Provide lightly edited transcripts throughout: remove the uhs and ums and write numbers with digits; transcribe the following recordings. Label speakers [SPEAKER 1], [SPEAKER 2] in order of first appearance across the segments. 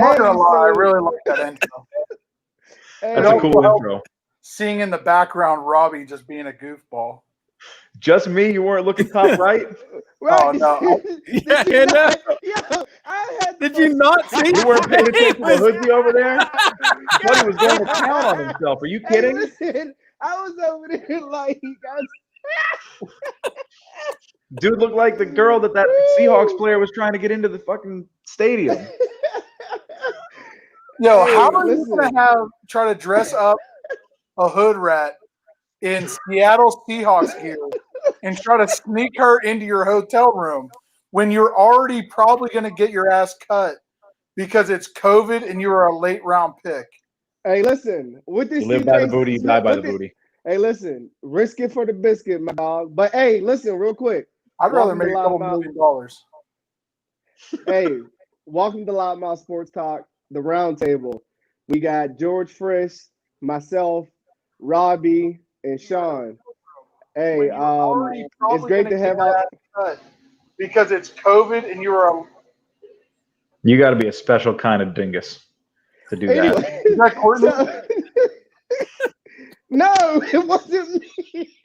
[SPEAKER 1] not gonna lie, I
[SPEAKER 2] so-
[SPEAKER 1] really like that intro.
[SPEAKER 2] Hey,
[SPEAKER 3] That's a cool intro.
[SPEAKER 1] Seeing in the background Robbie just being a goofball.
[SPEAKER 3] Just me? You weren't looking top right?
[SPEAKER 2] right.
[SPEAKER 1] Oh, no.
[SPEAKER 2] Did you not? Yo, I had the
[SPEAKER 4] Did you not see?
[SPEAKER 3] You weren't paying attention to
[SPEAKER 4] He was-
[SPEAKER 3] Hoodie over there? Buddy was going to town on himself. Are you
[SPEAKER 2] Hey,
[SPEAKER 3] kidding?
[SPEAKER 2] listen, I was over there like,
[SPEAKER 3] Dude looked like the girl that Seahawks player was trying to get into the fucking stadium.
[SPEAKER 1] Yo,
[SPEAKER 2] Hey,
[SPEAKER 1] how are you
[SPEAKER 2] listen.
[SPEAKER 1] gonna try to dress up a hood rat in Seattle Seahawks gear and try to sneak her into your hotel room when you're already probably gonna get your ass cut because it's COVID and you're a late round pick?
[SPEAKER 2] Hey, listen, with this
[SPEAKER 3] You live by the booty, you die by the booty.
[SPEAKER 2] Hey, listen, risk it for the biscuit, my dog. But hey, listen, real quick.
[SPEAKER 1] I'd rather
[SPEAKER 2] Welcome to
[SPEAKER 1] make a couple
[SPEAKER 2] Loudmouth.
[SPEAKER 1] $1 million.
[SPEAKER 2] Hey, welcome to Loudmouth Sports Talk, the round table. We got George Frisch, myself, Robbie, and Sean. Hey,
[SPEAKER 1] When you're already
[SPEAKER 2] it's
[SPEAKER 1] probably
[SPEAKER 2] great
[SPEAKER 1] gonna
[SPEAKER 2] to have
[SPEAKER 1] get your
[SPEAKER 2] out.
[SPEAKER 1] ass cut because it's COVID and you're a
[SPEAKER 3] You got to be a special kind of dingus to do that.
[SPEAKER 2] Anyway,
[SPEAKER 1] Is that Courtney?
[SPEAKER 2] so- no, it wasn't me.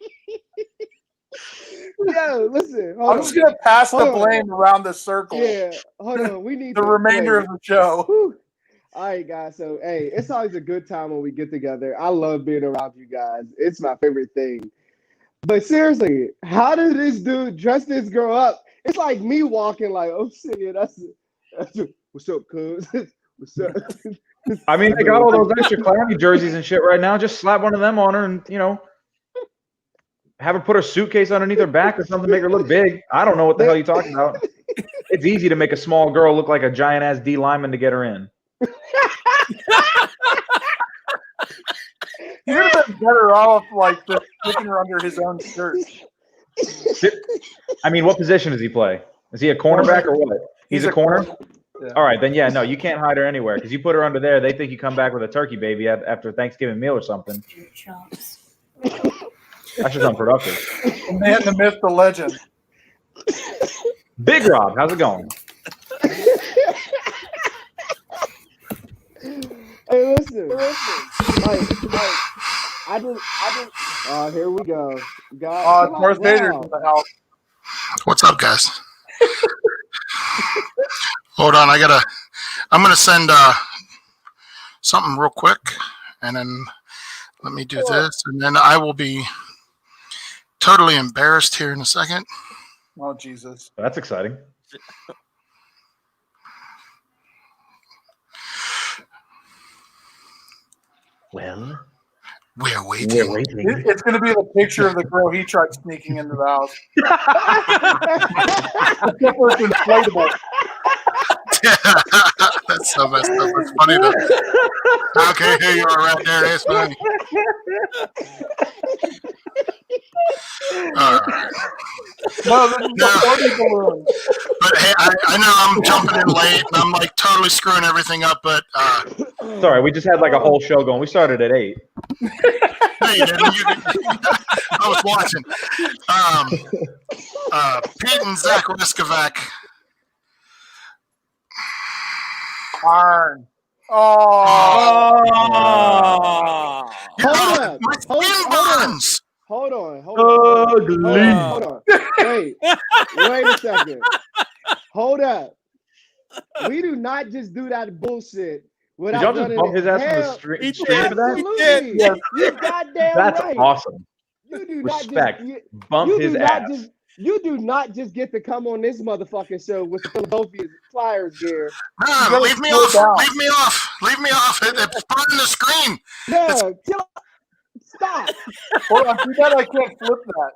[SPEAKER 2] Yo, listen. Hold
[SPEAKER 1] I'm
[SPEAKER 2] on.
[SPEAKER 1] just gonna pass the
[SPEAKER 2] Hold on.
[SPEAKER 1] blame around the circle.
[SPEAKER 2] Yeah, hold on. We need
[SPEAKER 1] The
[SPEAKER 2] to
[SPEAKER 1] remainder
[SPEAKER 2] wait.
[SPEAKER 1] of the show.
[SPEAKER 2] Whew. All right, guys. So, hey, it's always a good time when we get together. I love being around you guys. It's my favorite thing. But seriously, how did this dude dress this girl up? It's like me walking like, oh shit, yeah, that's it. What's up, cuz? What's up?
[SPEAKER 3] I mean, they got all those extra clowny jerseys and shit right now. Just slap one of them on her and, have her put her suitcase underneath her back or something to make her look big. I don't know what the hell you're talking about. It's easy to make a small girl look like a giant-ass D lineman to get her in.
[SPEAKER 1] He would have been better off like just sticking her under his own shirt.
[SPEAKER 3] I mean, what position does he play? Is he a cornerback or what? He's a corner?
[SPEAKER 1] Yeah.
[SPEAKER 3] All right, then, yeah, no, you can't hide her anywhere because you put her under there, they think you come back with a turkey baby after a Thanksgiving meal or something. That's just unproductive.
[SPEAKER 1] The man, the myth, the legend.
[SPEAKER 3] Big Rob, how's it going?
[SPEAKER 2] Hey, listen. Like, I just. Oh, here we go. God,
[SPEAKER 1] Darth Vader's in the house.
[SPEAKER 5] What's up, guys? Hold on, I'm gonna send something real quick, and then let me do this, and then I will be totally embarrassed here in a second.
[SPEAKER 1] Oh, Jesus.
[SPEAKER 3] That's exciting. Well,
[SPEAKER 5] we're waiting.
[SPEAKER 1] It's going to be the picture of the girl he tried sneaking into the house. Except for it's inflatable.
[SPEAKER 5] That's so messed up. It's funny though. Okay, here you are right there. It's funny. All right.
[SPEAKER 1] No, this is the party balloon.
[SPEAKER 5] But hey, I know I'm jumping in late and I'm like totally screwing everything up, but
[SPEAKER 3] sorry, we just had like a whole show going. We started at 8.
[SPEAKER 5] hey, I was watching. Pete and Zach Riskovac.
[SPEAKER 1] Arn.
[SPEAKER 4] Oh.
[SPEAKER 2] Hold up.
[SPEAKER 5] My skin burns.
[SPEAKER 2] Hold on.
[SPEAKER 3] Ugly.
[SPEAKER 2] Wait a second. Hold up. We do not just do that bullshit
[SPEAKER 3] Did
[SPEAKER 2] without
[SPEAKER 3] y'all just
[SPEAKER 2] running
[SPEAKER 3] bump his ass from the
[SPEAKER 2] hell.
[SPEAKER 3] street
[SPEAKER 4] He
[SPEAKER 3] for
[SPEAKER 4] did.
[SPEAKER 3] that?
[SPEAKER 2] Absolutely.
[SPEAKER 1] Yes.
[SPEAKER 2] You goddamn
[SPEAKER 3] That's
[SPEAKER 2] right.
[SPEAKER 3] awesome.
[SPEAKER 2] You do
[SPEAKER 3] Respect.
[SPEAKER 2] not just
[SPEAKER 3] Bump
[SPEAKER 2] you
[SPEAKER 3] his
[SPEAKER 2] do
[SPEAKER 3] ass.
[SPEAKER 2] not just you do not just get to come on this motherfucking show with the Philadelphia Flyers gear.
[SPEAKER 5] No, leave me off. Leave me off. Leave me off. It's burning the screen.
[SPEAKER 2] No, stop.
[SPEAKER 1] Hold on. Too bad I can't flip that.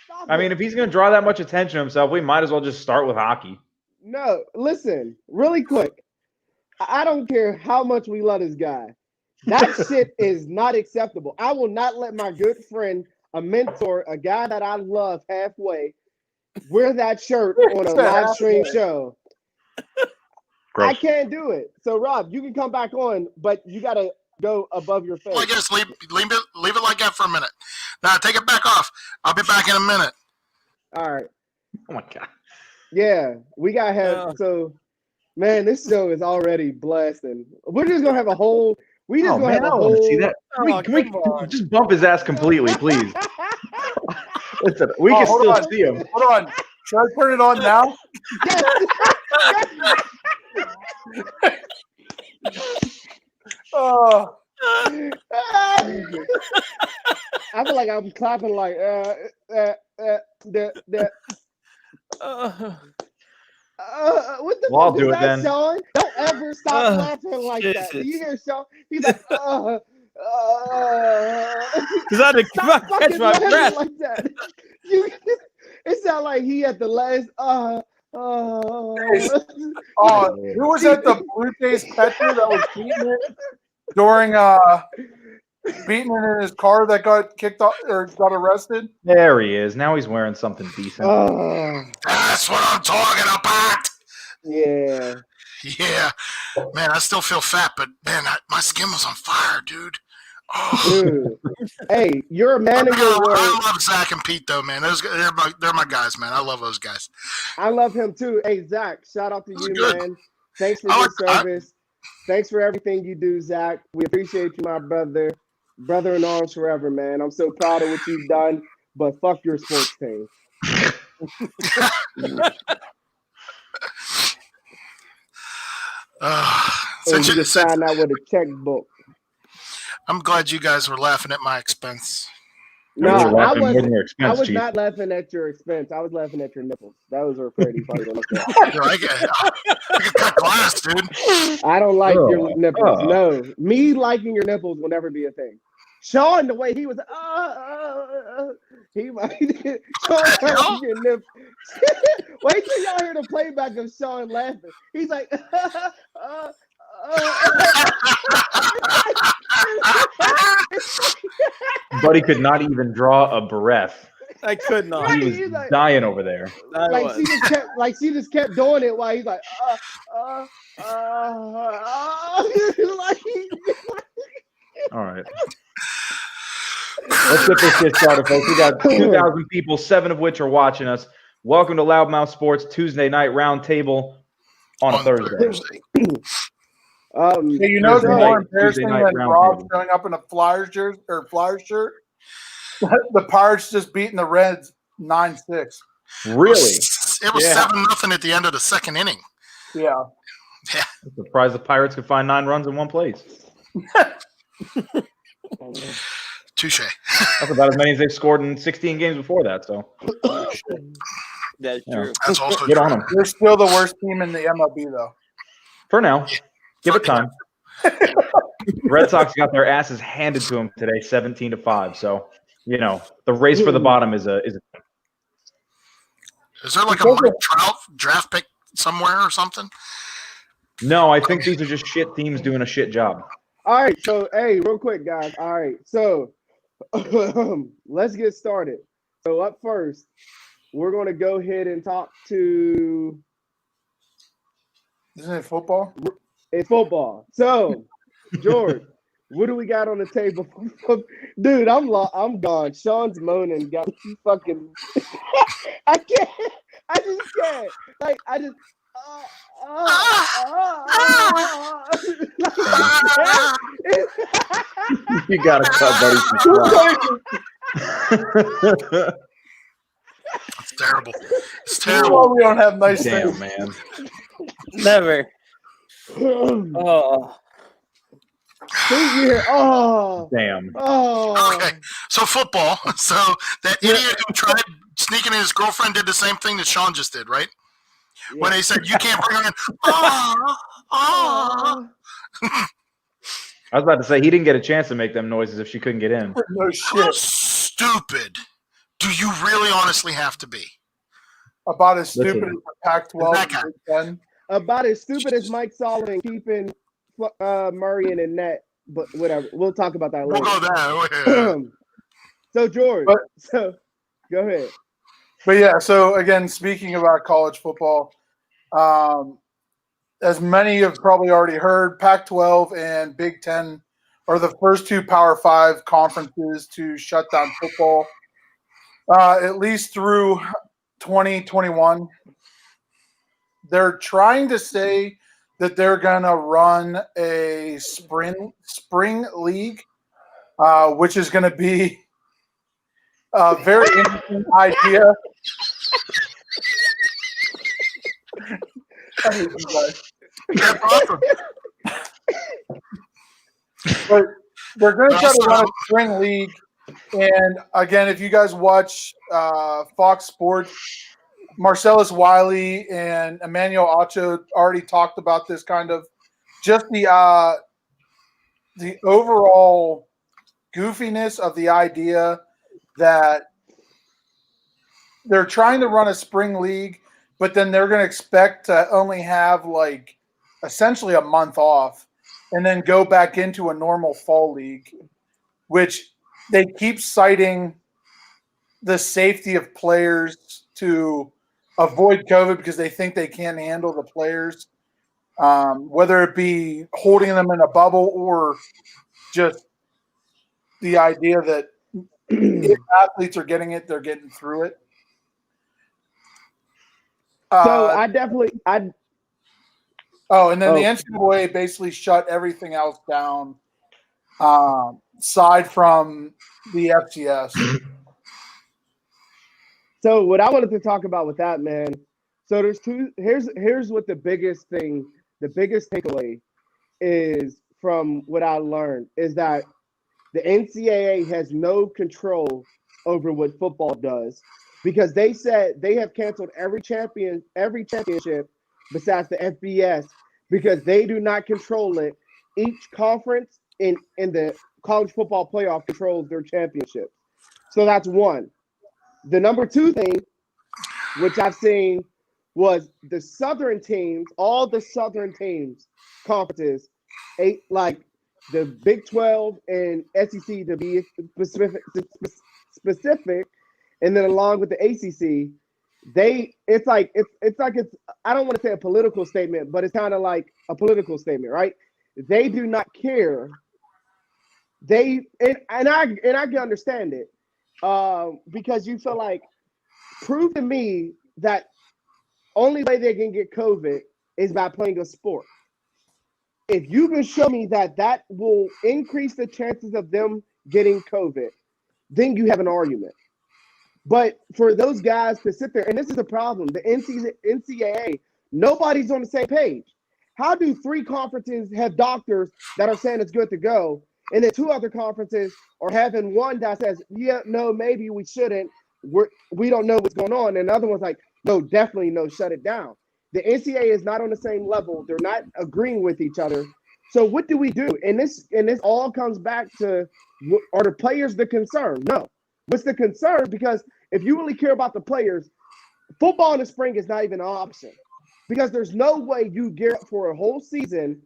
[SPEAKER 2] Stop
[SPEAKER 3] I
[SPEAKER 2] it.
[SPEAKER 3] mean, if he's going to draw that much attention to himself, we might as well just start with hockey.
[SPEAKER 2] No, listen, really quick. I don't care how much we love this guy. That shit is not acceptable. I will not let my good friend, a mentor, a guy that I love halfway, wear that shirt on a live stream show.
[SPEAKER 3] Gross.
[SPEAKER 2] I can't do it. So, Rob, you can come back on, but you got to go above your face.
[SPEAKER 5] Well, I guess leave it like that for a minute. Now take it back off. I'll be back in a minute.
[SPEAKER 2] All right.
[SPEAKER 3] Oh, my God.
[SPEAKER 2] Yeah, we got to have.
[SPEAKER 4] Yeah.
[SPEAKER 2] So, Man, this show is already blasting. We're just gonna have a whole. We just
[SPEAKER 3] Oh
[SPEAKER 2] gonna
[SPEAKER 3] man,
[SPEAKER 2] have
[SPEAKER 3] I
[SPEAKER 2] a
[SPEAKER 3] don't want to see
[SPEAKER 2] whole.
[SPEAKER 3] that.
[SPEAKER 4] Oh,
[SPEAKER 3] Can we
[SPEAKER 4] come on.
[SPEAKER 3] just bump his ass completely, please? Listen, we
[SPEAKER 1] Oh,
[SPEAKER 3] can
[SPEAKER 1] hold
[SPEAKER 3] still
[SPEAKER 1] on.
[SPEAKER 3] see him.
[SPEAKER 1] Hold on. Should I turn it on now? Oh,
[SPEAKER 2] I feel like I'm clapping like the what the
[SPEAKER 3] Well, I'll
[SPEAKER 2] fuck
[SPEAKER 3] do
[SPEAKER 2] is
[SPEAKER 3] it
[SPEAKER 2] that,
[SPEAKER 3] then.
[SPEAKER 2] Sean? Don't ever stop laughing like that. Do you
[SPEAKER 4] Jesus.
[SPEAKER 2] hear Sean? He's like,
[SPEAKER 4] Because I had to
[SPEAKER 2] stop
[SPEAKER 4] catch
[SPEAKER 2] fucking
[SPEAKER 4] my
[SPEAKER 2] laughing
[SPEAKER 4] breath.
[SPEAKER 2] like that. It sounds like he at the last.
[SPEAKER 1] oh, who was at the Blue Jays catcher that was beating it during beating it in his car that got kicked off or got arrested?
[SPEAKER 3] There he is. Now he's wearing something decent.
[SPEAKER 5] That's what I'm talking about.
[SPEAKER 2] Yeah.
[SPEAKER 5] Yeah, man, I still feel fat, but man, my skin was on fire, dude. Oh,
[SPEAKER 2] Dude. Hey, you're a man of your word.
[SPEAKER 5] I love Zach and Pete though, man. They're my guys, man. I love those guys.
[SPEAKER 2] I love him too. Hey, Zach, shout out to
[SPEAKER 5] That's
[SPEAKER 2] you,
[SPEAKER 5] good.
[SPEAKER 2] man. Thanks for
[SPEAKER 5] I
[SPEAKER 2] your
[SPEAKER 5] like- I-
[SPEAKER 2] service. Thanks for everything you do, Zach. We appreciate you, my brother. Brother in arms forever, man. I'm so proud of what you've done, but fuck your sports team.
[SPEAKER 5] So
[SPEAKER 2] And you can sign out with a checkbook.
[SPEAKER 5] I'm glad you guys were laughing at my expense.
[SPEAKER 2] No,
[SPEAKER 3] You're
[SPEAKER 2] I
[SPEAKER 3] laughing more
[SPEAKER 2] was
[SPEAKER 3] than your expense,
[SPEAKER 2] I was
[SPEAKER 3] Chief.
[SPEAKER 2] not laughing at your expense. I was laughing at your nipples. That was a pretty funny to look at.
[SPEAKER 5] Yo, I can cut glass, dude.
[SPEAKER 2] I don't like your
[SPEAKER 3] Oh,
[SPEAKER 2] nipples.
[SPEAKER 3] oh.
[SPEAKER 2] No, me liking your nipples will never be a thing. Sean, the way he was, he might. Sean liking your nipples. Wait till y'all hear the playback of Sean laughing. He's like,
[SPEAKER 3] Buddy could not even draw a breath.
[SPEAKER 4] I could not.
[SPEAKER 2] Right.
[SPEAKER 3] He was
[SPEAKER 2] He's like-
[SPEAKER 3] dying over there.
[SPEAKER 4] I
[SPEAKER 2] like
[SPEAKER 4] was.
[SPEAKER 2] she just kept doing it while he's like, like,
[SPEAKER 3] All right. Let's get this shit started, folks. We got 2,000 people, 7 of which are watching us. Welcome to Loudmouth Sports Tuesday night roundtable on a Thursday.
[SPEAKER 1] Hey, you know what's
[SPEAKER 3] Thursday
[SPEAKER 1] more
[SPEAKER 3] night,
[SPEAKER 1] embarrassing
[SPEAKER 3] Tuesday night
[SPEAKER 1] than
[SPEAKER 3] round
[SPEAKER 1] Rob
[SPEAKER 3] table.
[SPEAKER 1] showing up in a Flyers jersey or Flyers shirt? The Pirates just beating the Reds 9-6.
[SPEAKER 3] Really?
[SPEAKER 5] It was
[SPEAKER 1] Yeah.
[SPEAKER 5] 7-0 at the end of the second inning.
[SPEAKER 1] Yeah.
[SPEAKER 3] I'm surprised the Pirates could find 9 runs in one place.
[SPEAKER 5] Touche.
[SPEAKER 3] That's about as many as they've scored in 16 games before that. So
[SPEAKER 4] That's
[SPEAKER 3] Yeah.
[SPEAKER 4] true.
[SPEAKER 5] That's also
[SPEAKER 3] get
[SPEAKER 5] true.
[SPEAKER 3] on them
[SPEAKER 1] They're still the worst team in the MLB, though.
[SPEAKER 3] for now. Give it time. Red Sox got their asses handed to them today, 17-5. So the race for the bottom is a.
[SPEAKER 5] Is there like a Mike Trout draft pick somewhere or something?
[SPEAKER 3] No, I think these are just shit teams doing a shit job.
[SPEAKER 2] all right, so hey, real quick, guys. All right, so let's get started. So up first, we're gonna go ahead and talk to
[SPEAKER 1] Isn't it football?
[SPEAKER 2] it's football. So, George, what do we got on the table? Dude, I'm gone. Sean's moaning. Got me fucking. I can't. I just can't. Like I just.
[SPEAKER 3] You got to cut, buddy.
[SPEAKER 5] It's terrible. It's
[SPEAKER 1] That's
[SPEAKER 5] terrible.
[SPEAKER 1] why we don't have nice
[SPEAKER 3] Damn,
[SPEAKER 1] things.
[SPEAKER 3] man.
[SPEAKER 4] Never. Oh.
[SPEAKER 3] Damn.
[SPEAKER 5] Okay, so football. So that idiot who tried sneaking in his girlfriend did the same thing that Sean just did, right? When they said you can't bring her in.
[SPEAKER 3] I was about to say he didn't get a chance to make them noises if she couldn't get in.
[SPEAKER 1] No
[SPEAKER 5] How
[SPEAKER 1] shit.
[SPEAKER 5] stupid do you really honestly have to be?
[SPEAKER 1] About as stupid
[SPEAKER 3] Listen.
[SPEAKER 1] as the Pac-12
[SPEAKER 5] That guy.
[SPEAKER 1] Big Ten.
[SPEAKER 2] About as stupid as Mike Solomon keeping Murray in the net, but whatever. We'll talk about that
[SPEAKER 5] We'll
[SPEAKER 2] later.
[SPEAKER 5] go there.
[SPEAKER 2] So George,
[SPEAKER 1] But-
[SPEAKER 2] so go ahead.
[SPEAKER 1] But yeah, so again, speaking about college football, as many have probably already heard, Pac-12 and Big Ten are the first two Power 5 conferences to shut down football, at least through 2021. They're trying to say that they're gonna run a spring league, which is gonna be a very interesting idea. I hate you guys.
[SPEAKER 5] That's awesome.
[SPEAKER 1] But they're going to try to run a spring league. And again, if you guys watch Fox Sports, Marcellus Wiley and Emmanuel Acho already talked about this kind of just the overall goofiness of the idea that they're trying to run a spring league, but then they're going to expect to only have like essentially a month off and then go back into a normal fall league, which they keep citing the safety of players to avoid COVID because they think they can't handle the players, whether it be holding them in a bubble or just the idea that if athletes are getting it, they're getting through it.
[SPEAKER 2] So
[SPEAKER 1] The NCAA basically shut everything else down, aside from the FCS.
[SPEAKER 2] So what I wanted to talk about with that, man. So there's two. Here's what the biggest takeaway is from what I learned is that the NCAA has no control over what football does because they said they have canceled every championship besides the FBS because they do not control it. Each conference in the college football playoff controls their championship. So that's one. The number two thing, which I've seen, was the Southern teams, all the Southern teams, conferences, like the Big 12 and SEC to be specific, and then along with the ACC, it's I don't want to say a political statement, but it's kind of like a political statement, right? They do not care. And I can understand it. Because you feel like prove to me that only way they can get COVID is by playing a sport. If you can show me that will increase the chances of them getting COVID, then you have an argument. But for those guys to sit there, and this is the problem, the NCAA, nobody's on the same page. How do 3 conferences have doctors that are saying it's good to go, and then 2 other conferences are having one that says, yeah, no, maybe we shouldn't. We don't know what's going on. And the other one's like, no, definitely no, shut it down. The NCAA is not on the same level. They're not agreeing with each other. So what do we do? And this all comes back to, are the players the concern? No. What's the concern? Because if you really care about the players, football in the spring is not even an option. Because there's no way you gear up for a whole season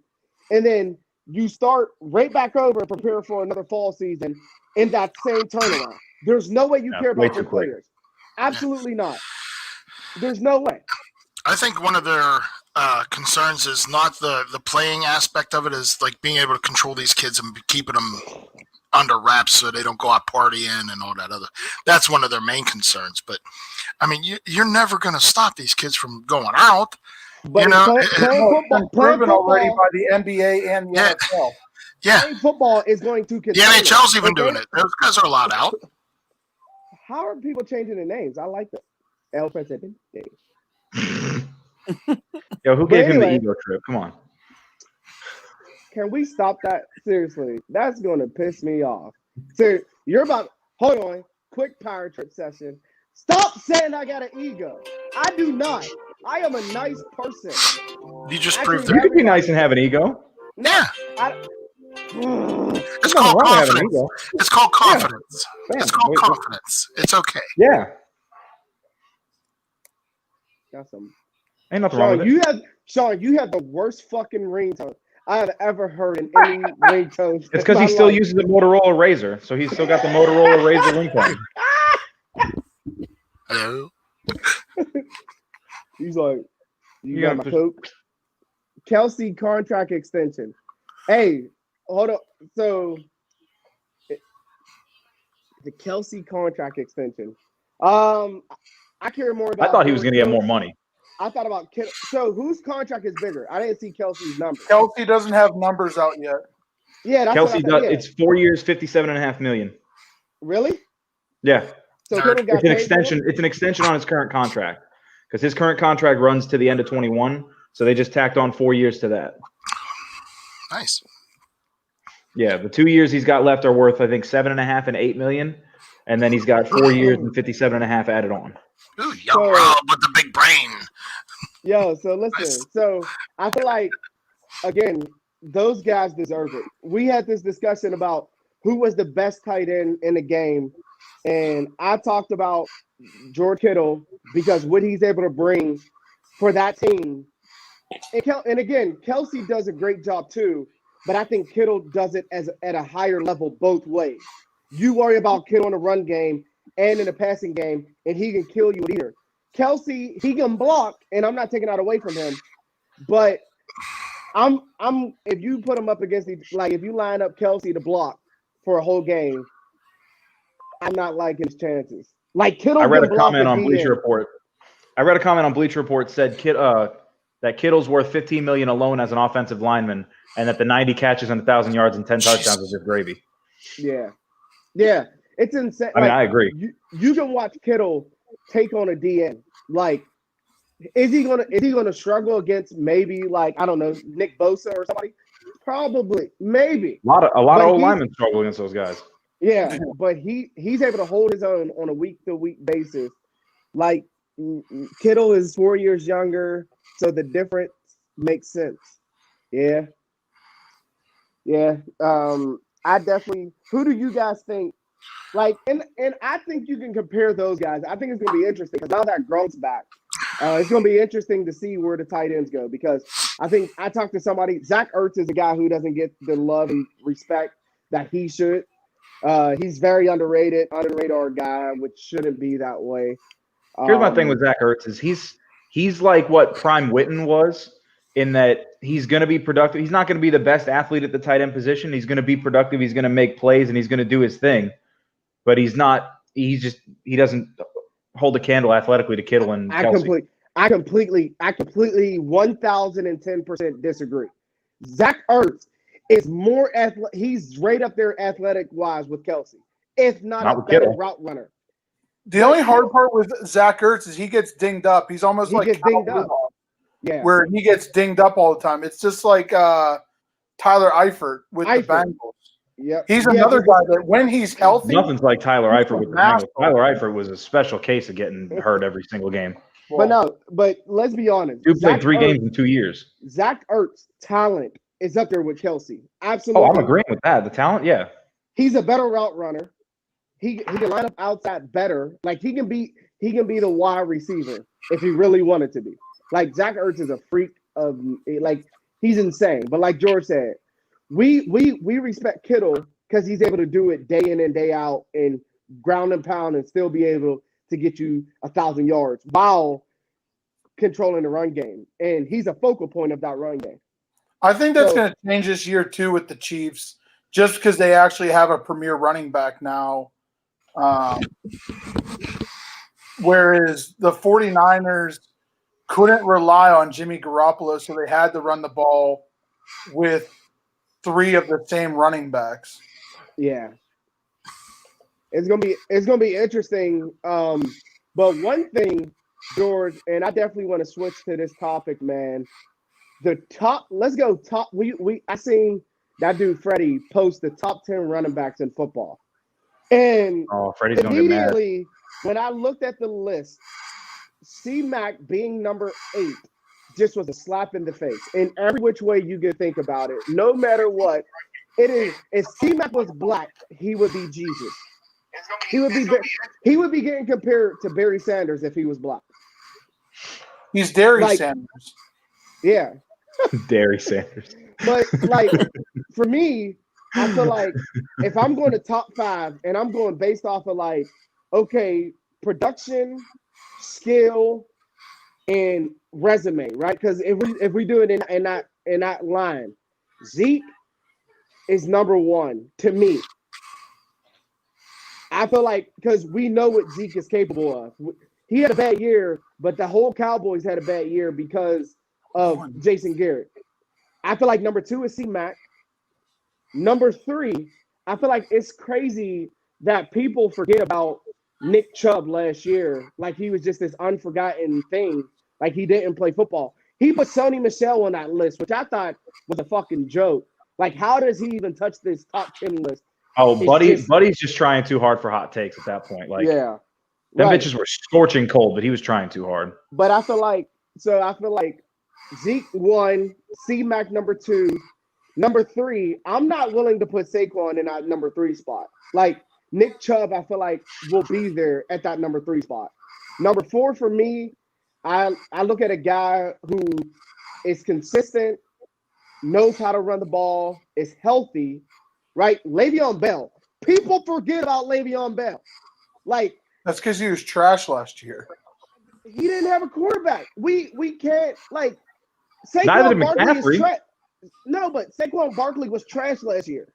[SPEAKER 2] and then you start right back over and prepare for another fall season in that same turnaround. There's no way you care about your players. Absolutely not. There's no way.
[SPEAKER 5] I think one of their concerns is not the playing aspect of it, is like being able to control these kids and keeping them under wraps so they don't go out partying and all that other. That's one of their main concerns. But I mean, you're never going to stop these kids from going out.
[SPEAKER 2] But
[SPEAKER 1] Playing proven already by the NBA and the NFL.
[SPEAKER 5] Yeah,
[SPEAKER 2] playing football is going to
[SPEAKER 5] the NHL's even doing it. Those guys are allowed out.
[SPEAKER 2] How are people changing their names? I like that. El Presidente.
[SPEAKER 3] Yo, who gave him the ego trip? Come on.
[SPEAKER 2] Can we stop that? Seriously, that's going to piss me off. So hold on, quick power trip session. Stop saying I got an ego. I do not. I am a nice person.
[SPEAKER 5] You just
[SPEAKER 2] I
[SPEAKER 5] proved
[SPEAKER 2] do
[SPEAKER 3] You
[SPEAKER 5] that.
[SPEAKER 3] could be nice and have an ego.
[SPEAKER 5] Yeah,
[SPEAKER 3] There's
[SPEAKER 5] it's
[SPEAKER 3] nothing
[SPEAKER 5] called
[SPEAKER 3] wrong with having an
[SPEAKER 5] confidence.
[SPEAKER 3] ego.
[SPEAKER 5] It's called confidence.
[SPEAKER 3] Yeah.
[SPEAKER 5] It's called
[SPEAKER 3] Wait,
[SPEAKER 5] confidence. It's okay.
[SPEAKER 3] Yeah.
[SPEAKER 2] Got some.
[SPEAKER 3] Ain't nothing wrong with it.
[SPEAKER 2] Sean, you have the worst fucking ringtone I have ever heard in any ringtone.
[SPEAKER 3] It's because he still uses the Motorola Razor, so he's still got the Motorola Razor ringtone.
[SPEAKER 5] Hello.
[SPEAKER 2] He's like, you
[SPEAKER 3] Yeah,
[SPEAKER 2] got my coke. Kelsey contract extension. Hey, hold up. So the Kelsey contract extension. I care more about.
[SPEAKER 3] I thought he was going to get more money.
[SPEAKER 2] I thought about Kittle. So whose contract is bigger? I didn't see Kelsey's number.
[SPEAKER 1] Kelsey doesn't have numbers out yet.
[SPEAKER 2] Yeah, that's
[SPEAKER 3] Kelsey
[SPEAKER 2] what I thought.
[SPEAKER 3] does.
[SPEAKER 2] Yeah.
[SPEAKER 3] It's 4 years, 57.5 million.
[SPEAKER 2] Really?
[SPEAKER 3] Yeah,
[SPEAKER 2] So Kittle got
[SPEAKER 3] it's an
[SPEAKER 2] paid
[SPEAKER 3] extension.
[SPEAKER 2] more?
[SPEAKER 3] It's an extension on his current contract because his current contract runs to the end of 21. So they just tacked on 4 years to that.
[SPEAKER 5] Nice.
[SPEAKER 3] Yeah, the 2 years he's got left are worth, I think, 7.5 and 8 million, and then he's got 4 years and 57.5 added on.
[SPEAKER 5] Ooh, young Rob with the big brain.
[SPEAKER 2] Yo, so listen.
[SPEAKER 5] Nice.
[SPEAKER 2] So I feel like, again, those guys deserve it. We had this discussion about who was the best tight end in the game, and I talked about George Kittle because what he's able to bring for that team. And again, Kelsey does a great job too, but I think Kittle does it at a higher level both ways. You worry about Kittle in the run game and in the passing game, and he can kill you with either. Kelsey, he can block, and I'm not taking that away from him, but I'm if you put him up against if you line up Kelsey to block for a whole game, I'm not liking his chances. Like Kittle,
[SPEAKER 3] I read a
[SPEAKER 2] can block
[SPEAKER 3] comment
[SPEAKER 2] a
[SPEAKER 3] on
[SPEAKER 2] DN.
[SPEAKER 3] Bleacher Report. Said that Kittle's worth 15 million alone as an offensive lineman, and that the 90 catches and 1,000 yards and 10 touchdowns is just gravy.
[SPEAKER 2] Yeah, it's insane.
[SPEAKER 3] I mean, I agree.
[SPEAKER 2] You can watch Kittle take on a DN. Like, is he gonna struggle against maybe like I don't know Nick Bosa or somebody? Probably, maybe.
[SPEAKER 3] A lot of
[SPEAKER 2] But
[SPEAKER 3] old
[SPEAKER 2] he's-
[SPEAKER 3] linemen struggle against those guys.
[SPEAKER 2] Yeah, but he's able to hold his own on a week-to-week basis. Like Kittle is 4 years younger, so the difference makes sense. Yeah. I definitely. Who do you guys think? Like, and I think you can compare those guys. I think it's gonna be interesting because now that Gronk's back, it's gonna be interesting to see where the tight ends go because I think I talked to somebody. Zach Ertz is a guy who doesn't get the love and respect that he should. He's very underrated, under the radar guy, which shouldn't be that way.
[SPEAKER 3] Here's my thing with Zach Ertz is he's like what Prime Witten was in that he's going to be productive. He's not going to be the best athlete at the tight end position. He's going to be productive. He's going to make plays and he's going to do his thing. But he doesn't hold a candle athletically to Kittle and Kelsey.
[SPEAKER 2] I completely 1010% disagree. Zach Ertz is more athletic. He's right up there athletic wise with Kelsey, if not a
[SPEAKER 3] with
[SPEAKER 2] better
[SPEAKER 3] Kittle.
[SPEAKER 2] route runner.
[SPEAKER 1] The only hard part with Zach Ertz is he gets dinged up. He's almost
[SPEAKER 2] He
[SPEAKER 1] like
[SPEAKER 2] gets
[SPEAKER 1] Kyle
[SPEAKER 2] dinged up.
[SPEAKER 1] Rudolph,
[SPEAKER 2] Yeah.
[SPEAKER 1] where he gets dinged up all the time. It's just like Tyler Eifert with the
[SPEAKER 2] Eifert.
[SPEAKER 1] Bengals.
[SPEAKER 2] Yep.
[SPEAKER 1] He's
[SPEAKER 2] Yeah,
[SPEAKER 1] another
[SPEAKER 2] but-
[SPEAKER 1] guy that when he's healthy,
[SPEAKER 3] Nothing's like Tyler
[SPEAKER 1] He's
[SPEAKER 3] Eifert with the
[SPEAKER 1] massive.
[SPEAKER 3] Bengals. Tyler Eifert was a special case of getting hurt every single game.
[SPEAKER 2] But let's be honest.
[SPEAKER 3] Dude played
[SPEAKER 2] Zach
[SPEAKER 3] 3
[SPEAKER 2] Ertz-
[SPEAKER 3] games in 2 years.
[SPEAKER 2] Zach Ertz talent is up there with Kelsey.
[SPEAKER 3] Oh,
[SPEAKER 2] Absolutely.
[SPEAKER 3] I'm agreeing with that. The talent, yeah.
[SPEAKER 2] He's a better route runner. He can line up outside better. Like he can be the wide receiver if he really wanted to be. Like Zach Ertz is a freak of like he's insane. But like George said, we respect Kittle because he's able to do it day in and day out and ground and pound and still be able to get you 1,000 yards while controlling the run game. And he's a focal point of that run game.
[SPEAKER 1] I think that's
[SPEAKER 2] So-
[SPEAKER 1] going to change this year too with the Chiefs, just because they actually have a premier running back now. Whereas the 49ers couldn't rely on Jimmy Garoppolo, so they had to run the ball with 3 of the same running backs.
[SPEAKER 2] Yeah. It's gonna be interesting. But one thing, George, and I definitely want to switch to this topic, man. Let's go top. I seen that dude Freddie post the top 10 running backs in football. And
[SPEAKER 3] Oh, Freddie's gonna get mad.
[SPEAKER 2] immediately when I looked at the list, C-Mac being number 8 just was a slap in the face in every which way you could think about it. No matter what, it is. If C-Mac was black, he would be Jesus. He would be getting compared to Barry Sanders if he was black.
[SPEAKER 1] He's Darius
[SPEAKER 2] Like-
[SPEAKER 1] Sanders.
[SPEAKER 2] Yeah,
[SPEAKER 3] Dairy Sanders.
[SPEAKER 2] but like for me, I feel like if I'm going to top 5 and I'm going based off of like, okay, production, skill, and resume, right? Because if we do it in that line, Zeke is number 1 to me. I feel like because we know what Zeke is capable of. he had a bad year, but the whole Cowboys had a bad year because of Jason Garrett. I feel like number 2 is C-Mac. Number 3, I feel like it's crazy that people forget about Nick Chubb last year. Like he was just this unforgotten thing. Like he didn't play football. He put Sony Michel on that list, which I thought was a fucking joke. Like, how does he even touch this top 10 list?
[SPEAKER 3] Oh,
[SPEAKER 2] It's
[SPEAKER 3] Buddy's just trying too hard for hot takes at that point. Like,
[SPEAKER 2] yeah,
[SPEAKER 3] them
[SPEAKER 2] right.
[SPEAKER 3] bitches were scorching cold, but he was trying too hard.
[SPEAKER 2] But I feel like Zeke 1, C-Mac number 2, number 3. I'm not willing to put Saquon in that number 3 spot. Like Nick Chubb, I feel like will be there at that number 3 spot. Number 4 for me, I look at a guy who is consistent, knows how to run the ball, is healthy, right? Le'Veon Bell. People forget about Le'Veon Bell. Like,
[SPEAKER 1] That's because he was trash last year.
[SPEAKER 2] he didn't have a quarterback. We can't, like,
[SPEAKER 3] Neither
[SPEAKER 2] Saquon
[SPEAKER 3] did
[SPEAKER 2] Barkley is
[SPEAKER 3] McCaffrey.
[SPEAKER 2] trash. No, but Saquon Barkley was trash last year.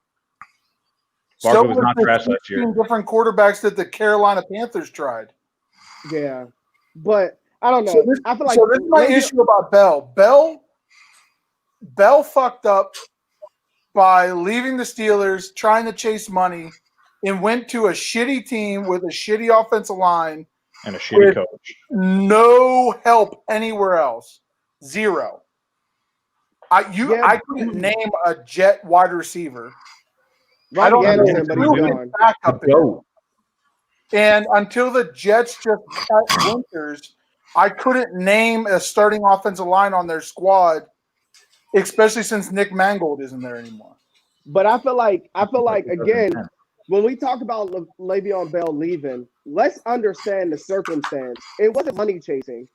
[SPEAKER 3] Barkley was
[SPEAKER 1] were
[SPEAKER 3] not
[SPEAKER 1] the
[SPEAKER 3] trash last year.
[SPEAKER 1] 15 different quarterbacks that the Carolina Panthers tried.
[SPEAKER 2] Yeah. But I don't know.
[SPEAKER 1] So this,
[SPEAKER 2] I feel like
[SPEAKER 1] so this is my issue about Bell. Bell fucked up by leaving the Steelers, trying to chase money, and went to a shitty team with a shitty offensive line,
[SPEAKER 3] And a shitty coach.
[SPEAKER 1] no help anywhere else, 0. I couldn't name a Jet wide receiver. I don't
[SPEAKER 2] Robbie
[SPEAKER 1] know
[SPEAKER 2] Anderson, but
[SPEAKER 1] who
[SPEAKER 2] he's
[SPEAKER 1] his
[SPEAKER 2] gone.
[SPEAKER 1] backup is.
[SPEAKER 3] Go.
[SPEAKER 1] And until the Jets just cut Winters, I couldn't name a starting offensive line on their squad, especially since Nick Mangold isn't there anymore.
[SPEAKER 2] But I feel like again, when we talk about Le'Veon Bell leaving, let's understand the circumstance. It wasn't money chasing,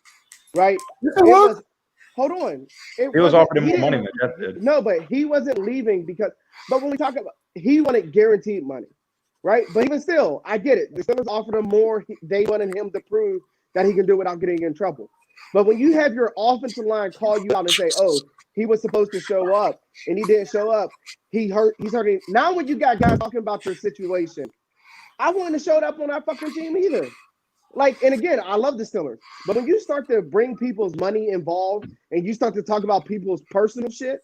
[SPEAKER 2] right?
[SPEAKER 1] Yes, it was.
[SPEAKER 2] Hold on.
[SPEAKER 3] He was offered him more money than the Jets did.
[SPEAKER 2] No, but he wasn't leaving because. But when we talk about, he wanted guaranteed money, right? But even still, I get it. The Steelers offered him more. They wanted him to prove that he can do it without getting in trouble. But when you have your offensive line call you out and say, "Oh, he was supposed to show up and he didn't show up. He's hurting." Now when you got guys talking about your situation, I wouldn't have showed up on that fucking team either. Like, and again, I love the Steelers, but when you start to bring people's money involved and you start to talk about people's personal shit,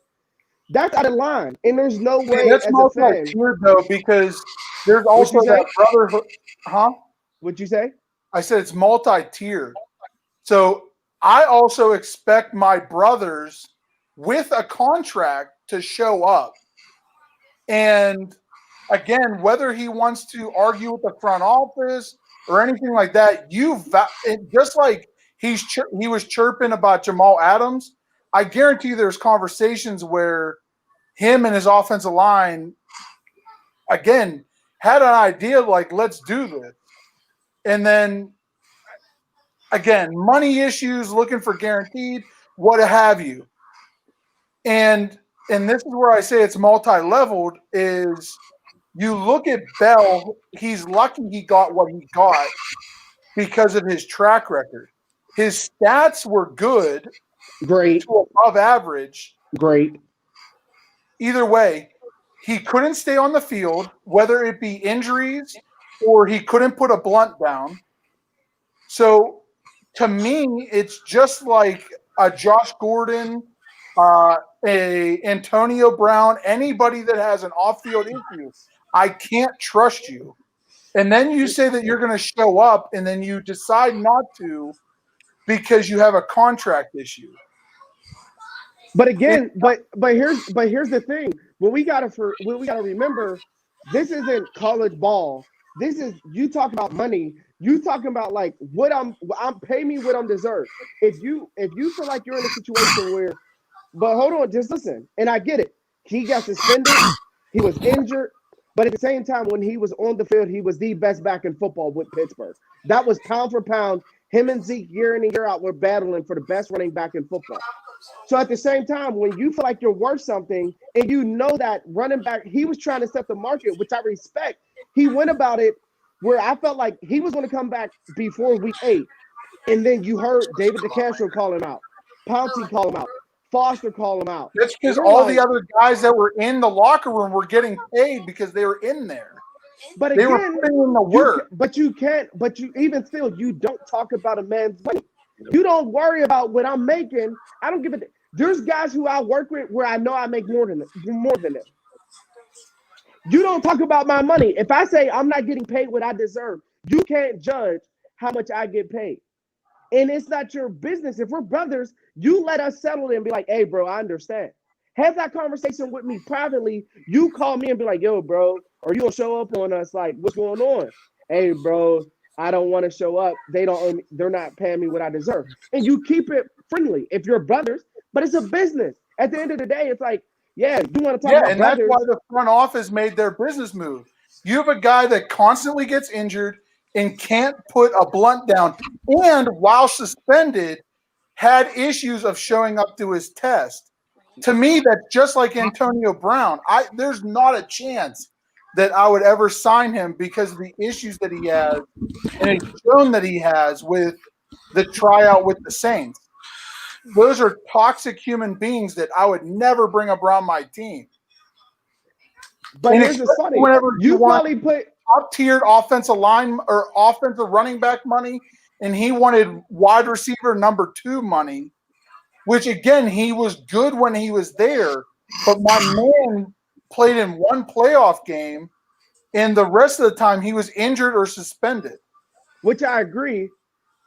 [SPEAKER 2] that's out of line. And there's no way
[SPEAKER 1] That's
[SPEAKER 2] as a fan.
[SPEAKER 1] multi-tiered though, because there's also
[SPEAKER 2] you say?
[SPEAKER 1] that brotherhood. Huh?
[SPEAKER 2] What'd you say?
[SPEAKER 1] I said it's multi-tiered. So I also expect my brothers with a contract to show up. And again, whether he wants to argue with the front office or anything like that, just like he was chirping about Jamal Adams, I guarantee there's conversations where him and his offensive line, again, had an idea like, let's do this. And then, again, money issues, looking for guaranteed, what have you. And this is where I say it's multi-leveled, is you look at Bell, he's lucky he got what he got because of his track record. His stats were good,
[SPEAKER 2] Great.
[SPEAKER 1] to above average.
[SPEAKER 2] Great.
[SPEAKER 1] Either way, he couldn't stay on the field, whether it be injuries or he couldn't put a blunt down. So to me, it's just like a Josh Gordon, a Antonio Brown, anybody that has an off-field issue. I can't trust you. And then you say that you're going to show up and then you decide not to because you have a contract issue.
[SPEAKER 2] But again, but here's the thing. What we gotta remember, this isn't college ball. This is, you talk about money. You talking about like what I'm pay me what I'm deserved. If you feel like you're in a situation where, but hold on, just listen. And I get it. He got suspended. He was injured. But at the same time, when he was on the field, he was the best back in football with Pittsburgh. That was pound for pound. Him and Zeke year in and year out were battling for the best running back in football. So at the same time, when you feel like you're worth something and you know that running back, he was trying to set the market, which I respect. He went about it where I felt like he was going to come back before week 8. And then you heard David DeCastro call him out. Pouncey call him out. Foster call him out.
[SPEAKER 1] That's because all the other guys that were in the locker room were getting paid because they were in there.
[SPEAKER 2] But
[SPEAKER 1] They were
[SPEAKER 2] again,
[SPEAKER 1] putting in the work.
[SPEAKER 2] but you even still, you don't talk about a man's money. You don't worry about what I'm making. I don't give a. There's guys who I work with where I know I make more than them. You don't talk about my money. If I say I'm not getting paid what I deserve, you can't judge how much I get paid. And it's not your business. If we're brothers, you let us settle it and be like, hey, bro, I understand. Have that conversation with me privately. You call me and be like, yo, bro, or you gonna show up on us like, what's going on? Hey, bro, I don't want to show up. They're not paying me what I deserve. And you keep it friendly if you're brothers, but it's a business. At the end of the day, it's like, yeah, you want to talk about
[SPEAKER 1] and
[SPEAKER 2] brothers.
[SPEAKER 1] that's why the front office made their business move. You have a guy that constantly gets injured and can't put a blunt down, and while suspended, had issues of showing up to his test. To me, that's just like Antonio Brown. There's not a chance that I would ever sign him because of the issues that he has, and it's shown that he has with the tryout with the Saints. Those are toxic human beings that I would never bring around my team.
[SPEAKER 2] But
[SPEAKER 1] And
[SPEAKER 2] here's the funny.
[SPEAKER 1] whenever
[SPEAKER 2] You
[SPEAKER 1] want
[SPEAKER 2] probably put
[SPEAKER 1] top-tiered offensive line or offensive running back money, and he wanted wide receiver number 2 money, which again, he was good when he was there, but my man played in one playoff game, and the rest of the time he was injured or suspended.
[SPEAKER 2] which I agree,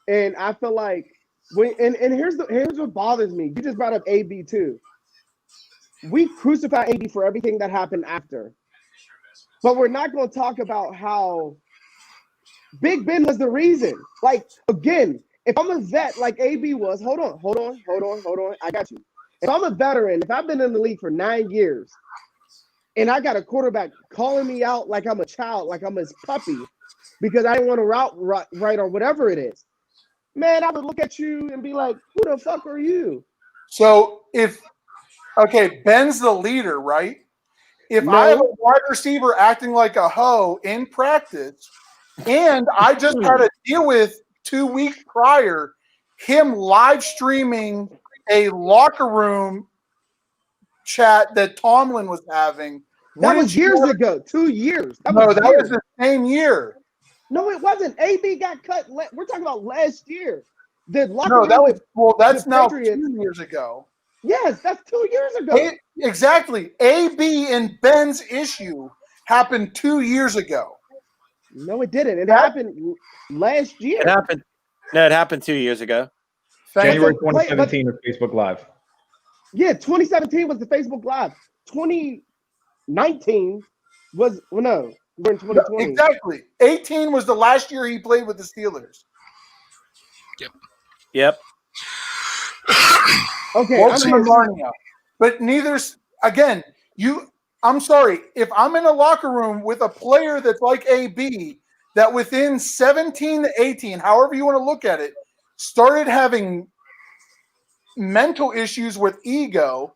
[SPEAKER 2] and I feel like and here's what bothers me. You just brought up AB too. We crucify AB for everything that happened after, but we're not going to talk about how Big Ben was the reason. Like again, if I'm a vet like AB was, hold on, I got you. If I'm a veteran, if I've been in the league for 9 years, and I got a quarterback calling me out like I'm a child, like I'm his puppy, because I didn't want to route right or whatever it is, man, I would look at you and be like, who the fuck are you?
[SPEAKER 1] So Ben's the leader, right? If
[SPEAKER 2] No.
[SPEAKER 1] I have a wide receiver acting like a hoe in practice, and I just had to deal with 2 weeks prior him live streaming a locker room chat that Tomlin was having.
[SPEAKER 2] That was years ago, 2 years.
[SPEAKER 1] That was the same year.
[SPEAKER 2] No, it wasn't. AB got cut. We're talking about last year. The locker
[SPEAKER 1] No,
[SPEAKER 2] room
[SPEAKER 1] that was that's
[SPEAKER 2] the
[SPEAKER 1] now
[SPEAKER 2] Patriots.
[SPEAKER 1] 2 years ago.
[SPEAKER 2] Yes, that's 2 years ago.
[SPEAKER 1] Exactly. AB and Ben's issue happened 2 years ago.
[SPEAKER 2] No, it didn't. It happened last year.
[SPEAKER 4] It happened. No, it happened 2 years ago.
[SPEAKER 3] January 2017 was Facebook Live.
[SPEAKER 2] Yeah, 2017 was the Facebook Live. 2019 was no. We're in 2020.
[SPEAKER 1] Exactly. 18 was the last year he played with the Steelers.
[SPEAKER 4] Yep.
[SPEAKER 2] Okay,
[SPEAKER 1] but I'm sorry, if I'm in a locker room with a player that's like AB, that within 17 to 18, however you want to look at it, started having mental issues with ego,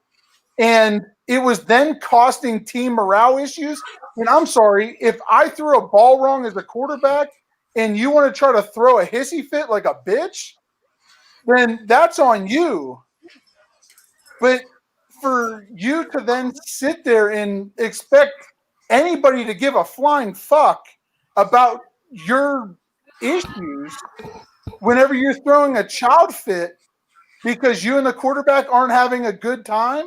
[SPEAKER 1] and it was then costing team morale issues. And I'm sorry, if I threw a ball wrong as a quarterback and you want to try to throw a hissy fit like a bitch, then that's on you. But for you to then sit there and expect anybody to give a flying fuck about your issues whenever you're throwing a child fit because you and the quarterback aren't having a good time,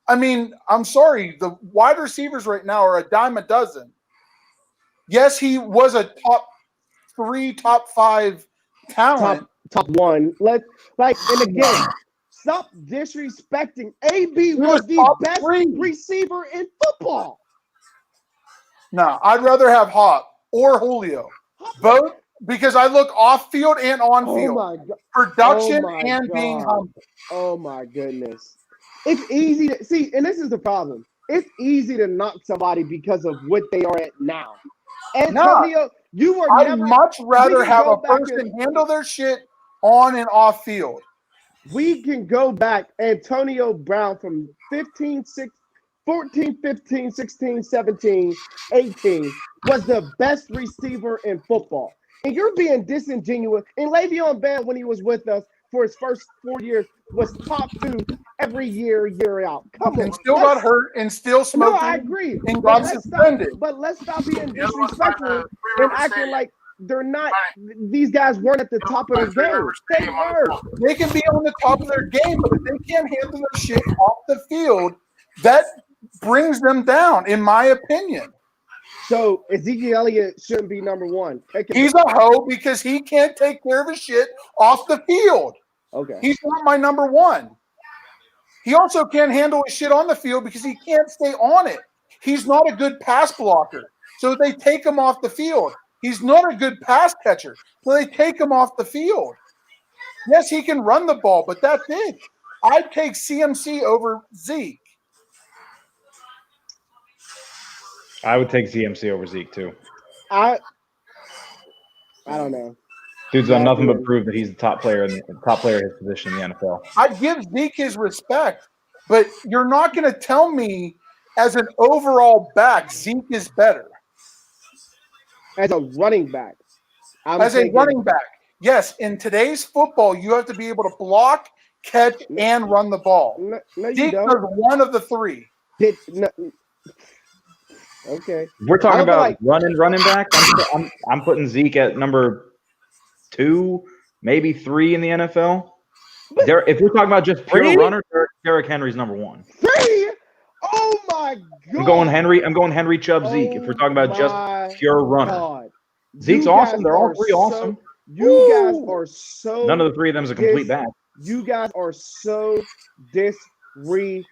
[SPEAKER 1] I mean, I'm sorry. The wide receivers right now are a dime a dozen. Yes, he was a top 3, top 5 talent.
[SPEAKER 2] Top 1. And again, stop disrespecting. AB was the best receiver in football.
[SPEAKER 1] No, I'd rather have Hop or Julio. Both, because I look off field and on field.
[SPEAKER 2] Oh my God.
[SPEAKER 1] Production being humble.
[SPEAKER 2] Oh my goodness. It's easy to see, and this is the problem. It's easy to knock somebody because of what they are at now. Antonio, I'd
[SPEAKER 1] much rather have a person handle their shit on and off field.
[SPEAKER 2] We can go back. Antonio Brown from 14, 15, 16, 17, 18 was the best receiver in football. And you're being disingenuous. And Le'Veon Bell, when he was with us, for his first 4 years was top 2 every year out. Come on.
[SPEAKER 1] And still got hurt and still
[SPEAKER 2] No,
[SPEAKER 1] smoked.
[SPEAKER 2] I agree.
[SPEAKER 1] And
[SPEAKER 2] But
[SPEAKER 1] got
[SPEAKER 2] let's
[SPEAKER 1] suspended.
[SPEAKER 2] let's stop being
[SPEAKER 5] The other one's by
[SPEAKER 2] disrespectful
[SPEAKER 5] the Three
[SPEAKER 2] and
[SPEAKER 5] River
[SPEAKER 2] acting
[SPEAKER 5] Stadium.
[SPEAKER 2] like they're not. These guys weren't at the top of their
[SPEAKER 5] Three
[SPEAKER 2] game.
[SPEAKER 5] River
[SPEAKER 2] They
[SPEAKER 5] Stadium on the
[SPEAKER 2] were.
[SPEAKER 5] floor.
[SPEAKER 1] They can be on the top of their game, but if they can't handle their shit off the field, that brings them down, in my opinion.
[SPEAKER 2] So Ezekiel Elliott shouldn't be number 1.
[SPEAKER 1] He's a hoe because he can't take care of his shit off the field.
[SPEAKER 2] Okay.
[SPEAKER 1] He's not my number 1. He also can't handle his shit on the field because he can't stay on it. He's not a good pass blocker, so they take him off the field. He's not a good pass catcher, so they take him off the field. Yes, he can run the ball, but that's it. I'd take CMC over Zeke.
[SPEAKER 3] I would take CMC over Zeke too.
[SPEAKER 2] I don't know.
[SPEAKER 3] Dude's done nothing but prove that he's the top player in his position in the NFL.
[SPEAKER 1] I'd give Zeke his respect, but you're not going to tell me as an overall back Zeke is better.
[SPEAKER 2] As a running back.
[SPEAKER 1] As a running back, yes, in today's football, you have to be able to block, catch, and run the ball.
[SPEAKER 2] No, you
[SPEAKER 1] Zeke
[SPEAKER 2] don't.
[SPEAKER 1] does one of the 3.
[SPEAKER 2] Okay.
[SPEAKER 3] We're talking
[SPEAKER 2] I don't
[SPEAKER 3] about
[SPEAKER 2] like-
[SPEAKER 3] running back. I'm putting Zeke at number 2, maybe 3 in the NFL. If we're talking about just pure
[SPEAKER 4] 3?
[SPEAKER 3] runner, Derrick Henry's number 1.
[SPEAKER 2] 3? Oh my God.
[SPEAKER 3] I'm going Henry Chubb Zeke. If we're talking about just pure runner,
[SPEAKER 2] God.
[SPEAKER 3] Zeke's
[SPEAKER 2] You
[SPEAKER 3] awesome.
[SPEAKER 2] guys
[SPEAKER 3] They're all
[SPEAKER 2] are
[SPEAKER 3] 3 awesome.
[SPEAKER 2] You guys are so.
[SPEAKER 3] None of the 3 of them is a complete back.
[SPEAKER 2] You guys are so disrespectful.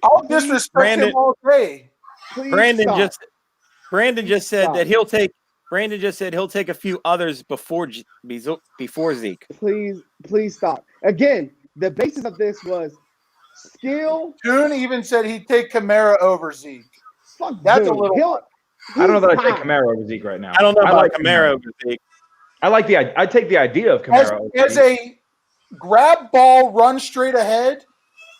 [SPEAKER 1] I'll disrespect
[SPEAKER 4] Brandon-
[SPEAKER 1] him all day.
[SPEAKER 2] Please
[SPEAKER 4] Brandon
[SPEAKER 2] stop.
[SPEAKER 4] just said
[SPEAKER 2] Stop.
[SPEAKER 4] that he'll take. Brandon just said he'll take a few others before Zeke.
[SPEAKER 2] Please stop. Again, the basis of this was skill.
[SPEAKER 1] June even said he'd take Kamara over Zeke.
[SPEAKER 2] Fuck
[SPEAKER 1] That's
[SPEAKER 2] dude.
[SPEAKER 1] a little-
[SPEAKER 3] I don't know that I
[SPEAKER 2] he's
[SPEAKER 3] take
[SPEAKER 2] high.
[SPEAKER 3] Kamara over Zeke right now.
[SPEAKER 4] I don't know about
[SPEAKER 3] like
[SPEAKER 4] Kamara over Zeke.
[SPEAKER 3] I take the idea of
[SPEAKER 1] As,
[SPEAKER 3] Kamara. over
[SPEAKER 1] as
[SPEAKER 3] Zeke.
[SPEAKER 1] a grab ball, run straight ahead,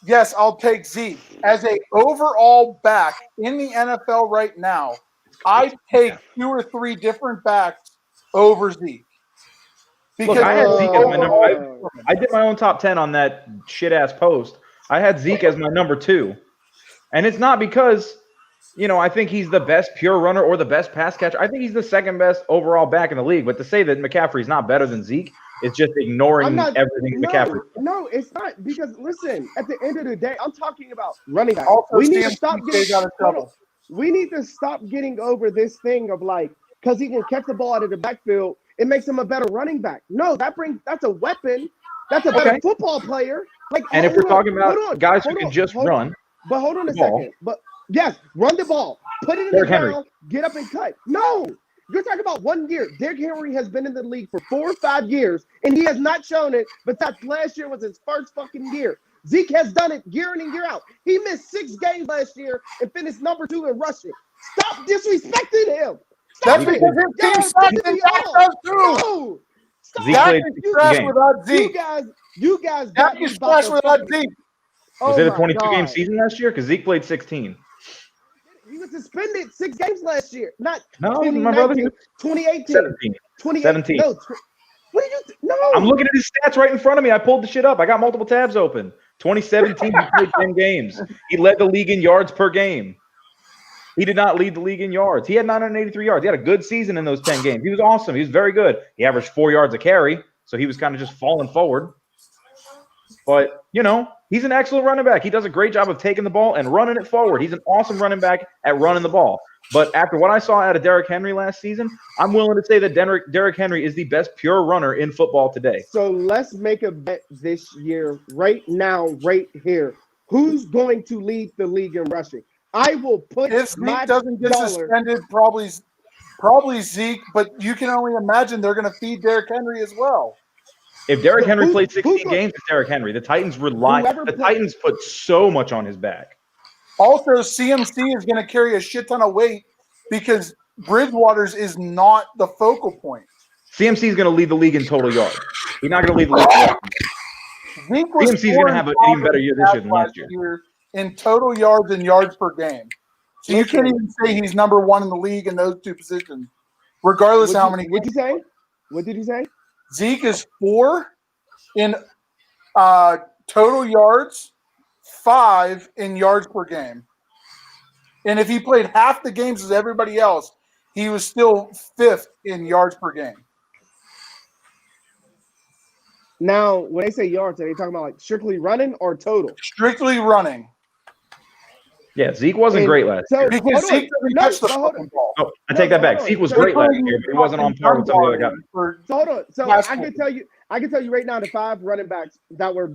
[SPEAKER 1] yes, I'll take Zeke. As a overall back in the NFL right now, I'd take 2 or 3 different backs over Zeke.
[SPEAKER 3] Look, I had Zeke as my number.
[SPEAKER 2] Oh.
[SPEAKER 3] I did my own top 10 on that shit ass post. I had Zeke as my number 2, and it's not because I think he's the best pure runner or the best pass catcher. I think he's the second best overall back in the league. But to say that McCaffrey's not better than Zeke is just ignoring everything McCaffrey.
[SPEAKER 2] No, it's not, because listen, at the end of the day, I'm talking about running back.
[SPEAKER 1] Also,
[SPEAKER 2] We need to
[SPEAKER 1] CMC
[SPEAKER 2] stop
[SPEAKER 1] stays out of trouble.
[SPEAKER 2] We need to stop getting over this thing of like, because he can catch the ball out of the backfield, it makes him a better running back. No, that's a weapon. That's a better football player. Like,
[SPEAKER 3] And if we're talking about guys who
[SPEAKER 2] hold
[SPEAKER 3] can
[SPEAKER 2] on,
[SPEAKER 3] just
[SPEAKER 2] hold on.
[SPEAKER 3] run,
[SPEAKER 2] But hold on a
[SPEAKER 3] the ball.
[SPEAKER 2] second. But yes, run the ball, put it in
[SPEAKER 3] Derrick
[SPEAKER 2] the
[SPEAKER 3] Henry.
[SPEAKER 2] ground, get up and cut. No, you're talking about 1 year. Derrick Henry has been in the league for 4 or 5 years, and he has not shown it. But that last year was his first fucking year. Zeke has done it year in and year out. He missed 6 games last year and finished number 2 in rushing. Stop disrespecting him.
[SPEAKER 1] That's
[SPEAKER 2] Stop
[SPEAKER 1] because
[SPEAKER 2] it.
[SPEAKER 1] his team
[SPEAKER 2] Y'all
[SPEAKER 1] sucks
[SPEAKER 2] pissing
[SPEAKER 1] and
[SPEAKER 2] me
[SPEAKER 1] Dak
[SPEAKER 2] off.
[SPEAKER 1] does too.
[SPEAKER 2] No. Stop.
[SPEAKER 3] Zeke
[SPEAKER 1] Dak
[SPEAKER 3] played
[SPEAKER 1] is
[SPEAKER 3] 16
[SPEAKER 1] trash
[SPEAKER 3] games.
[SPEAKER 1] without Zeke.
[SPEAKER 2] You guys
[SPEAKER 1] Dak
[SPEAKER 2] got me
[SPEAKER 1] is
[SPEAKER 2] about
[SPEAKER 1] trash
[SPEAKER 2] to
[SPEAKER 1] without
[SPEAKER 2] fucking-
[SPEAKER 1] Zeke.
[SPEAKER 3] Was
[SPEAKER 2] Oh
[SPEAKER 3] it a
[SPEAKER 2] my
[SPEAKER 3] 22-game
[SPEAKER 2] God.
[SPEAKER 3] season last year? Because Zeke played 16.
[SPEAKER 2] He was suspended 6 games last year. Not
[SPEAKER 3] No,
[SPEAKER 2] 2019,
[SPEAKER 3] my brother,
[SPEAKER 2] 2018,
[SPEAKER 3] 17.
[SPEAKER 2] 2018.
[SPEAKER 3] 17.
[SPEAKER 2] No, what did you? No,
[SPEAKER 3] I'm looking at his stats right in front of me. I pulled the shit up. I got multiple tabs open. 2017, he played 10 games. He led the league in yards per game. He did not lead the league in yards. He had 983 yards. He had a good season in those 10 games. He was awesome. He was very good. He averaged 4 yards a carry, so he was kind of just falling forward. But, he's an excellent running back. He does a great job of taking the ball and running it forward. He's an awesome running back at running the ball. But after what I saw out of Derrick Henry last season, I'm willing to say that Derrick Henry is the best pure runner in football today.
[SPEAKER 2] So let's make a bet this year, right now, right here. Who's going to lead the league in rushing? I will put
[SPEAKER 1] If
[SPEAKER 2] my
[SPEAKER 1] Zeke doesn't get
[SPEAKER 2] dollar.
[SPEAKER 1] suspended, probably Zeke, but you can only imagine they're going to feed Derrick Henry as well.
[SPEAKER 3] If Derrick Henry
[SPEAKER 2] Who-
[SPEAKER 3] played
[SPEAKER 2] who
[SPEAKER 3] 16
[SPEAKER 2] go-
[SPEAKER 3] games, it's Derrick Henry. The Titans rely.
[SPEAKER 2] Whoever
[SPEAKER 3] The
[SPEAKER 2] play-
[SPEAKER 3] Titans put so much on his back.
[SPEAKER 1] Also, CMC is going to carry a shit ton of weight because Bridgewater's is not the focal point.
[SPEAKER 3] CMC is going to lead the league in total yards. He's not going to lead the league. in yards.
[SPEAKER 1] Zeke was
[SPEAKER 3] CMC is going to have an even better year this year than last year.
[SPEAKER 1] in total yards and yards per game. So you can't even say he's number 1 in the league in those 2 positions, regardless how many.
[SPEAKER 2] What'd you say? What did you say?
[SPEAKER 1] Zeke is 4, in total yards, 5 in yards per game. And if he played half the games as everybody else, he was still 5th in yards per game.
[SPEAKER 2] Now, when they say yards, are they talking about like strictly running or total?
[SPEAKER 1] Strictly running.
[SPEAKER 3] Yeah, Zeke wasn't
[SPEAKER 2] And
[SPEAKER 3] great last
[SPEAKER 2] so-
[SPEAKER 3] year.
[SPEAKER 1] Because
[SPEAKER 2] Hold on.
[SPEAKER 1] Zeke doesn't
[SPEAKER 2] No,
[SPEAKER 1] touch the
[SPEAKER 2] but hold
[SPEAKER 1] fucking ball.
[SPEAKER 3] Oh, I take that back. Zeke was great last year, but he wasn't on par with some of the other guys.
[SPEAKER 2] So hold on. So
[SPEAKER 1] Last
[SPEAKER 2] I
[SPEAKER 1] one.
[SPEAKER 2] can tell you right now the 4 running backs that were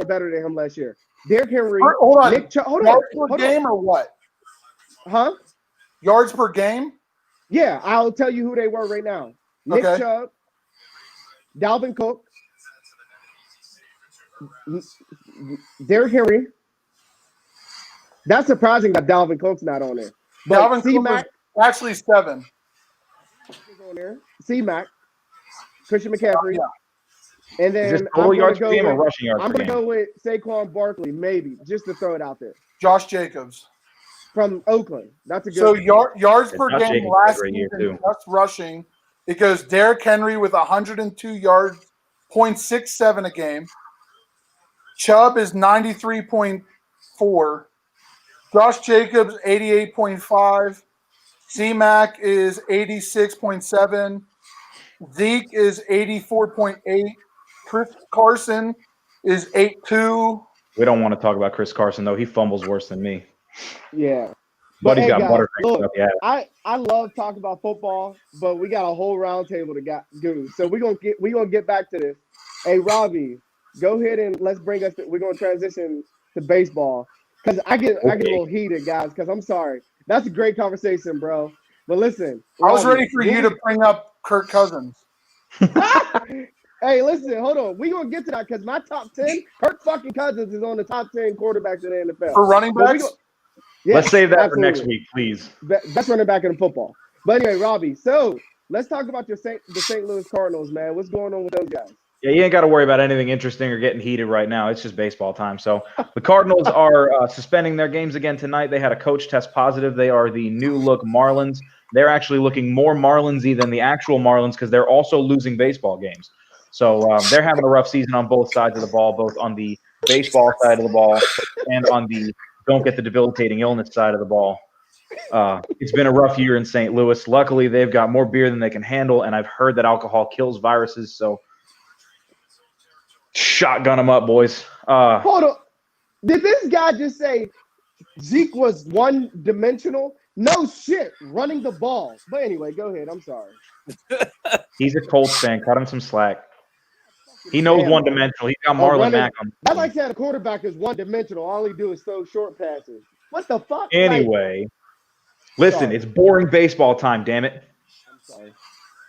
[SPEAKER 2] better than him last year. Derrick Henry,
[SPEAKER 1] Hold on.
[SPEAKER 2] Nick Chubb. Hold on.
[SPEAKER 1] Yards per
[SPEAKER 2] Hold
[SPEAKER 1] game
[SPEAKER 2] on.
[SPEAKER 1] or what?
[SPEAKER 2] Huh?
[SPEAKER 1] Yards per game?
[SPEAKER 2] Yeah, I'll tell you who they were right now. Nick
[SPEAKER 1] Okay.
[SPEAKER 2] Chubb, Dalvin Cook, Derrick Henry. That's surprising that Dalvin Cook's not on there. But
[SPEAKER 1] Dalvin Cook
[SPEAKER 2] C-Mac
[SPEAKER 1] was actually 7.
[SPEAKER 2] is on there. C-Mac, Christian McCaffrey.
[SPEAKER 1] Yeah.
[SPEAKER 2] And
[SPEAKER 3] Is this
[SPEAKER 2] then
[SPEAKER 3] total
[SPEAKER 2] I'm
[SPEAKER 3] yards
[SPEAKER 2] going
[SPEAKER 3] per game
[SPEAKER 2] to
[SPEAKER 3] or
[SPEAKER 2] go with
[SPEAKER 3] rushing yards
[SPEAKER 2] I'm
[SPEAKER 3] per
[SPEAKER 2] going to
[SPEAKER 3] game?
[SPEAKER 2] go with Saquon Barkley, maybe, just to throw it out there.
[SPEAKER 1] Josh Jacobs.
[SPEAKER 2] From Oakland. That's a good
[SPEAKER 1] So yards
[SPEAKER 3] Yeah,
[SPEAKER 1] per
[SPEAKER 3] Josh
[SPEAKER 1] game
[SPEAKER 3] Jacobs had a
[SPEAKER 1] last
[SPEAKER 3] great year,
[SPEAKER 1] season,
[SPEAKER 3] too.
[SPEAKER 1] just rushing. It goes Derrick Henry with 102 yards, 0.67 a game. Chubb is 93.4. Josh Jacobs, 88.5. C-Mac is 86.7. Zeke is 84.8. Chris Carson is 8.2.
[SPEAKER 3] We don't want to talk about Chris Carson, though. He fumbles worse than me.
[SPEAKER 2] Yeah.
[SPEAKER 3] But he's
[SPEAKER 2] hey,
[SPEAKER 3] got
[SPEAKER 2] guys,
[SPEAKER 3] butterfingers
[SPEAKER 2] look,
[SPEAKER 3] up the ass.
[SPEAKER 2] I love talking about football, but we got a whole round table to do. So we're gonna get back to this. Hey Robbie, go ahead and we're gonna transition to baseball. Cause I get a little heated, guys, because I'm sorry. That's a great conversation, bro. But listen,
[SPEAKER 1] I was
[SPEAKER 2] Robbie,
[SPEAKER 1] ready for you to bring up Kirk Cousins.
[SPEAKER 2] Hey, listen, hold on. We're gonna get to that because my top 10, Kirk fucking Cousins is on the top 10 quarterbacks in the NFL.
[SPEAKER 1] For running
[SPEAKER 2] But
[SPEAKER 1] backs?
[SPEAKER 2] Yeah,
[SPEAKER 3] Let's save that for
[SPEAKER 2] absolutely.
[SPEAKER 3] next week, please.
[SPEAKER 2] Best running back in football. But anyway, Robbie, so let's talk about the St. Louis Cardinals, man. What's going on with those guys?
[SPEAKER 3] Yeah, you ain't got to worry about anything interesting or getting heated right now. It's just baseball time. So the Cardinals are suspending their games again tonight. They had a coach test positive. They are the new look Marlins. They're actually looking more Marlinsy than the actual Marlins because they're also losing baseball games. So they're having a rough season on both sides of the ball, both on the baseball side of the ball and on the don't get the debilitating illness side of the ball. It's been a rough year in St. Louis. Luckily, they've got more beer than they can handle, and I've heard that alcohol kills viruses. So shotgun them up, boys.
[SPEAKER 2] Hold on. Did this guy just say Zeke was one-dimensional? No shit, running the ball. But anyway, go ahead. I'm sorry.
[SPEAKER 3] He's a Colts fan. Cut him some slack. He knows
[SPEAKER 2] Damn,
[SPEAKER 3] one-dimensional. He's got
[SPEAKER 2] a
[SPEAKER 3] Marlon
[SPEAKER 2] running-
[SPEAKER 3] Mack on.
[SPEAKER 2] I like that a quarterback is one-dimensional. All he do is throw short passes. What the fuck?
[SPEAKER 3] Anyway, listen,
[SPEAKER 2] Sorry.
[SPEAKER 3] it's boring baseball time, damn it.
[SPEAKER 2] I'm sorry.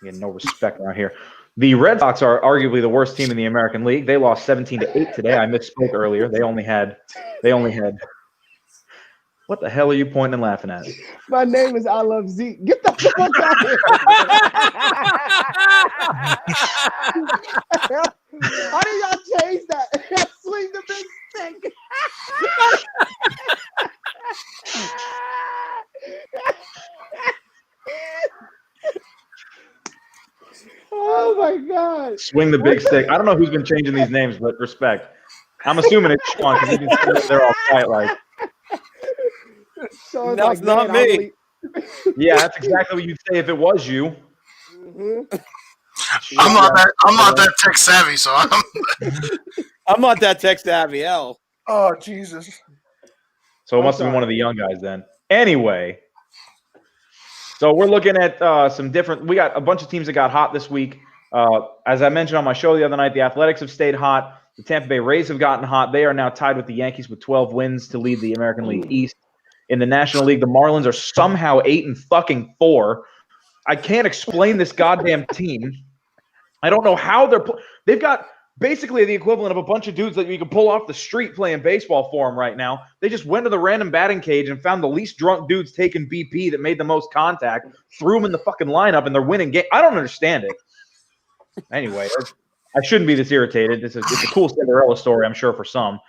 [SPEAKER 3] You get no respect around here. The Red Sox are arguably the worst team in the American League. They lost 17-8 today. I misspoke earlier. They only had. What the hell are you pointing and laughing at?
[SPEAKER 2] My name is I Love Zeke. Get the fuck out of here. How do y'all change that? Swing the big stick. Oh my God.
[SPEAKER 3] Swing the big stick. I don't know who's been changing these names, but respect. I'm assuming it's Sean because you can see they're all quiet like.
[SPEAKER 2] Sean's
[SPEAKER 4] No, it's not
[SPEAKER 2] "Man, I
[SPEAKER 4] me."
[SPEAKER 2] really-"
[SPEAKER 3] Yeah, that's exactly what you'd say if it was you.
[SPEAKER 2] Mhm.
[SPEAKER 5] I'm not that tech savvy, so
[SPEAKER 4] I'm not that tech savvy, hell.
[SPEAKER 1] Oh, Jesus.
[SPEAKER 3] So it
[SPEAKER 2] I'm
[SPEAKER 3] must have been
[SPEAKER 2] sorry.
[SPEAKER 3] one of the young guys then. Anyway, so we're looking at some different. We got a bunch of teams that got hot this week. As I mentioned on my show the other night, the Athletics have stayed hot. The Tampa Bay Rays have gotten hot. They are now tied with the Yankees with 12 wins to lead the American League East. In the National League, the Marlins are somehow 8-4. I can't explain this goddamn team. I don't know how they've got basically the equivalent of a bunch of dudes that you can pull off the street playing baseball for them right now. They just went to the random batting cage and found the least drunk dudes taking BP that made the most contact, threw them in the fucking lineup, and they're winning game. I don't understand it. Anyway, I shouldn't be this irritated. It's a cool Cinderella story, I'm sure, for some.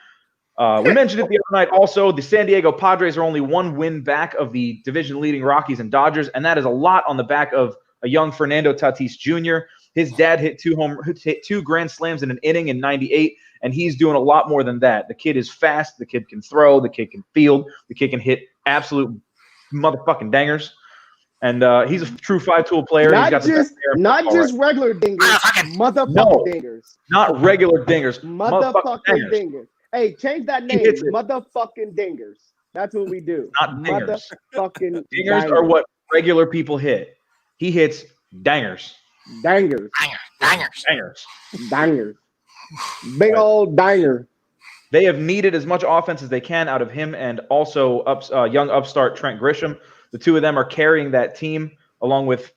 [SPEAKER 3] We mentioned it the other night also. The San Diego Padres are only one win back of the division-leading Rockies and Dodgers, and that is a lot on the back of a young Fernando Tatis Jr. His dad hit two grand slams in an inning in '98, and he's doing a lot more than that. The kid is fast. The kid can throw. The kid can field. The kid can hit absolute motherfucking dangers. And he's a true five-tool player. He's got
[SPEAKER 2] Not just regular dingers, motherfucking dingers.
[SPEAKER 3] Not regular dingers.
[SPEAKER 2] Motherfucking dingers. Hey, change that name. Motherfucking dingers. That's what we do.
[SPEAKER 3] Not dingers.
[SPEAKER 2] Motherfucking
[SPEAKER 3] dingers are what regular people hit. He hits dangers.
[SPEAKER 2] Dangers.
[SPEAKER 3] Dangers.
[SPEAKER 2] Big old danger.
[SPEAKER 3] They have needed as much offense as they can out of him and also young upstart Trent Grisham. The two of them are carrying that team along with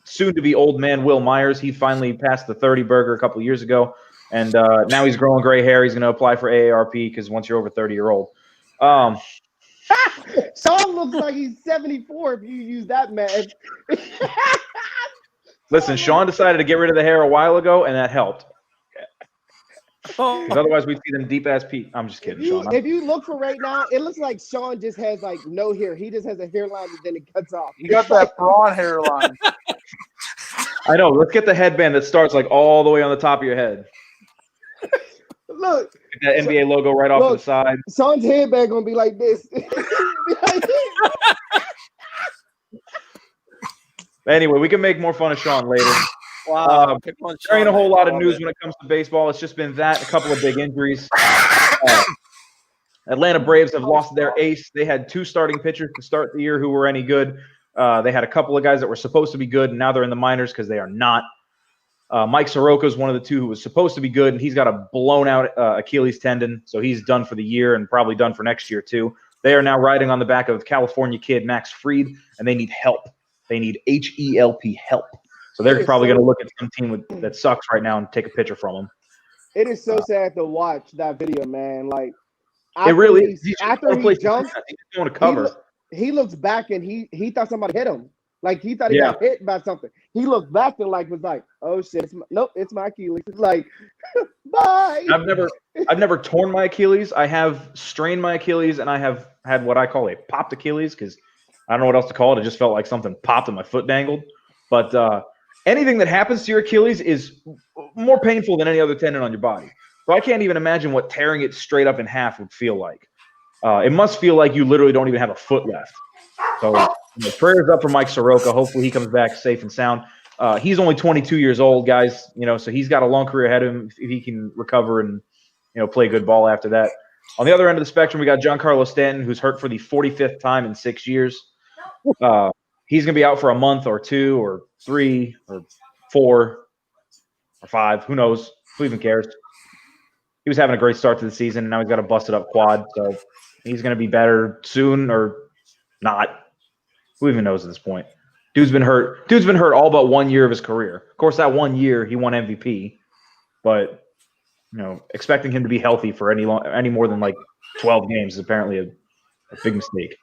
[SPEAKER 3] soon-to-be old man Will Myers. He finally passed the 30 burger a couple of years ago, and now he's growing gray hair. He's going to apply for AARP because once you're over 30, you're old.
[SPEAKER 2] Sean looks like he's 74 if you use that math.
[SPEAKER 3] Listen, Sean decided to get rid of the hair a while ago, and that helped. Because otherwise we'd see them deep-ass peak. I'm just kidding, Sean.
[SPEAKER 2] If you look for right now, it looks like Sean just has like no hair. He just has a hairline and then it cuts off.
[SPEAKER 1] You got that brawn hairline.
[SPEAKER 3] I know. Let's get the headband that starts like all the way on the top of your head.
[SPEAKER 2] Look.
[SPEAKER 3] Get that NBA logo right off to the side.
[SPEAKER 2] Sean's headband gonna be like this.
[SPEAKER 3] Anyway, we can make more fun of Sean later.
[SPEAKER 4] Wow.
[SPEAKER 3] There ain't a whole lot of news when it comes to baseball. It's just been that, a couple of big injuries. Atlanta Braves have lost their ace. They had two starting pitchers to start the year who were any good. They had a couple of guys that were supposed to be good, and now they're in the minors because they are not. Mike Soroka is one of the two who was supposed to be good, and he's got a blown-out Achilles tendon, so he's done for the year and probably done for next year too. They are now riding on the back of California kid Max Fried, and they need help. They need H-E-L-P, help. So they're probably going to look at some team that sucks right now and take a picture from them.
[SPEAKER 2] It is so sad to watch that video, man. Like,
[SPEAKER 3] it really is.
[SPEAKER 2] After he jumped,
[SPEAKER 3] he's going to cover.
[SPEAKER 2] He looks back and he thought somebody hit him. Like he thought he got hit by something. He looked back and was like, "Oh shit! It's my Achilles." Like, bye.
[SPEAKER 3] I've never torn my Achilles. I have strained my Achilles, and I have had what I call a popped Achilles because I don't know what else to call it. It just felt like something popped and my foot dangled. But anything that happens to your Achilles is more painful than any other tendon on your body. So I can't even imagine what tearing it straight up in half would feel like. It must feel like you literally don't even have a foot left. So prayers up for Mike Soroka. Hopefully he comes back safe and sound. He's only 22 years old, guys. So he's got a long career ahead of him if he can recover and play good ball after that. On the other end of the spectrum, we got Giancarlo Stanton, who's hurt for the 45th time in 6 years. He's going to be out for a month or 2 or 3 or 4 or 5. Who knows? Who even cares? He was having a great start to the season, and now he's got a busted-up quad. So he's going to be better soon or not. Who even knows at this point? Dude's been hurt. Dude's been hurt all but 1 year of his career. Of course, that 1 year he won MVP. But, expecting him to be healthy for any more than 12 games is apparently a big mistake.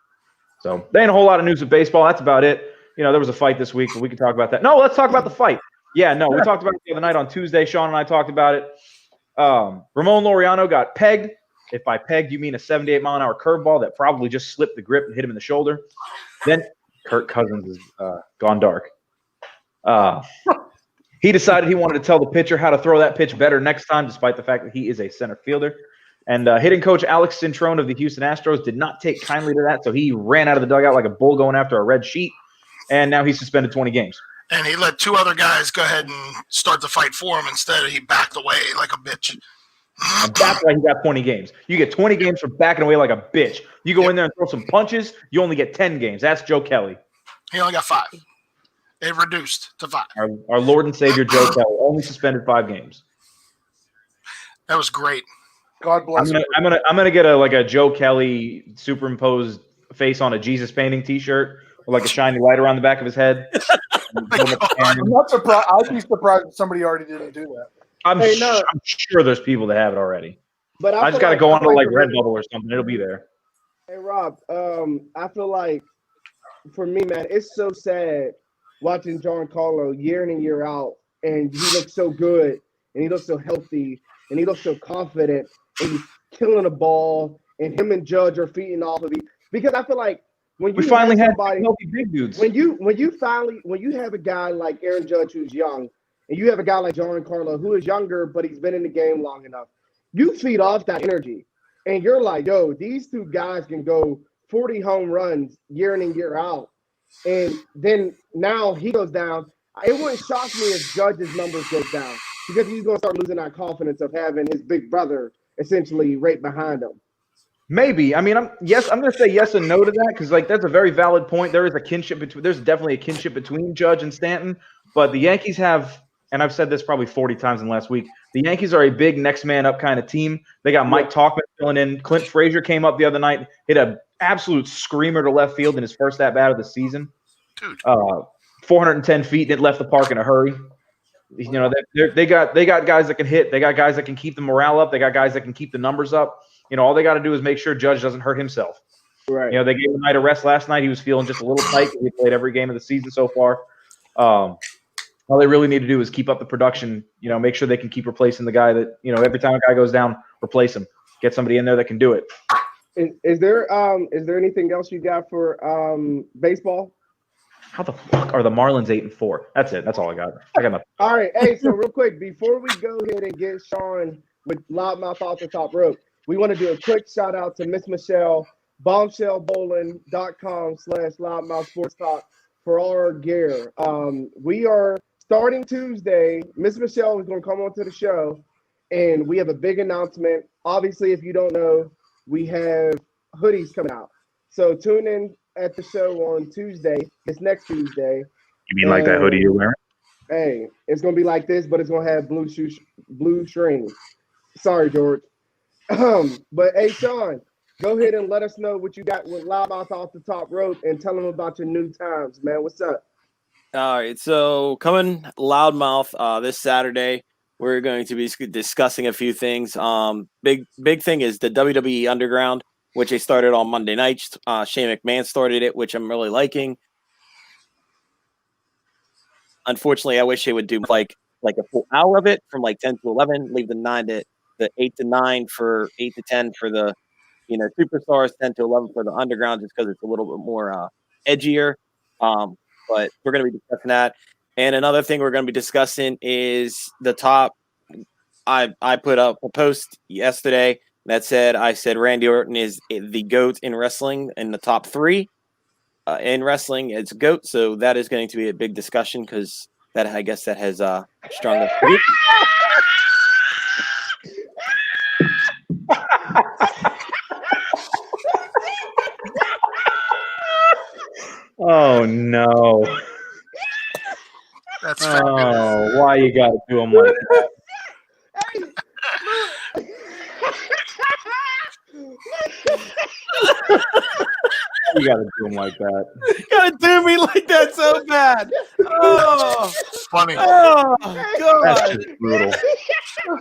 [SPEAKER 3] So there ain't a whole lot of news with baseball. That's about it. There was a fight this week, but we can talk about that. No, let's talk about the fight. Yeah, no, we talked about it the other night on Tuesday. Sean and I talked about it. Ramon Laureano got pegged. If by pegged you mean a 78-mile-an-hour curveball that probably just slipped the grip and hit him in the shoulder. Then Kirk Cousins is gone dark. He decided he wanted to tell the pitcher how to throw that pitch better next time, despite the fact that he is a center fielder. And hitting coach Alex Cintrone of the Houston Astros did not take kindly to that, so he ran out of the dugout like a bull going after a red sheet, and now he's suspended 20 games.
[SPEAKER 5] And he let 2 other guys go ahead and start the fight for him instead. He backed away like a bitch.
[SPEAKER 3] And that's why he got 20 games. You get 20 games for backing away like a bitch. You go in there and throw some punches, you only get 10 games. That's Joe Kelly.
[SPEAKER 5] He only got 5. It reduced to 5.
[SPEAKER 3] Our Lord and Savior Joe Kelly only suspended 5 games.
[SPEAKER 5] That was great.
[SPEAKER 1] God bless him.
[SPEAKER 3] I'm gonna get a Joe Kelly superimposed face on a Jesus painting T-shirt with a shiny light around the back of his head.
[SPEAKER 1] I'm not surprised. I'd be surprised if somebody already didn't do that.
[SPEAKER 3] I'm sure there's people that have it already.
[SPEAKER 2] But
[SPEAKER 3] I just got to go on to Redbubble or something. It'll be there.
[SPEAKER 2] Hey Rob, I feel like for me, man, it's so sad watching Giancarlo year in and year out, and he looks so good, and he looks so healthy, and he looks so confident, and he's killing the ball, and him and Judge are feeding off of it. Because I feel like when you
[SPEAKER 3] finally
[SPEAKER 2] have
[SPEAKER 3] had healthy big dudes.
[SPEAKER 2] when you have a guy like Aaron Judge who's young, and you have a guy like Giancarlo who is younger, but he's been in the game long enough. You feed off that energy, and you're like, yo, these two guys can go 40 home runs year in and year out. And then now he goes down. It wouldn't shock me if Judge's numbers goes down because he's going to start losing that confidence of having his big brother essentially right behind him.
[SPEAKER 3] Maybe. I mean, I'm going to say yes and no to that because, like, that's a very valid point. There's definitely a kinship between Judge and Stanton, but the Yankees have, and I've said this probably 40 times in the last week, the Yankees are a big next man up kind of team. They got Mike Tauchman filling in. Clint Frazier came up the other night, hit an absolute screamer to left field in his first at-bat of the season.
[SPEAKER 5] Dude.
[SPEAKER 3] 410 feet, and it left the park in a hurry. You know, they got guys that can hit. They got guys that can keep the morale up. They got guys that can keep the numbers up. You know, all they got to do is make sure Judge doesn't hurt himself.
[SPEAKER 2] Right.
[SPEAKER 3] You know, they gave him a night of rest last night. He was feeling just a little tight. He played every game of the season so far. All they really need to do is keep up the production. You know, make sure they can keep replacing the guy that, you know, every time a guy goes down, replace him. Get somebody in there that can do it.
[SPEAKER 2] Is there anything else you got for baseball?
[SPEAKER 3] How the fuck are the Marlins 8-4? That's it. That's all I got. I got nothing.
[SPEAKER 2] All right. Hey, so real quick, before we go ahead and get Sean with Loudmouth off the top rope, we want to do a quick shout out to Miss Michelle, bombshellbowling.com/Loudmouth Sports Talk for all our gear. We are starting Tuesday. Miss Michelle is going to come onto the show, and we have a big announcement. Obviously, if you don't know, we have hoodies coming out. So tune in at the show on Tuesday. It's next Tuesday.
[SPEAKER 3] You mean like that hoodie you're wearing?
[SPEAKER 2] Hey, it's gonna be like this, but it's gonna have blue strings. Sorry, George. But hey, Sean, go ahead and let us know what you got with Loudmouth off the top rope and tell them about your new times, man. What's up?
[SPEAKER 4] All right, so coming Loudmouth this Saturday, we're going to be discussing a few things. Big thing is the WWE Underground, which they started on Monday nights. Shane McMahon started it, which I'm really liking. Unfortunately, I wish they would do like a full hour of it from like 10 to 11, leave the 8 to 9 for 8 to 10 for the, you know, superstars, 10 to 11 for the underground, just because it's a little bit more edgier. But we're going to be discussing that. And another thing we're going to be discussing is the top. I put up a post yesterday that said Randy Orton is the GOAT in wrestling in the top 3 in wrestling. It's GOAT, so that is going to be a big discussion because that I guess that has strong.
[SPEAKER 3] Oh no!
[SPEAKER 5] That's fabulous.
[SPEAKER 3] Oh, why you gotta do them like that? You gotta do them like that.
[SPEAKER 4] You gotta do me like that so bad. Oh,
[SPEAKER 5] Funny.
[SPEAKER 4] oh
[SPEAKER 3] That's
[SPEAKER 4] God,
[SPEAKER 3] just brutal.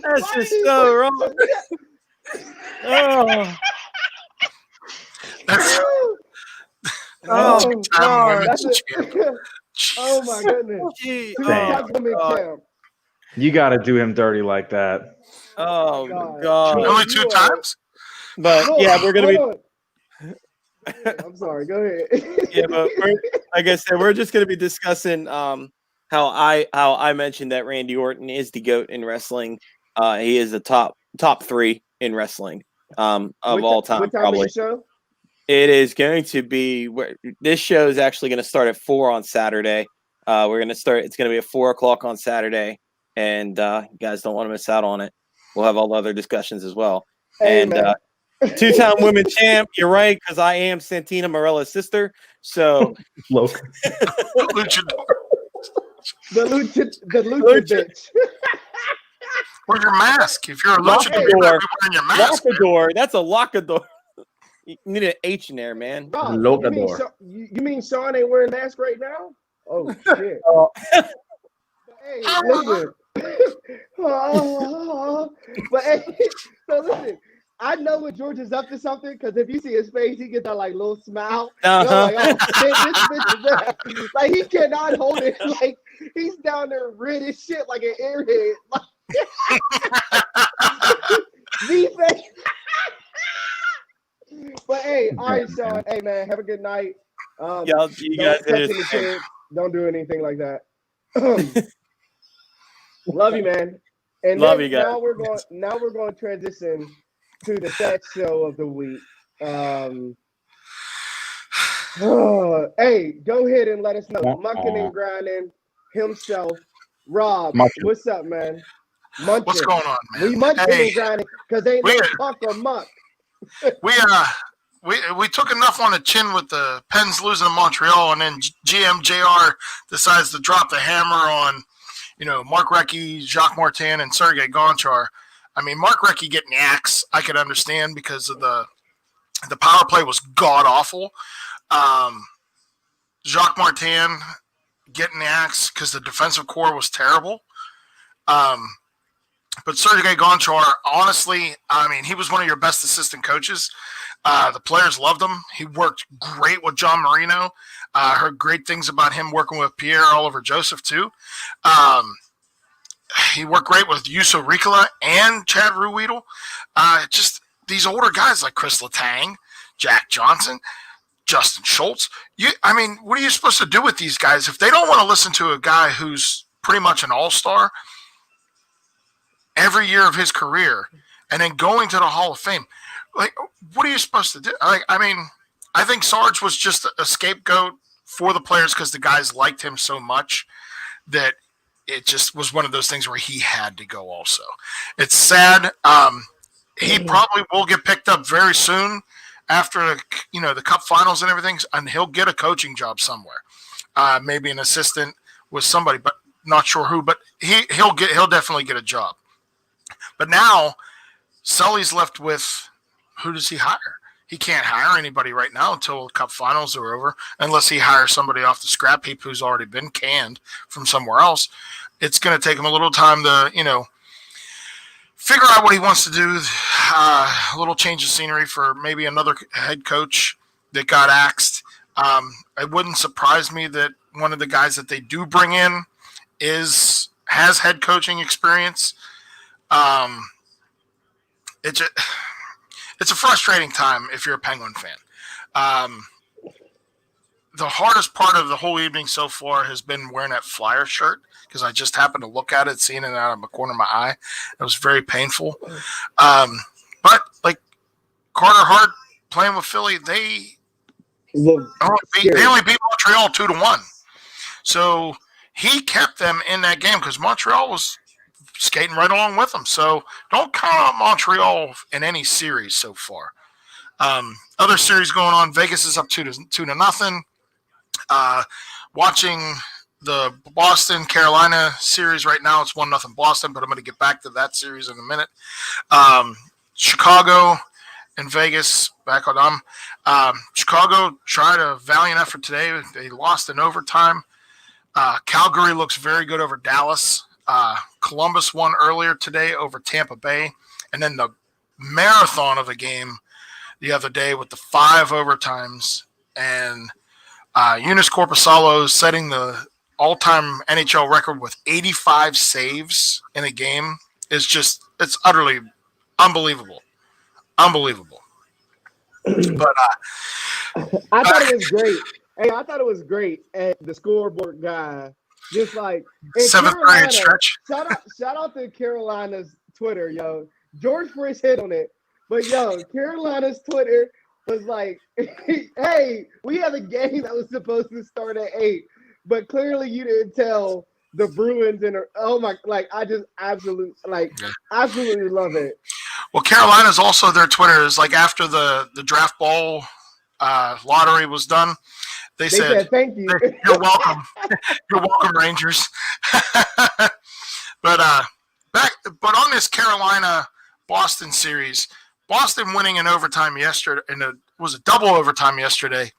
[SPEAKER 4] that's just so wrong. Oh,
[SPEAKER 5] That's
[SPEAKER 4] oh,
[SPEAKER 5] time
[SPEAKER 4] God.
[SPEAKER 5] women's
[SPEAKER 2] That's
[SPEAKER 5] champ.
[SPEAKER 2] Oh my goodness.
[SPEAKER 4] Gee,
[SPEAKER 2] Two-time
[SPEAKER 4] oh,
[SPEAKER 2] women
[SPEAKER 4] God.
[SPEAKER 2] champ.
[SPEAKER 3] You gotta do him dirty like that.
[SPEAKER 4] Oh
[SPEAKER 2] God.
[SPEAKER 4] God.
[SPEAKER 5] Only 2 times?
[SPEAKER 4] But
[SPEAKER 2] Hold
[SPEAKER 4] yeah,
[SPEAKER 2] on,
[SPEAKER 4] we're gonna be.
[SPEAKER 2] hold on. I'm sorry. Go ahead.
[SPEAKER 4] Yeah, but like I said, we're just gonna be discussing how I mentioned that Randy Orton is the GOAT in wrestling. He is the top 3 in wrestling of all time.
[SPEAKER 2] What time
[SPEAKER 4] Probably.
[SPEAKER 2] is your show?
[SPEAKER 4] It is going to be this show is actually going to start at 4 on Saturday. We're going to start. It's going to be at 4 o'clock on Saturday, and you guys don't want to miss out on it. We'll have all the other discussions as well.
[SPEAKER 2] Hey,
[SPEAKER 4] And
[SPEAKER 2] man.
[SPEAKER 4] 2-time women champ. You're right, because I am Santina Morella's sister. So
[SPEAKER 3] Look,
[SPEAKER 5] Luchador.
[SPEAKER 2] The lucha bitch.
[SPEAKER 5] Wear your mask. If you're a
[SPEAKER 4] Lock
[SPEAKER 5] luchador,
[SPEAKER 4] the
[SPEAKER 5] you better
[SPEAKER 4] door.
[SPEAKER 5] be wearing your mask.
[SPEAKER 4] lockador. That's a lockador. You need an H in there, man.
[SPEAKER 2] God,
[SPEAKER 3] Locador.
[SPEAKER 2] you mean Sean ain't wearing a mask right now? Oh shit. Hey, listen. But hey, so listen. I know when George is up to something because if you see his face, he gets that like little smile.
[SPEAKER 4] Uh-huh.
[SPEAKER 2] You're like, oh shit, this bitch is there. Like he cannot hold it. Like he's down there red as shit like an airhead. Like, but hey, all right, Sean. Hey man, have a good night.
[SPEAKER 4] Yeah, you guys
[SPEAKER 2] Don't touch
[SPEAKER 4] did
[SPEAKER 2] any
[SPEAKER 4] it.
[SPEAKER 2] kids. Don't do anything like that. Love you, man. And
[SPEAKER 4] Love
[SPEAKER 2] then
[SPEAKER 4] you guys.
[SPEAKER 2] now we're going to transition to the stat show of the week. Hey, go ahead and let us know. Mucking and grinding himself. Rob,
[SPEAKER 3] Munchin'.
[SPEAKER 2] what's up, man? Munchin'.
[SPEAKER 5] What's going on, man?
[SPEAKER 2] We munching
[SPEAKER 5] Hey,
[SPEAKER 2] and grinding because ain't no puck or muck.
[SPEAKER 5] we took enough on the chin with the Pens losing to Montreal, and then GM JR decides to drop the hammer on, Mark Recchi, Jacques Martin, and Sergei Gonchar. I mean, Mark Recchi getting the axe, I could understand because of the power play was god awful. Jacques Martin getting the axe because the defensive core was terrible. But Sergei Gonchar, honestly, I mean, he was one of your best assistant coaches. The players loved him. He worked great with John Marino. Heard great things about him working with Pierre Oliver Joseph, too. He worked great with Juuso Riikola and Chad Ruhwedel. Just these older guys like Chris Letang, Jack Johnson, Justin Schultz. What are you supposed to do with these guys if they don't want to listen to a guy who's pretty much an all-star every year of his career and then going to the Hall of Fame? Like, what are you supposed to do? I think Sarge was just a scapegoat for the players because the guys liked him so much that it just was one of those things where he had to go also. It's sad. He probably will get picked up very soon after, the Cup Finals and everything, and he'll get a coaching job somewhere. Maybe an assistant with somebody, but not sure who. But he'll definitely get a job. But now Sully's left with, who does he hire? He can't hire anybody right now until the Cup Finals are over, unless he hires somebody off the scrap heap who's already been canned from somewhere else. It's going to take him a little time to, figure out what he wants to do. A little change of scenery for maybe another head coach that got axed. It wouldn't surprise me that one of the guys that they do bring in has head coaching experience. It's a frustrating time if you're a Penguin fan. The hardest part of the whole evening so far has been wearing that Flyer shirt because I just happened to look at it, seeing it out of the corner of my eye. It was very painful. But like Carter Hart playing with Philly, they only beat Montreal 2-1. So he kept them in that game because Montreal was skating right along with them. So don't count on Montreal in any series so far. Other series going on, Vegas is up 2-0. Watching the Boston-Carolina series right now, it's 1-0 Boston, but I'm going to get back to that series in a minute. Chicago and Vegas, back on them. Chicago tried a valiant effort today. They lost in overtime. Calgary looks very good over Dallas. Columbus won earlier today over Tampa Bay. And then the marathon of a game the other day with the 5 overtimes. And Eunice Korpisalo setting the all-time NHL record with 85 saves in a game is just, it's utterly unbelievable. Unbelievable. But
[SPEAKER 2] I thought it was great. Hey, I thought it was great. And the scoreboard guy, just like
[SPEAKER 5] 7th grade stretch.
[SPEAKER 2] Shout out to Carolina's Twitter, yo. George Frisch hit on it, but yo, Carolina's Twitter was like, "Hey, we have a game that was supposed to start at 8, but clearly you didn't tell the Bruins." And I just absolutely love it.
[SPEAKER 5] Well, Carolina's also, their Twitter is like after the draft ball lottery was done, they said
[SPEAKER 2] thank you.
[SPEAKER 5] You're welcome. You're welcome, Rangers. But on this Carolina Boston series, Boston winning in overtime yesterday, and it was a double overtime yesterday.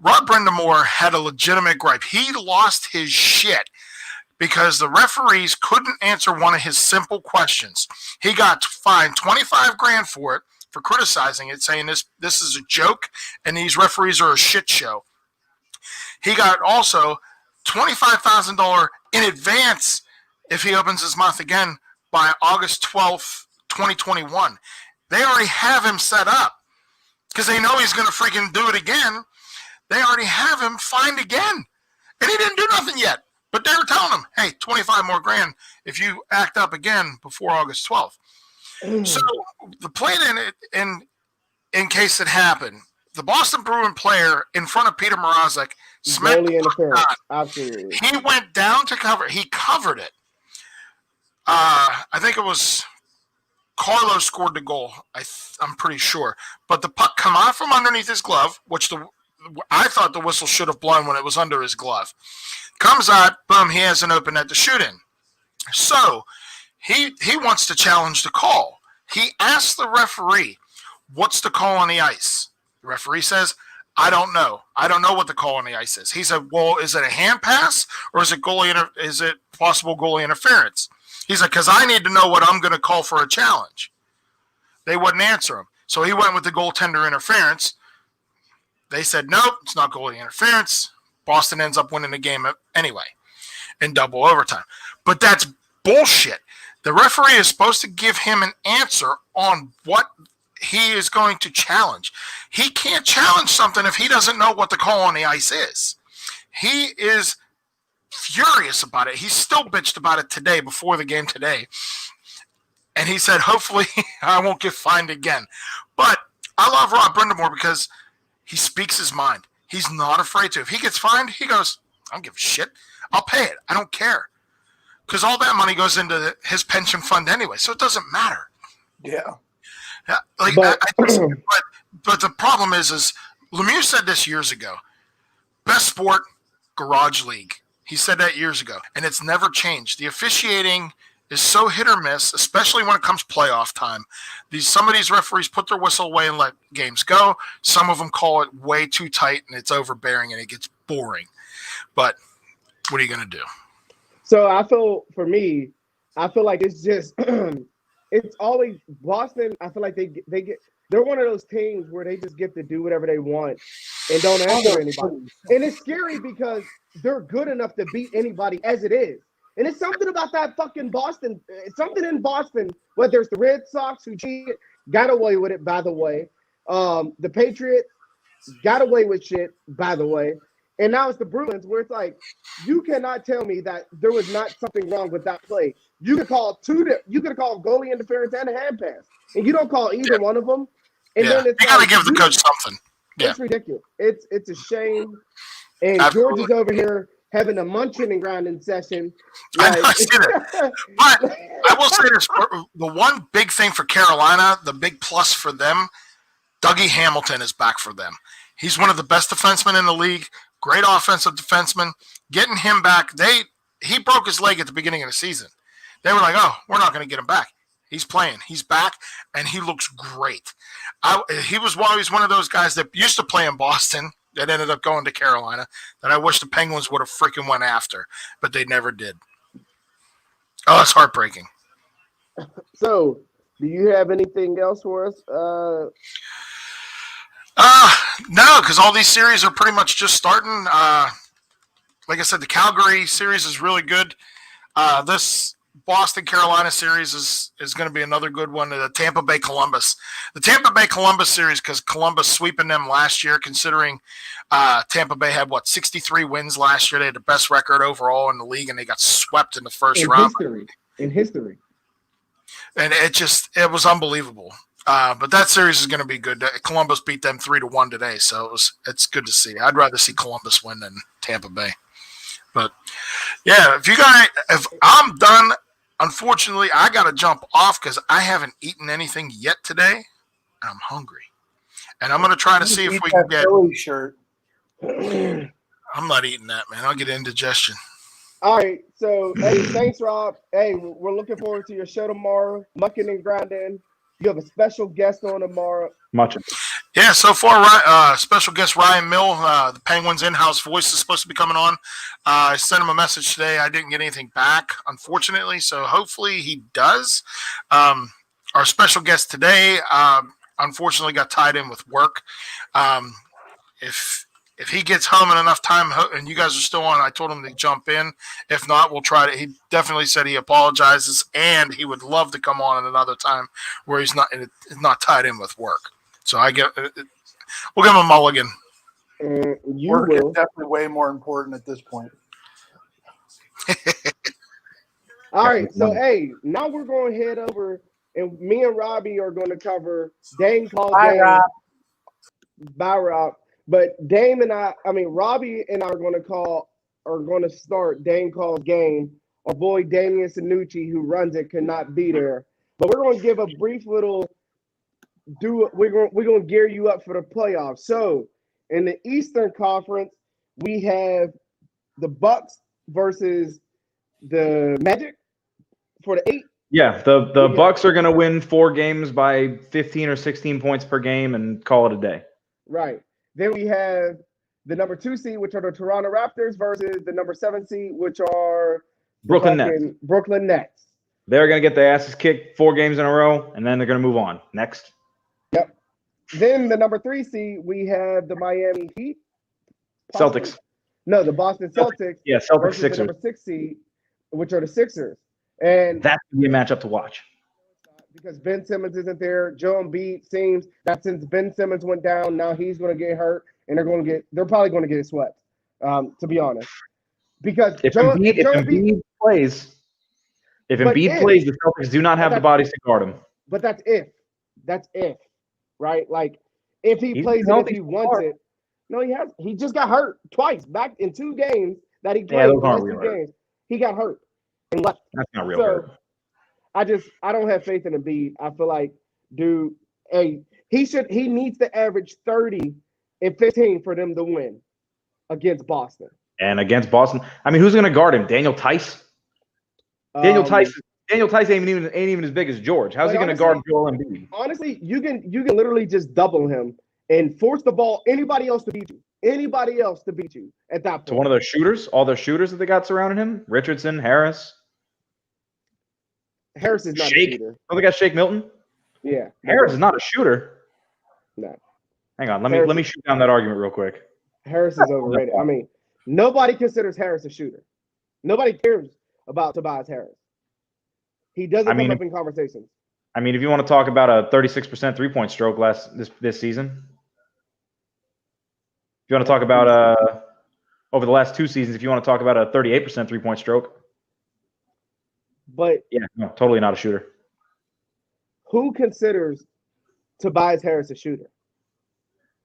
[SPEAKER 5] Rod Brind'Amour had a legitimate gripe. He lost his shit because the referees couldn't answer one of his simple questions. He got fined $25,000 for it, for criticizing it, saying this is a joke and these referees are a shit show. He got also $25,000 in advance if he opens his mouth again by August 12th, 2021. They already have him set up because they know he's going to freaking do it again. They already have him fined again. And he didn't do nothing yet. But they were telling him, hey, 25 more grand if you act up again before August 12th. So the plan in case it happened, the Boston Bruin player in front of Peter Mrazek smacked
[SPEAKER 2] Goalie
[SPEAKER 5] the puck
[SPEAKER 2] interference.
[SPEAKER 5] down.
[SPEAKER 2] Absolutely.
[SPEAKER 5] He went down to cover. He covered it. I think it was Carlo scored the goal. I'm pretty sure. But the puck come out from underneath his glove, which I thought the whistle should have blown when it was under his glove. Comes out, boom, he has an open net to shoot in. So he wants to challenge the call. He asks the referee, what's the call on the ice? The referee says, I don't know. I don't know what the call on the ice is. He said, well, is it a hand pass or is it possible goalie interference? He's like, because I need to know what I'm going to call for a challenge. They wouldn't answer him. So he went with the goaltender interference. They said, nope, it's not goalie interference. Boston ends up winning the game anyway in double overtime. But that's bullshit. The referee is supposed to give him an answer on what he is going to challenge. He can't challenge something if he doesn't know what the call on the ice is. He is furious about it. He still bitched about it today before the game today. And he said, hopefully I won't get fined again. But I love Rob Brindamore because he speaks his mind. He's not afraid to. If he gets fined, he goes, I don't give a shit. I'll pay it. I don't care. Because all that money goes into his pension fund anyway, so it doesn't matter.
[SPEAKER 1] Yeah.
[SPEAKER 5] But the problem is Lemieux said this years ago. Best sport, garage league. He said that years ago, and it's never changed. The officiating is so hit or miss, especially when it comes playoff time. Some of these referees put their whistle away and let games go. Some of them call it way too tight, and it's overbearing, and it gets boring. But what are you going to do?
[SPEAKER 2] So I feel like it's just it's always Boston. I feel like they're one of those teams where they just get to do whatever they want and don't answer anybody. And it's scary because they're good enough to beat anybody as it is. And it's something about that fucking Boston. It's something in Boston, whether it's the Red Sox who cheated, got away with it, by the way. The Patriots got away with shit, by the way. And now it's the Bruins where it's like, you cannot tell me that there was not something wrong with that play. You could call goalie interference and a hand pass, and you don't call either one of them. And then it's
[SPEAKER 5] you got to give the coach something. Yeah.
[SPEAKER 2] It's ridiculous. It's a shame. And
[SPEAKER 5] Absolutely.
[SPEAKER 2] George is over here having a munching and grinding session.
[SPEAKER 5] I see that. But I will say this: the one big thing for Carolina, the big plus for them, Dougie Hamilton is back for them. He's one of the best defensemen in the league. Great offensive defenseman. Getting him back, he broke his leg at the beginning of the season. They were like, oh, we're not going to get him back. He's playing. He's back, and he looks great. He was always one of those guys that used to play in Boston that ended up going to Carolina that I wish the Penguins would have freaking went after, but they never did. Oh, it's heartbreaking.
[SPEAKER 2] So, do you have anything else for us?
[SPEAKER 5] No, because all these series are pretty much just starting. Like I said, the Calgary series is really good. This Boston-Carolina series is going to be another good one. The Tampa Bay-Columbus. The Tampa Bay-Columbus series, because Columbus sweeping them last year, considering Tampa Bay had, 63 wins last year. They had the best record overall in the league, and they got swept in the first round.
[SPEAKER 2] In history.
[SPEAKER 5] And it was unbelievable. But that series is going to be good. Columbus beat them 3-1 today, so it's good to see. I'd rather see Columbus win than Tampa Bay. But yeah, if I'm done, unfortunately, I got to jump off because I haven't eaten anything yet today. I'm hungry, and I'm going to try to see if we can get.
[SPEAKER 1] Philly shirt.
[SPEAKER 5] I'm not eating that, man. I'll get indigestion.
[SPEAKER 2] All right, so hey, thanks, Rob. Hey, we're looking forward to your show tomorrow, Mucking and Grinding. You have a special guest on tomorrow.
[SPEAKER 3] Much.
[SPEAKER 5] Yeah, so far, special guest Ryan Mill, the Penguins in-house voice, is supposed to be coming on. I sent him a message today. I didn't get anything back, unfortunately, so hopefully he does. Our special guest today, unfortunately, got tied in with work. If he gets home in enough time and you guys are still on, I told him to jump in. If not, we'll try to. He definitely said he apologizes and he would love to come on at another time where he's not tied in with work. So we'll give him a mulligan.
[SPEAKER 2] You
[SPEAKER 1] Work
[SPEAKER 2] will.
[SPEAKER 1] is definitely way more important at this point.
[SPEAKER 2] All right, so hey, now we're going to head over, and me and Robbie are going to cover Dame calls
[SPEAKER 1] Bye,
[SPEAKER 2] game.
[SPEAKER 1] Rob.
[SPEAKER 2] Bye, Rob. But Dame and Robbie and I are going to start Dame calls game. Our boy Damian Sanucci, who runs it, cannot be there. But we're going to give a brief little we're going to gear you up for the playoffs. So in the Eastern Conference, we have the Bucks versus the Magic for the 8.
[SPEAKER 3] Yeah, the Bucks are going to win 4 games by 15 or 16 points per game and call it a day.
[SPEAKER 2] Right. Then we have the number 2 seed, which are the Toronto Raptors, versus the number 7 seed, which are
[SPEAKER 3] Brooklyn Nets.
[SPEAKER 2] Brooklyn Nets.
[SPEAKER 3] They're going to get their asses kicked 4 games in a row, and then they're going to move on. Next.
[SPEAKER 2] Yep. Then the number 3 seed, we have the Miami Heat.
[SPEAKER 3] Celtics.
[SPEAKER 2] No, the Boston Celtics.
[SPEAKER 3] Yeah, Celtics
[SPEAKER 2] versus
[SPEAKER 3] Sixers.
[SPEAKER 2] the number 6 seed, which are the Sixers. And
[SPEAKER 3] That's going to be a matchup to watch.
[SPEAKER 2] because Ben Simmons isn't there, Joe Embiid seems that since Ben Simmons went down, now he's going to get hurt, and they're probably going to get swept. To be honest, because
[SPEAKER 3] If Embiid plays, the Celtics do not have the bodies to guard him.
[SPEAKER 2] But that's if, right? Like if he
[SPEAKER 3] He's
[SPEAKER 2] plays
[SPEAKER 3] been
[SPEAKER 2] it, if
[SPEAKER 3] healthy
[SPEAKER 2] he
[SPEAKER 3] so
[SPEAKER 2] wants
[SPEAKER 3] far.
[SPEAKER 2] it. No, he has. He just got hurt twice back in 2 games that he played.
[SPEAKER 3] Yeah, those
[SPEAKER 2] the
[SPEAKER 3] aren't
[SPEAKER 2] last
[SPEAKER 3] real
[SPEAKER 2] 2
[SPEAKER 3] hurt.
[SPEAKER 2] games, he got hurt and left.
[SPEAKER 3] That's not real
[SPEAKER 2] So
[SPEAKER 3] hurt.
[SPEAKER 2] I don't have faith in Embiid. I feel like, dude, he needs to average 30 and 15 for them to win against Boston.
[SPEAKER 3] And against Boston, I mean, who's going to guard him? Daniel Tice? Daniel Tice ain't even as big as George. How's he going to guard Joel Embiid?
[SPEAKER 2] Honestly, you can literally just double him and force the ball anybody else to beat you. Anybody else to beat you at that point.
[SPEAKER 3] To one of their shooters, all their shooters that they got surrounding him, Richardson, Harris.
[SPEAKER 2] Harris is not
[SPEAKER 3] Shake.
[SPEAKER 2] a shooter.
[SPEAKER 3] Oh, they got Shake Milton.
[SPEAKER 2] Yeah.
[SPEAKER 3] Harris is not a shooter.
[SPEAKER 2] No.
[SPEAKER 3] Hang on, let me shoot down that argument real quick.
[SPEAKER 2] Harris is overrated. I mean, nobody considers Harris a shooter. Nobody cares about Tobias Harris. He doesn't come up in conversations.
[SPEAKER 3] I mean, if you want to talk about a 36% three-point stroke this season, if you want to talk about over the last 2 seasons, if you want to talk about a 38% three-point stroke,
[SPEAKER 2] but
[SPEAKER 3] yeah, no, totally not a shooter.
[SPEAKER 2] Who considers Tobias Harris a shooter?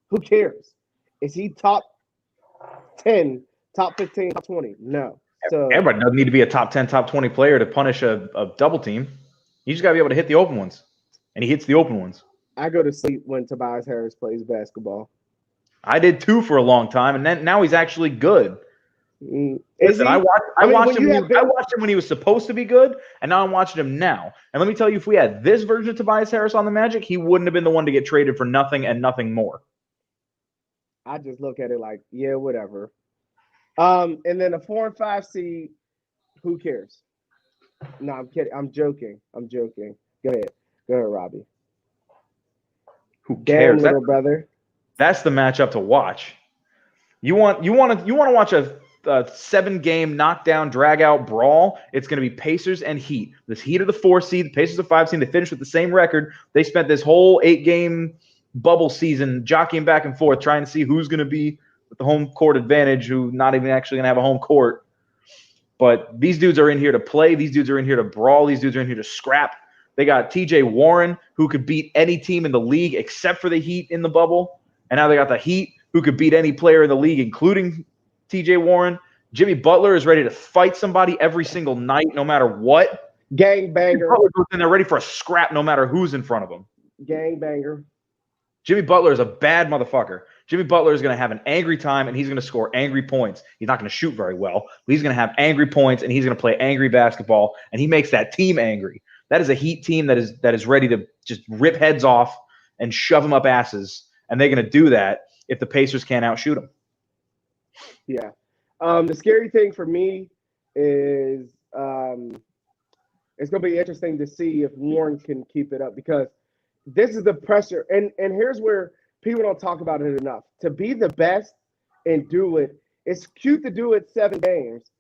[SPEAKER 2] Who cares? Is he top 10, top 15, top 20? No. So
[SPEAKER 3] everybody doesn't need to be a top 10, top 20 player to punish a double team. You just got to be able to hit the open ones, and he hits the open ones.
[SPEAKER 2] I go to sleep when Tobias Harris plays basketball.
[SPEAKER 3] I did too for a long time, and then now he's actually good. Listen, I watched him when he was supposed to be good, and now I'm watching him now. And let me tell you, if we had this version of Tobias Harris on the Magic, he wouldn't have been the one to get traded for nothing and nothing more.
[SPEAKER 2] I just look at it like, yeah, whatever. And then a 4 and 5 seed, who cares? No, I'm kidding. I'm joking. Go ahead, Robbie.
[SPEAKER 3] Who cares?
[SPEAKER 2] Damn, little brother.
[SPEAKER 3] That's the matchup to watch. You want to watch a 7-game knockdown, drag-out brawl? It's going to be Pacers and Heat. This Heat are the 4 seed. The Pacers are 5 seed. They finished with the same record. They spent this whole 8-game bubble season jockeying back and forth, trying to see who's going to be with the home court advantage, who not even actually going to have a home court. But these dudes are in here to play. These dudes are in here to brawl. These dudes are in here to scrap. They got T.J. Warren, who could beat any team in the league except for the Heat in the bubble. And now they got the Heat, who could beat any player in the league, including T.J. Warren. Jimmy Butler is ready to fight somebody every single night, no matter what.
[SPEAKER 2] Gangbanger.
[SPEAKER 3] And they're ready for a scrap no matter who's in front of them.
[SPEAKER 2] Gangbanger.
[SPEAKER 3] Jimmy Butler is a bad motherfucker. Jimmy Butler is going to have an angry time, and he's going to score angry points. He's not going to shoot very well, but he's going to have angry points, and he's going to play angry basketball, and he makes that team angry. That is a Heat team that is ready to just rip heads off and shove them up asses, and they're going to do that if the Pacers can't outshoot them.
[SPEAKER 2] Yeah. The scary thing for me is it's going to be interesting to see if Warren can keep it up, because this is the pressure. And here's where people don't talk about it enough. To be the best and do it, it's cute to do it 7 games.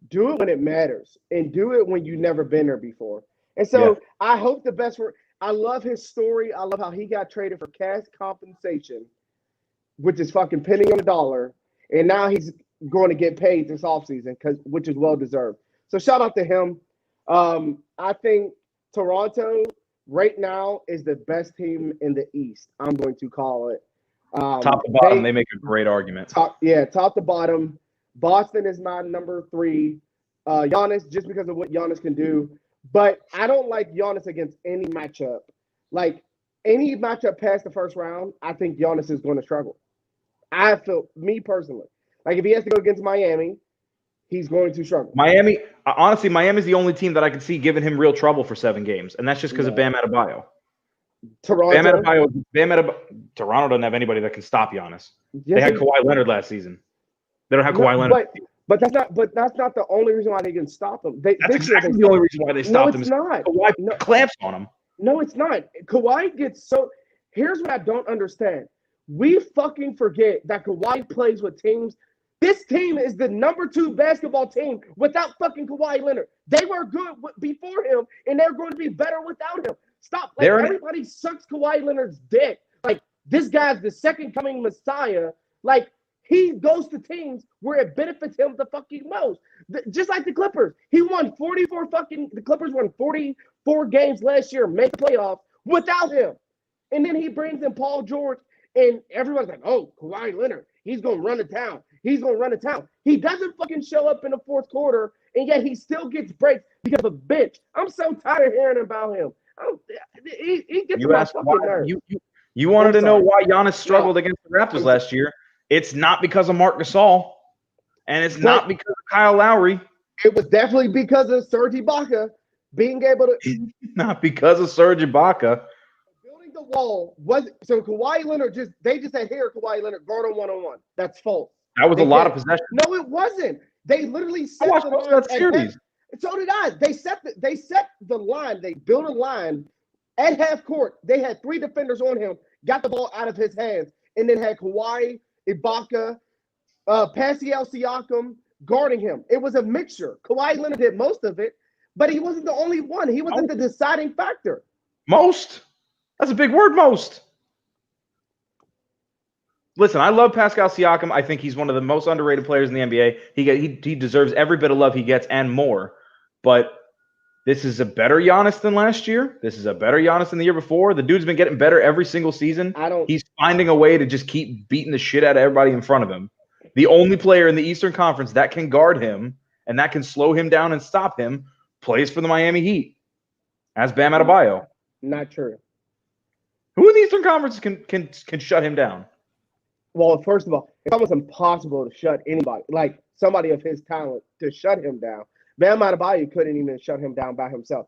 [SPEAKER 2] Do it when it matters, and do it when you've never been there before. And so I hope the best for – I love his story. I love how he got traded for cash compensation, which is fucking penny on the dollar, and now he's going to get paid this offseason, which is well-deserved. So shout out to him. I think Toronto right now is the best team in the East. I'm going to call it.
[SPEAKER 3] Top to bottom, they make a great argument.
[SPEAKER 2] Top to bottom. Boston is my number 3. Giannis, just because of what Giannis can do. But I don't like Giannis against any matchup. Like, any matchup past the first round, I think Giannis is going to struggle. I feel, me personally. Like, if he has to go against Miami, he's going to struggle.
[SPEAKER 3] Miami, honestly, Miami's the only team that I could see giving him real trouble for 7 games, and that's just because of Bam Adebayo.
[SPEAKER 2] Toronto.
[SPEAKER 3] Toronto doesn't have anybody that can stop Giannis.
[SPEAKER 2] Yes,
[SPEAKER 3] They had Kawhi Leonard last season. They don't have Kawhi Leonard.
[SPEAKER 2] But that's not the only reason why they can stop him.
[SPEAKER 3] That's exactly the only reason why they stopped him.
[SPEAKER 2] No, it's not.
[SPEAKER 3] Kawhi clamps on him.
[SPEAKER 2] No, it's not. Kawhi gets so. Here's what I don't understand. We fucking forget that Kawhi plays with teams. This team is the number 2 basketball team without fucking Kawhi Leonard. They were good before him, and they're going to be better without him. Stop. Like, everybody sucks Kawhi Leonard's dick. Like, this guy's the second coming Messiah. Like, he goes to teams where it benefits him the fucking most. Just like the Clippers. The Clippers won 44 games last year, made the playoffs without him. And then he brings in Paul George, and everyone's like, oh, Kawhi Leonard, he's going to run to town. He's going to run to town. He doesn't fucking show up in the fourth quarter, and yet he still gets breaks because of a bench. I'm so tired of hearing about him. He gets on my fucking nerves.
[SPEAKER 3] You wanted to know why Giannis struggled against the Raptors last year. It's not because of Marc Gasol, and it's not because of Kyle Lowry.
[SPEAKER 2] It was definitely because of Serge Ibaka being able to.
[SPEAKER 3] Not because of Serge Ibaka.
[SPEAKER 2] Building the wall was so Kawhi Leonard they just said here Kawhi Leonard guard on 1-on-1. That's false.
[SPEAKER 3] That was a lot of possession.
[SPEAKER 2] No, it wasn't. They literally set
[SPEAKER 3] the line. That series.
[SPEAKER 2] So did I. They set the line. They built a line at half court. They had 3 defenders on him, got the ball out of his hands, and then had Kawhi, Ibaka, Pascal Siakam guarding him. It was a mixture. Kawhi Leonard did most of it, but he wasn't the only one. He wasn't the deciding factor.
[SPEAKER 3] Most? That's a big word, most. Listen, I love Pascal Siakam. I think he's one of the most underrated players in the NBA. He deserves every bit of love he gets and more. But this is a better Giannis than last year. This is a better Giannis than the year before. The dude's been getting better every single season. He's finding a way to just keep beating the shit out of everybody in front of him. The only player in the Eastern Conference that can guard him and that can slow him down and stop him plays for the Miami Heat. That's Bam Adebayo.
[SPEAKER 2] Not true.
[SPEAKER 3] Who in the Eastern Conference can shut him down?
[SPEAKER 2] Well, first of all, it's almost impossible to shut anybody, like somebody of his talent, to shut him down. Bam Adebayo couldn't even shut him down by himself.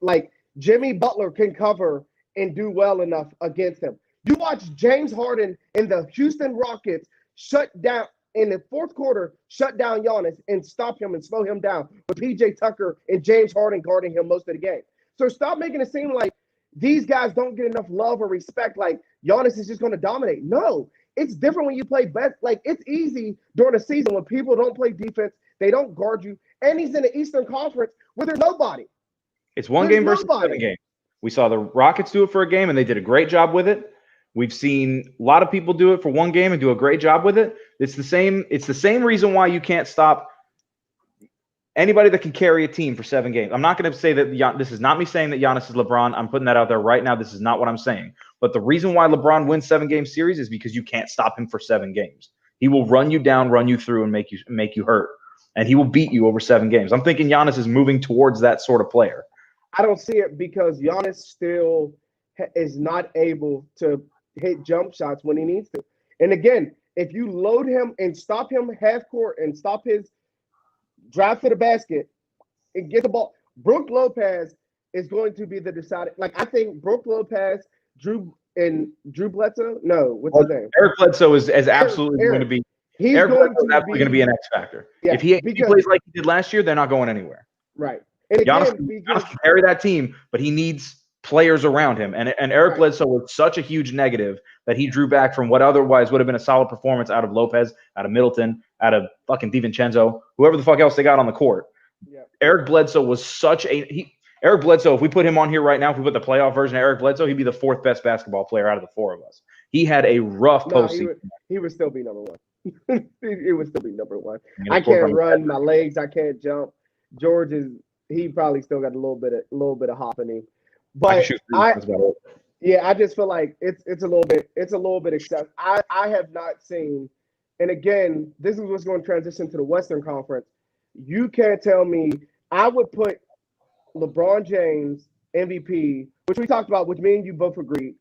[SPEAKER 2] Like Jimmy Butler can cover and do well enough against him. You watch James Harden and the Houston Rockets shut down in the fourth quarter, shut down Giannis and stop him and slow him down with PJ Tucker and James Harden guarding him most of the game. So stop making it seem like these guys don't get enough love or respect, like Giannis is just going to dominate. No, it's different when you play best. Like, it's easy during the season when people don't play defense, they don't guard you, and he's in the Eastern Conference where there's nobody.
[SPEAKER 3] It's one game versus 7 games. We saw the Rockets do it for a game, and they did a great job with it. We've seen a lot of people do it for one game and do a great job with it. It's the same reason why you can't stop anybody that can carry a team for 7 games. I'm not going to say that this is not me saying that Giannis is LeBron. I'm putting that out there right now. This is not what I'm saying. But the reason why LeBron wins 7-game series is because you can't stop him for 7 games. He will run you down, run you through, and make you hurt. And he will beat you over 7 games. I'm thinking Giannis is moving towards that sort of player.
[SPEAKER 2] I don't see it because Giannis still is not able to hit jump shots when he needs to. And again, if you load him and stop him half court and stop his drive to the basket and get the ball, Brook Lopez is going to be the deciding. Like, I think Brook Lopez, Drew Bledsoe. No, what's his name?
[SPEAKER 3] Eric Bledsoe is absolutely going to be. Eric Bledsoe is absolutely going to be an X factor. Yeah, if he plays like he did last year, they're not going anywhere.
[SPEAKER 2] Right.
[SPEAKER 3] And Giannis can carry that team, but he needs players around him. And Eric Bledsoe was such a huge negative that he drew back from what otherwise would have been a solid performance out of Lopez, out of Middleton, out of fucking DiVincenzo, whoever the fuck else they got on the court. Yeah. Eric Bledsoe was such Eric Bledsoe, if we put him on here right now, if we put the playoff version of Eric Bledsoe, he'd be the 4th best basketball player out of the 4 of us. He had a rough postseason.
[SPEAKER 2] He would still be number 1. It would still be number 1. I can't run my legs. I can't jump. George he probably still got a little bit of hop in him.
[SPEAKER 3] I can
[SPEAKER 2] But
[SPEAKER 3] shoot threes. That's about it.
[SPEAKER 2] yeah, I just feel like it's a little bit excessive. I have not seen, and again, this is what's going to transition to the Western Conference. You can't tell me I would put LeBron James MVP, which we talked about, which me and you both agreed.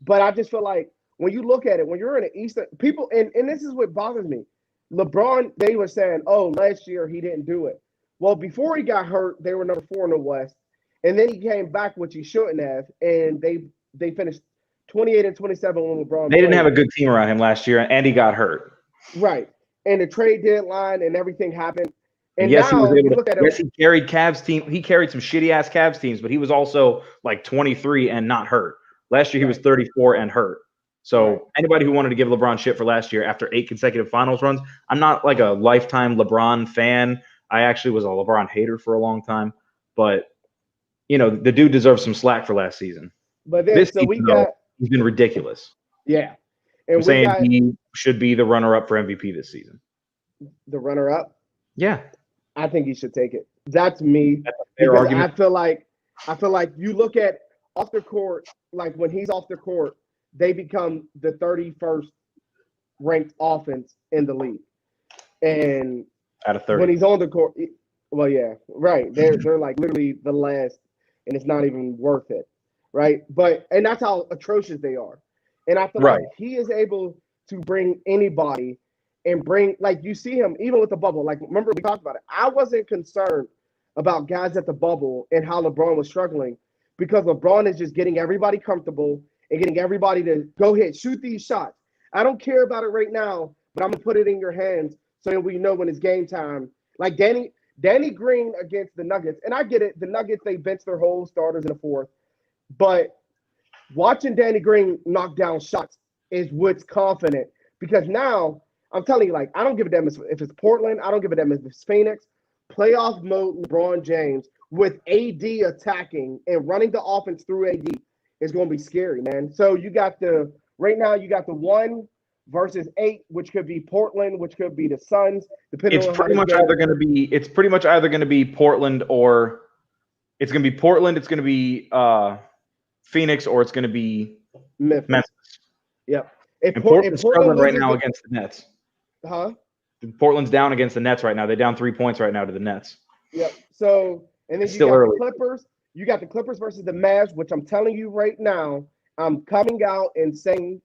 [SPEAKER 2] But I just feel like when you look at it, when you're in the Eastern people, and this is what bothers me. LeBron, they were saying, oh, last year he didn't do it. Well, before he got hurt, they were number 4 in the West. And then he came back, which he shouldn't have, and they finished 28 and 27 when LeBron.
[SPEAKER 3] They didn't
[SPEAKER 2] played.
[SPEAKER 3] have a good team around him last year, and he got hurt.
[SPEAKER 2] Right. And the trade deadline and everything happened. And
[SPEAKER 3] yes, he
[SPEAKER 2] now
[SPEAKER 3] was able
[SPEAKER 2] you
[SPEAKER 3] to.
[SPEAKER 2] look at him,
[SPEAKER 3] Yes, he carried Cavs team. He carried some shitty ass Cavs teams, but he was also like 23 and not hurt. Last year he was 34 and hurt. So anybody who wanted to give LeBron shit for last year after 8 consecutive finals runs, I'm not like a lifetime LeBron fan. I actually was a LeBron hater for a long time, but you know the dude deserves some slack for last season.
[SPEAKER 2] but then
[SPEAKER 3] This
[SPEAKER 2] so we
[SPEAKER 3] season,
[SPEAKER 2] got
[SPEAKER 3] though, he's been ridiculous.
[SPEAKER 2] yeah.
[SPEAKER 3] I'm
[SPEAKER 2] And we
[SPEAKER 3] saying
[SPEAKER 2] got
[SPEAKER 3] he should be the runner-up for MVP this season.
[SPEAKER 2] the runner up.
[SPEAKER 3] Yeah,
[SPEAKER 2] I think he should take it. That's me.
[SPEAKER 3] that's a fair
[SPEAKER 2] Because
[SPEAKER 3] argument.
[SPEAKER 2] I feel like you look at off the court, like when he's off the court, they become the 31st ranked offense in the league. And
[SPEAKER 3] Out of 30.
[SPEAKER 2] when he's on the court, well, yeah, right. They're like literally the last, and it's not even worth it, right? And that's how atrocious they are. And I feel like
[SPEAKER 3] Right.
[SPEAKER 2] he is able to bring anybody and bring, like you see him even with the bubble. Like remember we talked about it. I wasn't concerned about guys at the bubble and how LeBron was struggling because LeBron is just getting everybody comfortable and getting everybody to go ahead, shoot these shots. I don't care about it right now, but I'm gonna put it in your hands so that we know when it's game time. Like Danny Green against the Nuggets, and I get it. The Nuggets, they benched their whole starters in the fourth, but watching Danny Green knock down shots is what's confident because now I'm telling you, like, I don't give a damn if it's Portland. I don't give a damn if it's Phoenix. Playoff mode LeBron James with AD attacking and running the offense through AD is going to be scary, man. So right now you got the 1 versus 8, which could be Portland, which could be the Suns, depending
[SPEAKER 3] It's
[SPEAKER 2] on
[SPEAKER 3] pretty
[SPEAKER 2] how
[SPEAKER 3] much
[SPEAKER 2] they go.
[SPEAKER 3] either going to be. It's pretty much either going to be Portland or it's going to be Portland. It's going to be Phoenix or it's going to be Memphis.
[SPEAKER 2] Yep.
[SPEAKER 3] And Portland's struggling right
[SPEAKER 2] loses
[SPEAKER 3] now against the Nets.
[SPEAKER 2] Huh?
[SPEAKER 3] Portland's down against the Nets right now. They're down 3 points right now to the Nets.
[SPEAKER 2] Yep. So, and then
[SPEAKER 3] It's
[SPEAKER 2] you
[SPEAKER 3] still
[SPEAKER 2] got
[SPEAKER 3] early.
[SPEAKER 2] the Clippers. You got the Clippers versus the Mavs, which I'm telling you right now, I'm coming out and saying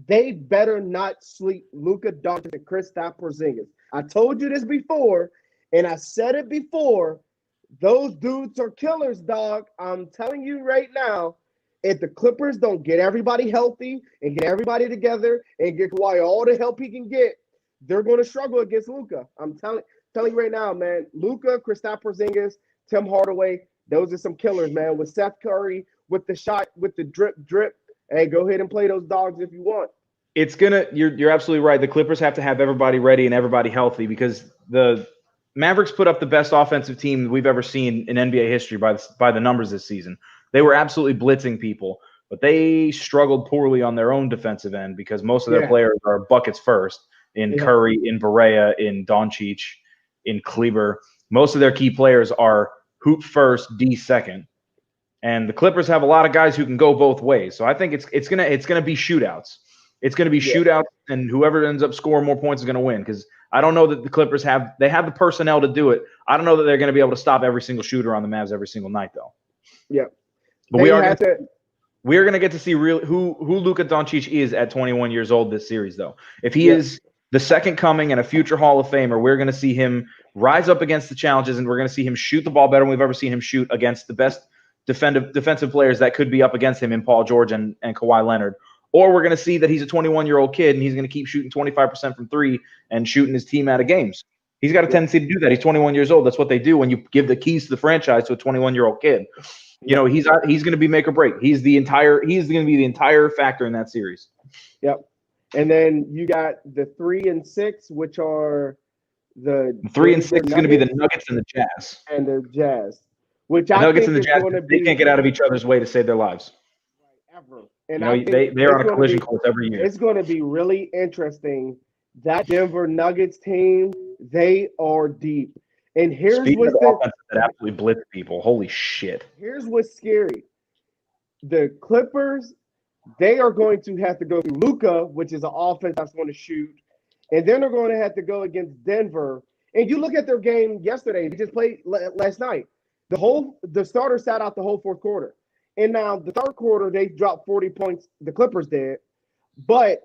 [SPEAKER 2] they better not sleep Luka Doncic and Kristaps Porzingis. I told you this before, and I said it before. Those dudes are killers, dog. I'm telling you right now, if the Clippers don't get everybody healthy and get everybody together and get Kawhi all the help he can get, they're going to struggle against Luka. I'm telling you right now, man. Luka, Kristaps Porzingis, Tim Hardaway, those are some killers, man. With Seth Curry, with the shot, with the drip. Hey, go ahead and play those dogs if you want.
[SPEAKER 3] It's gonna. You're absolutely right. The Clippers have to have everybody ready and everybody healthy because the Mavericks put up the best offensive team we've ever seen in NBA history by the numbers this season. They were absolutely blitzing people, but they struggled poorly on their own defensive end because most of their players are buckets first in Curry, in Barea, in Doncic, in Kleber. Most of their key players are hoop first, D second. And the Clippers have a lot of guys who can go both ways. So I think it's gonna be shootouts. It's gonna be shootouts, and whoever ends up scoring more points is gonna win. Because I don't know that the Clippers have the personnel to do it. I don't know that they're gonna be able to stop every single shooter on the Mavs every single night, though.
[SPEAKER 2] Yeah.
[SPEAKER 3] But we are gonna get to see who Luka Doncic is at 21 years old this series, though. If he is the second coming and a future Hall of Famer, we're gonna see him rise up against the challenges, and we're gonna see him shoot the ball better than we've ever seen him shoot against the best defensive players that could be up against him in Paul George and Kawhi Leonard. Or we're going to see that he's a 21-year-old kid and he's going to keep shooting 25% from 3 and shooting his team out of games. He's got a tendency to do that. He's 21 years old. That's what they do when you give the keys to the franchise to a 21-year-old kid. You know, he's going to be make or break. He's going to be the entire factor in that series.
[SPEAKER 2] Yep. And then you got the 3 and 6, which are the
[SPEAKER 3] 3 and 6 is going to be the Nuggets and the Jazz.
[SPEAKER 2] And the Jazz. Which
[SPEAKER 3] The
[SPEAKER 2] I
[SPEAKER 3] Nuggets
[SPEAKER 2] think
[SPEAKER 3] and the
[SPEAKER 2] is
[SPEAKER 3] Jazz,
[SPEAKER 2] going to
[SPEAKER 3] they
[SPEAKER 2] be
[SPEAKER 3] can't get out of each other's way to save their lives.
[SPEAKER 2] ever. And
[SPEAKER 3] You know, they're on a collision course every year.
[SPEAKER 2] It's going to be really interesting. That Denver Nuggets team, they are deep. And here's
[SPEAKER 3] Speaking
[SPEAKER 2] what's
[SPEAKER 3] of offenses that absolutely blitz people, holy shit.
[SPEAKER 2] here's what's scary. The Clippers, they are going to have to go through Luka, which is an offense that's going to shoot, and then they're going to have to go against Denver. And you look at their game yesterday; they just played last night. The starter sat out the whole fourth quarter, and now the third quarter they dropped 40 points. The Clippers did, but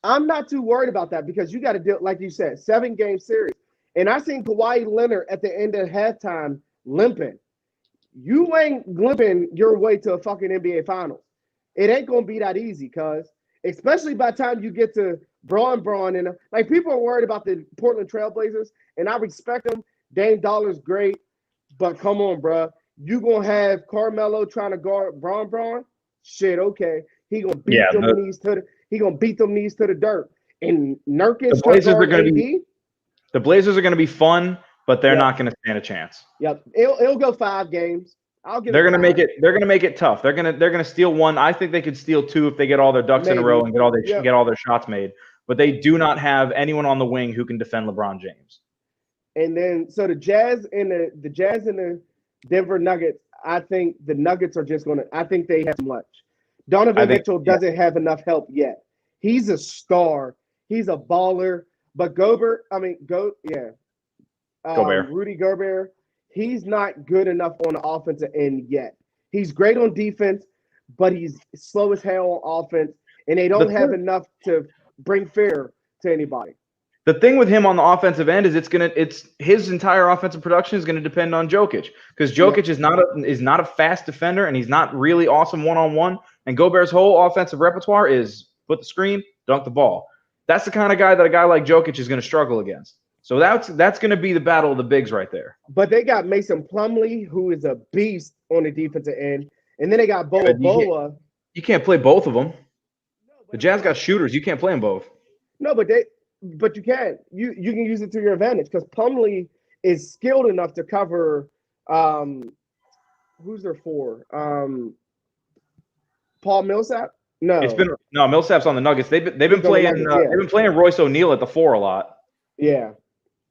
[SPEAKER 2] I'm not too worried about that because you got to deal, like you said, 7-game series. And I seen Kawhi Leonard at the end of halftime limping. You ain't limping your way to a fucking NBA Finals. It ain't gonna be that easy, cuz especially by the time you get to Braun, and like people are worried about the Portland Trailblazers, and I respect them. Dame Dollar's great, but come on, bro. You gonna have Carmelo trying to guard Braun? Shit, okay. He gonna beat them knees to the dirt. And Nurkic trying to guard AD.
[SPEAKER 3] The Blazers are going to be fun, but they're not going to stand a chance.
[SPEAKER 2] Yep, it'll go 5 games.
[SPEAKER 3] They're going to make it. They're going to make it tough. They're going to steal 1. I think they could steal 2 if they get all their ducks in a row and get all their shots made. But they do not have anyone on the wing who can defend LeBron James.
[SPEAKER 2] And then so the Jazz and the Denver Nuggets. I think the Nuggets are just going to. I think they have too much. Donovan Mitchell doesn't have enough help yet. He's a star. He's a baller. But Gobert. Rudy Gobert. He's not good enough on the offensive end yet. He's great on defense, but he's slow as hell on offense, and they don't have enough to bring fear to anybody.
[SPEAKER 3] The thing with him on the offensive end is it's his entire offensive production is going to depend on Jokic, because Jokic is not a fast defender, and he's not really awesome one-on-one. And Gobert's whole offensive repertoire is put the screen, dunk the ball. That's the kind of guy that a guy like Jokic is going to struggle against. So that's going to be the battle of the bigs right there.
[SPEAKER 2] But they got Mason Plumlee, who is a beast on the defensive end, and then they got Boa.
[SPEAKER 3] You can't play both of them. The Jazz got shooters. You can't play them both.
[SPEAKER 2] No, but you can. You can use it to your advantage because Plumlee is skilled enough to cover. Who's there for? Paul Millsap. No,
[SPEAKER 3] Millsap's on the Nuggets. They've been playing. They've been playing Royce O'Neal at the 4 a lot.
[SPEAKER 2] Yeah.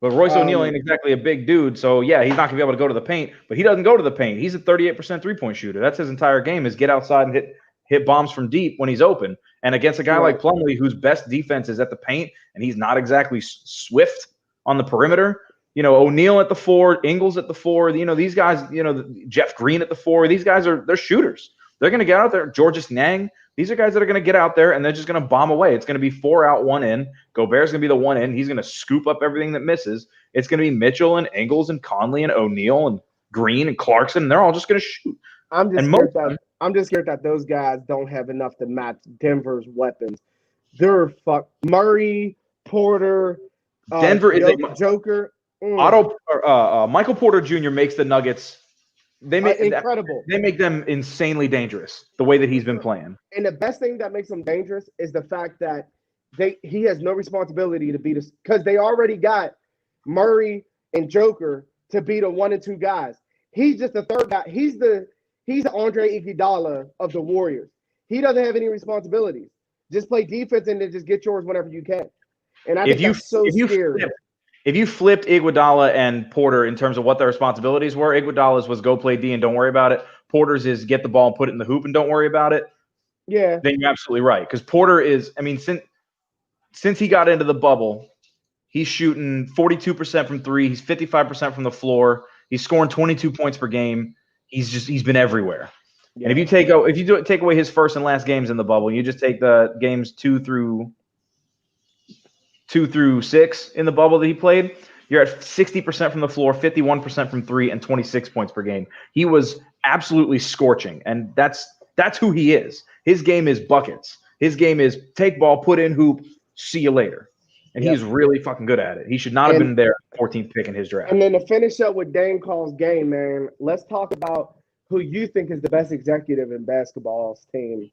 [SPEAKER 3] But Royce O'Neal ain't exactly a big dude, so yeah, he's not gonna be able to go to the paint. But he doesn't go to the paint. He's a 38% 3-point shooter. That's his entire game: is get outside and hit bombs from deep when he's open. And against a guy like Plumlee, whose best defense is at the paint, and he's not exactly swift on the perimeter. O'Neal at the 4, Ingles at the 4. These guys. Jeff Green at the 4. These guys they're shooters. They're gonna get out there. Georges Niang. These are guys that are going to get out there, and they're just going to bomb away. It's going to be 4 out, 1 in. Gobert's going to be the 1 in. He's going to scoop up everything that misses. It's going to be Mitchell and Ingles and Conley and O'Neal and Green and Clarkson. And they're all just going to shoot.
[SPEAKER 2] I'm just scared that those guys don't have enough to match Denver's weapons. They're Murray, Porter,
[SPEAKER 3] Denver is a
[SPEAKER 2] Joker.
[SPEAKER 3] Michael Porter Jr. makes the Nuggets. They make
[SPEAKER 2] incredible.
[SPEAKER 3] They make them insanely dangerous the way that he's been playing.
[SPEAKER 2] And the best thing that makes them dangerous is the fact that he has no responsibility to beat us because they already got Murray and Joker to be the 1 and 2 guys. He's just the third guy. He's the Andre Iguodala of the Warriors. He doesn't have any responsibilities. Just play defense and then just get yours whenever you can. And I think that's so scary.
[SPEAKER 3] If you flipped Iguodala and Porter in terms of what their responsibilities were, Iguodala's was go play D and don't worry about it. Porter's is get the ball and put it in the hoop and don't worry about it.
[SPEAKER 2] Yeah.
[SPEAKER 3] Then you're absolutely right. Because Porter is, since he got into the bubble, he's shooting 42% from 3. He's 55% from the floor. He's scoring 22 points per game. He's been everywhere. Yeah. And if you take away his first and last games in the bubble, you just take the games 2 through 6 in the bubble that he played, you're at 60% from the floor, 51% from 3, and 26 points per game. He was absolutely scorching, and that's who he is. His game is buckets. His game is take ball, put in hoop, see you later. And he's really fucking good at it. He should not have been there 14th pick in his draft.
[SPEAKER 2] And then to finish up with Dame Call's game, man, let's talk about who you think is the best executive in basketball's team.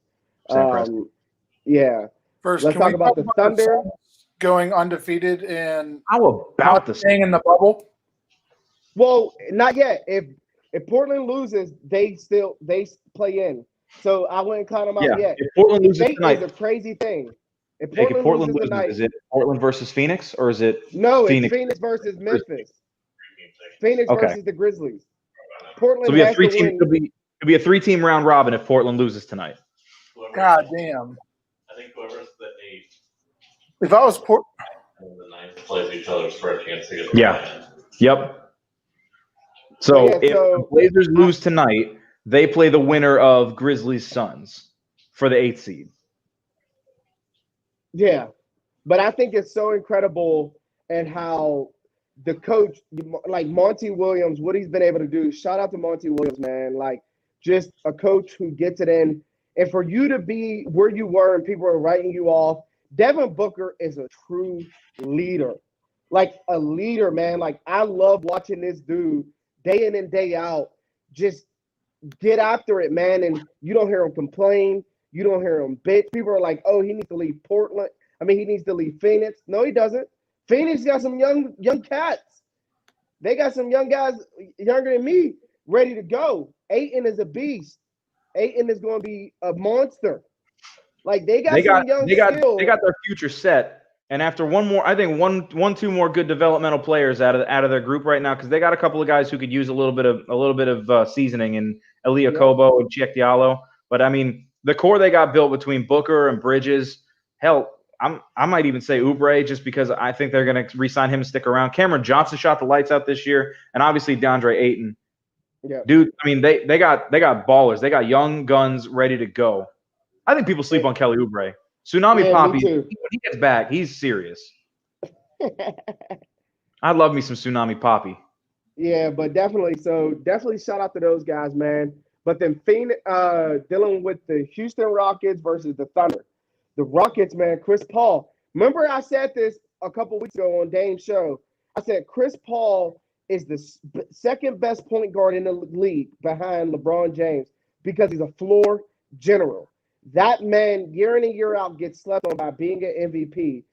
[SPEAKER 2] Yeah.
[SPEAKER 1] First,
[SPEAKER 2] let's talk about the Thunder.
[SPEAKER 1] Going undefeated and
[SPEAKER 3] how about the
[SPEAKER 1] staying in the bubble?
[SPEAKER 2] Well, not yet. If Portland loses, they play in. So I wouldn't count them out yet.
[SPEAKER 3] If Portland loses tonight,
[SPEAKER 2] is a crazy thing.
[SPEAKER 3] If Portland loses tonight, is it Portland versus Phoenix or is it?
[SPEAKER 2] No, Phoenix versus Memphis. Phoenix
[SPEAKER 3] Okay.
[SPEAKER 2] versus the Grizzlies. Portland
[SPEAKER 3] So we have
[SPEAKER 2] has to
[SPEAKER 3] three-team.
[SPEAKER 2] win.
[SPEAKER 3] It'll be a 3-team round robin if Portland loses tonight.
[SPEAKER 1] God damn.
[SPEAKER 6] I think whoever's the 8
[SPEAKER 1] If I was Port,
[SPEAKER 6] and the 9 plays each other for a chance to get the
[SPEAKER 3] Yeah.
[SPEAKER 6] play-in.
[SPEAKER 3] Yep. So
[SPEAKER 2] Yeah,
[SPEAKER 3] if
[SPEAKER 2] so-
[SPEAKER 3] the Blazers lose tonight, they play the winner of Grizzlies Suns for the 8th seed.
[SPEAKER 2] Yeah, but I think it's so incredible and how the coach, like Monty Williams, what he's been able to do. Shout out to Monty Williams, man. Like, just a coach who gets it in. And for you to be where you were and people are writing you off, Devin Booker is a true leader. Like, a leader, man. Like, I love watching this dude day in and day out just get after it, man. And you don't hear him complain. You don't hear him bitch. People are like, oh, he needs to leave Portland. I mean, he needs to leave Phoenix. No, he doesn't. Phoenix got some young cats. They got some young guys younger than me ready to go. Ayton is a beast. Ayton is going to be a monster. Like, they got some young skills.
[SPEAKER 3] They got their future set. And after one more, I think two more good developmental players out of their group right now, because they got a couple of guys who could use a little bit of seasoning in Elia Kobo and Cheikh Diallo. But I mean, the core they got built between Booker and Bridges, hell, I might even say Oubre, just because I think they're going to re-sign him and stick around. Cameron Johnson shot the lights out this year, and obviously DeAndre Ayton.
[SPEAKER 2] Yeah.
[SPEAKER 3] Dude, I mean, they got ballers. They got young guns ready to go. I think people sleep on Kelly Oubre. Tsunami Poppy, when he gets back, he's serious. I love me some Tsunami Poppy.
[SPEAKER 2] Yeah, but definitely shout out to those guys, man. But then Phoenix, dealing with the Houston Rockets versus the Thunder. The Rockets, man, Chris Paul. Remember I said this a couple weeks ago on Dame's show. I said Chris Paul is the second best point guard in the league behind LeBron James because he's a floor general. That man, year in and year out, gets slept on by being an MVP.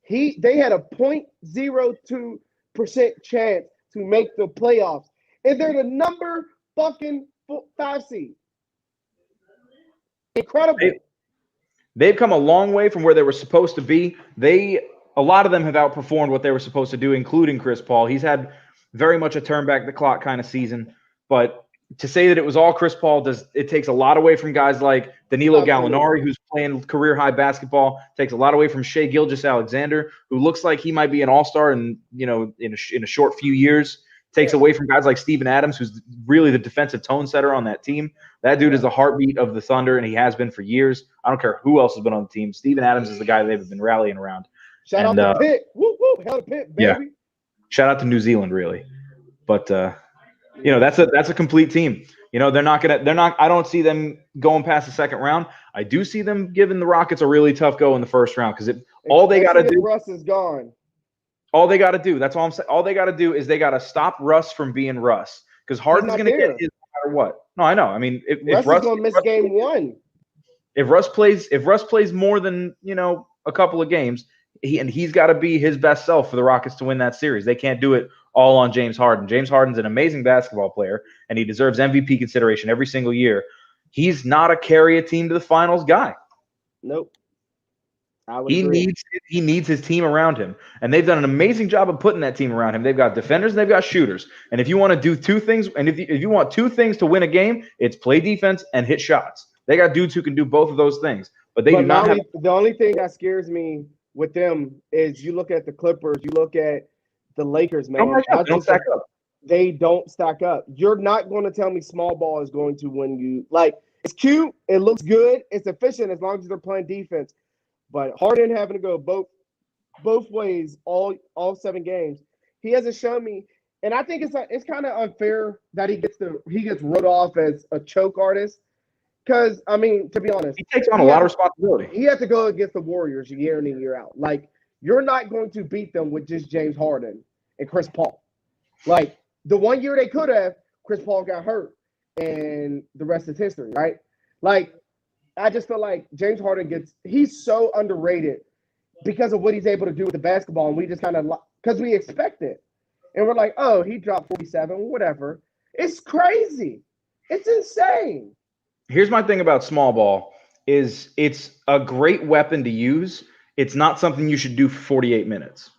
[SPEAKER 2] They had a 0.02% chance to make the playoffs, and they're the number fucking 5 seed. Incredible.
[SPEAKER 3] They've come a long way from where they were supposed to be. A lot of them have outperformed what they were supposed to do, including Chris Paul. He's had very much a turn back the clock kind of season, but to say that it was all Chris Paul it takes a lot away from guys like Danilo Gallinari, who's playing career high basketball. Takes a lot away from Shai Gilgeous-Alexander, who looks like he might be an all-star in a short few years. Takes away from guys like Steven Adams, who's really the defensive tone setter on that team. That dude is the heartbeat of the Thunder, and he has been for years. I don't care who else has been on the team. Steven Adams is the guy they've been rallying around.
[SPEAKER 2] Shout out to Pitt. Woo woo, hell to Pitt, baby.
[SPEAKER 3] Yeah. Shout out to New Zealand, really. But that's a complete team. I don't see them going past the second round. I do see them giving the Rockets a really tough go in the first round, because all they got to do.
[SPEAKER 2] Russ is gone.
[SPEAKER 3] All they got to do. That's all I'm saying. All they got to do is they got to stop Russ from being Russ, because Harden's going to get his no matter what. No, I know. I mean, if
[SPEAKER 2] Russ is going to miss game 1.
[SPEAKER 3] If Russ plays more than a couple of games, he's got to be his best self for the Rockets to win that series. They can't do it all on James Harden. James Harden's an amazing basketball player, and he deserves MVP consideration every single year. He's not a carry a team to the finals guy.
[SPEAKER 2] Nope.
[SPEAKER 3] He needs his team around him, and they've done an amazing job of putting that team around him. They've got defenders and they've got shooters. And if you want to do two things, and if you want two things to win a game, it's play defense and hit shots. They got dudes who can do both of those things, but they do not have.
[SPEAKER 2] The only thing that scares me with them is you look at the Clippers, you look at the Lakers, man.
[SPEAKER 3] They don't stack up.
[SPEAKER 2] They don't stack up. You're not going to tell me small ball is going to win you. Like, it's cute, it looks good, it's efficient as long as they're playing defense. But Harden having to go both ways all 7 games, he hasn't shown me. And I think it's kind of unfair that he gets wrote off as a choke artist. Because, I mean, to be honest,
[SPEAKER 3] he takes on a lot of responsibility.
[SPEAKER 2] He has to go against the Warriors year in and year out. Like, you're not going to beat them with just James Harden and Chris Paul. Like, the one year they could have, Chris Paul got hurt, and the rest is history, right? Like, I just feel like James Harden he's so underrated because of what he's able to do with the basketball, and we just kind of, because we expect it. And we're like, oh, he dropped 47, whatever. It's crazy. It's insane.
[SPEAKER 3] Here's my thing about small ball is it's a great weapon to use. It's not something you should do for 48 minutes.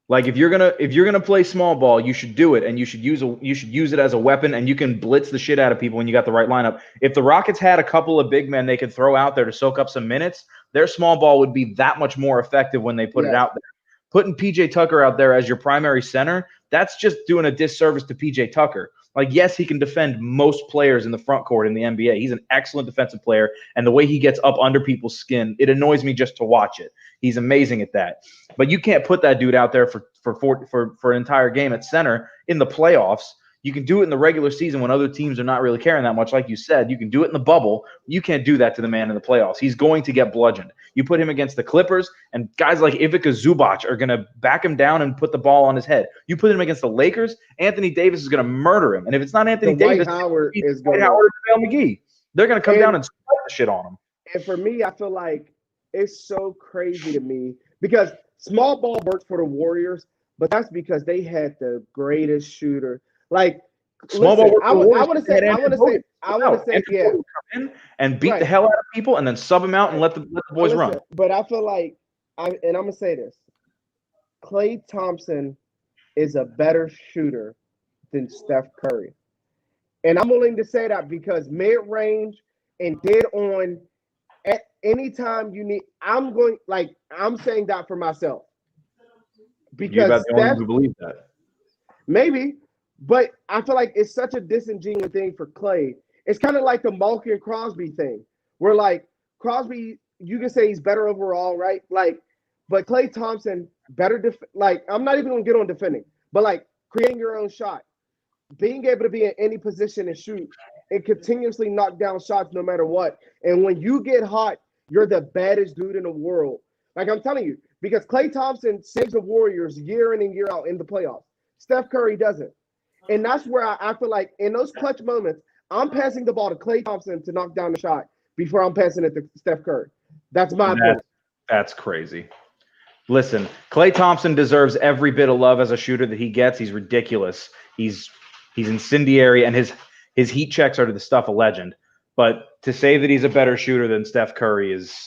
[SPEAKER 3] Like if you're gonna play small ball, you should do it, and you should use it as a weapon, and you can blitz the shit out of people when you got the right lineup. If the Rockets had a couple of big men they could throw out there to soak up some minutes, their small ball would be that much more effective when they put it out there. Putting PJ Tucker out there as your primary center, that's just doing a disservice to PJ Tucker. Like, yes, he can defend most players in the front court in the NBA. He's an excellent defensive player, and the way he gets up under people's skin, it annoys me just to watch it. He's amazing at that. But you can't put that dude out there for an entire game at center in the playoffs. You can do it in the regular season when other teams are not really caring that much. Like you said, you can do it in the bubble. You can't do that to the man in the playoffs. He's going to get bludgeoned. You put him against the Clippers, and guys like Ivica Zubac are going to back him down and put the ball on his head. You put him against the Lakers, Anthony Davis is going to murder him. And if it's not Anthony Davis,
[SPEAKER 2] Howard
[SPEAKER 3] it's Dwight Howard or JaVale McGee. They're going to come down and spread the shit on him.
[SPEAKER 2] And for me, I feel like it's so crazy to me because small ball works for the Warriors, but that's because they had the greatest shooter. Like,
[SPEAKER 3] small
[SPEAKER 2] listen,
[SPEAKER 3] ball.
[SPEAKER 2] I want to say, yeah,
[SPEAKER 3] come in and beat the hell out of people, and then sub them out and let the boys run.
[SPEAKER 2] But I feel like, I'm gonna say this: Klay Thompson is a better shooter than Steph Curry, and I'm willing to say that because mid range and dead on, at any time you need, I'm saying that for myself because
[SPEAKER 3] You're about the only one who believes that.
[SPEAKER 2] Maybe. But I feel like it's such a disingenuous thing for Klay. It's kind of like the Malkin Crosby thing, where like Crosby, you can say he's better overall, right? Like, but Klay Thompson better. Like, I'm not even gonna get on defending, but like creating your own shot, being able to be in any position and shoot, and continuously knock down shots no matter what. And when you get hot, you're the baddest dude in the world. Like I'm telling you, because Klay Thompson saves the Warriors year in and year out in the playoffs. Steph Curry doesn't. And that's where I feel like in those clutch moments, I'm passing the ball to Klay Thompson to knock down the shot before I'm passing it to Steph Curry. That's my point.
[SPEAKER 3] That's crazy. Listen, Klay Thompson deserves every bit of love as a shooter that he gets. He's ridiculous. He's incendiary, and his heat checks are to the stuff of legend. But to say that he's a better shooter than Steph Curry is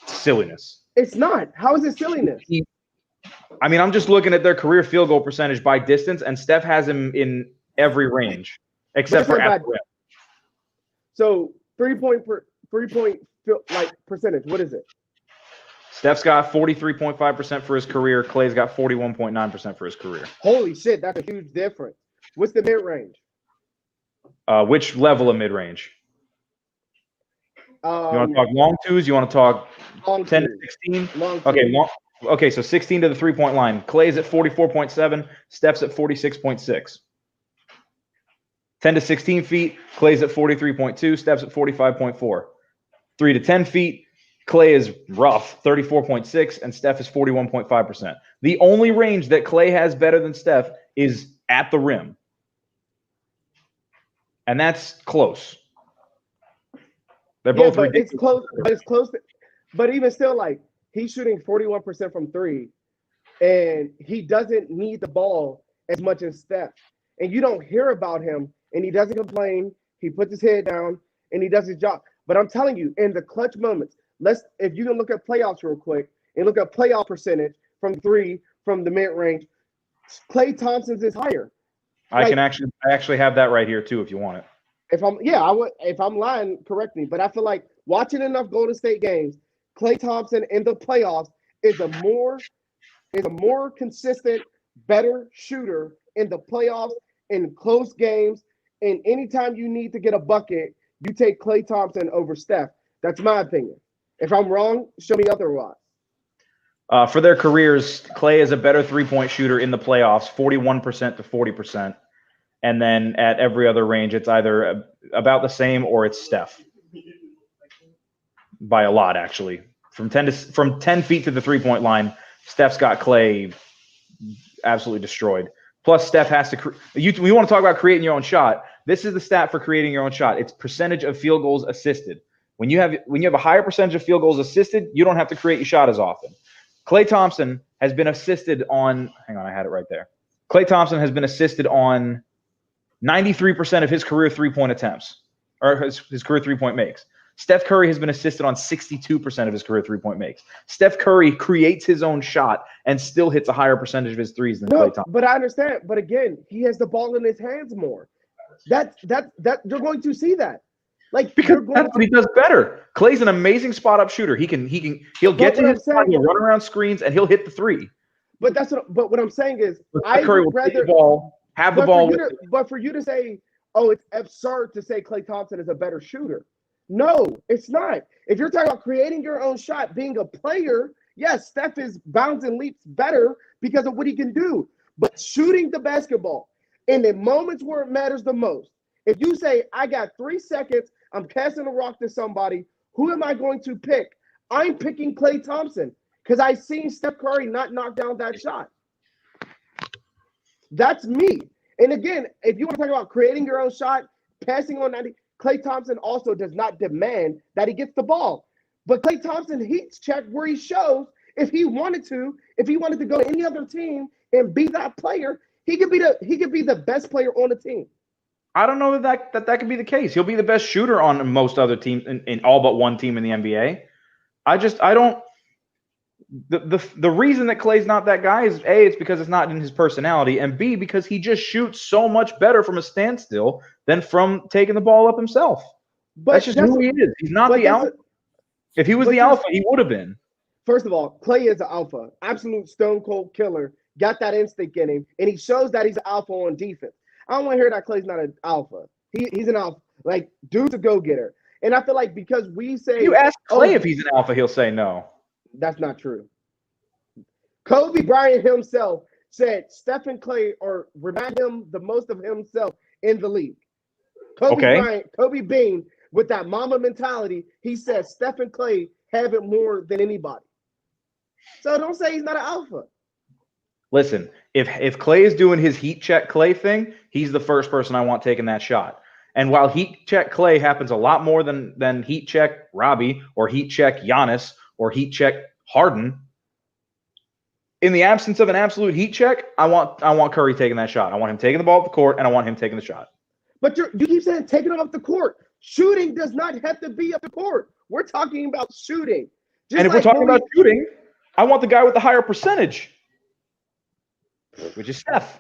[SPEAKER 3] silliness.
[SPEAKER 2] It's not. How is it silliness?
[SPEAKER 3] I mean, I'm just looking at their career field goal percentage by distance, and Steph has him in every range except for at the rim.
[SPEAKER 2] So 3-point percentage. What is it?
[SPEAKER 3] Steph's got 43.5% for his career. Klay's got 41.9% for his career.
[SPEAKER 2] Holy shit, that's a huge difference. What's the mid range?
[SPEAKER 3] Which level of mid range? You want to talk long twos? You want to talk 10 to 16? Okay, okay, so 16 to the 3-point line. Klay's at 44.7. Steph's at 46.6. 10 to 16 feet. Klay's at 43.2. Steph's at 45.4. 3 to 10 feet. Klay is rough, 34.6, and Steph is 41.5%. The only range that Klay has better than Steph is at the rim. And that's close. They're both ridiculous.
[SPEAKER 2] It's close. But even still, like, he's shooting 41% from three, and he doesn't need the ball as much as Steph. And you don't hear about him, and he doesn't complain. He puts his head down, and he does his job. But I'm telling you, in the clutch moments, if you can look at playoffs real quick and look at playoff percentage from three, from the mid-range, Klay Thompson's is higher.
[SPEAKER 3] I actually have that right here, too, if you want it.
[SPEAKER 2] If I'm lying, correct me. But I feel like watching enough Golden State games, Klay Thompson in the playoffs is a more consistent, better shooter in the playoffs, in close games, and anytime you need to get a bucket, you take Klay Thompson over Steph. That's my opinion. If I'm wrong, show me otherwise.
[SPEAKER 3] For their careers, Klay is a better three-point shooter in the playoffs, 41% to 40%. And then at every other range, it's either about the same or it's Steph. By a lot, actually. From 10 feet to the three-point line, Steph's got Klay absolutely destroyed. Plus, Steph has to we want to talk about creating your own shot. This is the stat for creating your own shot. It's percentage of field goals assisted. When you have a higher percentage of field goals assisted, you don't have to create your shot as often. Klay Thompson has been assisted on – hang on, I had it right there. Klay Thompson has been assisted on 93% of his career three-point attempts, or his career three-point makes. Steph Curry has been assisted on 62% of his career three-point makes. Steph Curry creates his own shot and still hits a higher percentage of his threes than Klay Thompson.
[SPEAKER 2] But I understand. But again, he has the ball in his hands more. That you're going to see that. Like
[SPEAKER 3] Because that's what he does better. Klay's an amazing spot-up shooter. He'll get to his spot, he'll run around screens, and he'll hit the three.
[SPEAKER 2] But what I'm saying is,
[SPEAKER 3] Steph Curry will take the ball, have the ball.
[SPEAKER 2] But for you to say, oh, it's absurd to say Klay Thompson is a better shooter. No, it's not. If you're talking about creating your own shot, being a player, yes, Steph is bounds and leaps better because of what he can do. But shooting the basketball in the moments where it matters the most, if you say, I got 3 seconds, I'm passing a rock to somebody, who am I going to pick? I'm picking Klay Thompson because I've seen Steph Curry not knock down that shot. That's me. And again, if you want to talk about creating your own shot, passing on that, Klay Thompson also does not demand that he gets the ball. But Klay Thompson heats check where he shows if he wanted to go to any other team and be that player, he could be the best player on the team.
[SPEAKER 3] I don't know that could be the case. He'll be the best shooter on most other teams in all but one team in the NBA. The reason that Klay's not that guy is A, it's because it's not in his personality, and B, because he just shoots so much better from a standstill than from taking the ball up himself. But that's just who he is. He's not the alpha. If he was the alpha, he would have been.
[SPEAKER 2] First of all, Klay is an alpha, absolute stone cold killer. Got that instinct in him, and he shows that he's an alpha on defense. I don't want to hear that Klay's not an alpha. He's an alpha. Like, dude's a go-getter. And I feel like because we say...
[SPEAKER 3] You ask Klay if he's an alpha, he'll say no.
[SPEAKER 2] That's not true. Kobe Bryant himself said Stephen Klay remind him the most of himself in the league. Kobe Bean, with that mama mentality, he said Stephen Klay have it more than anybody. So don't say he's not an alpha.
[SPEAKER 3] Listen, if Klay is doing his heat check Klay thing, he's the first person I want taking that shot. And while heat check Klay happens a lot more than heat check Robbie or heat check Giannis or heat check Harden, in the absence of an absolute heat check, I want Curry taking that shot. I want him taking the ball off the court, and I want him taking the shot.
[SPEAKER 2] But you keep saying taking it off the court. Shooting does not have to be off the court. We're talking about shooting.
[SPEAKER 3] And if we're talking about shooting, I want the guy with the higher percentage, which is Steph.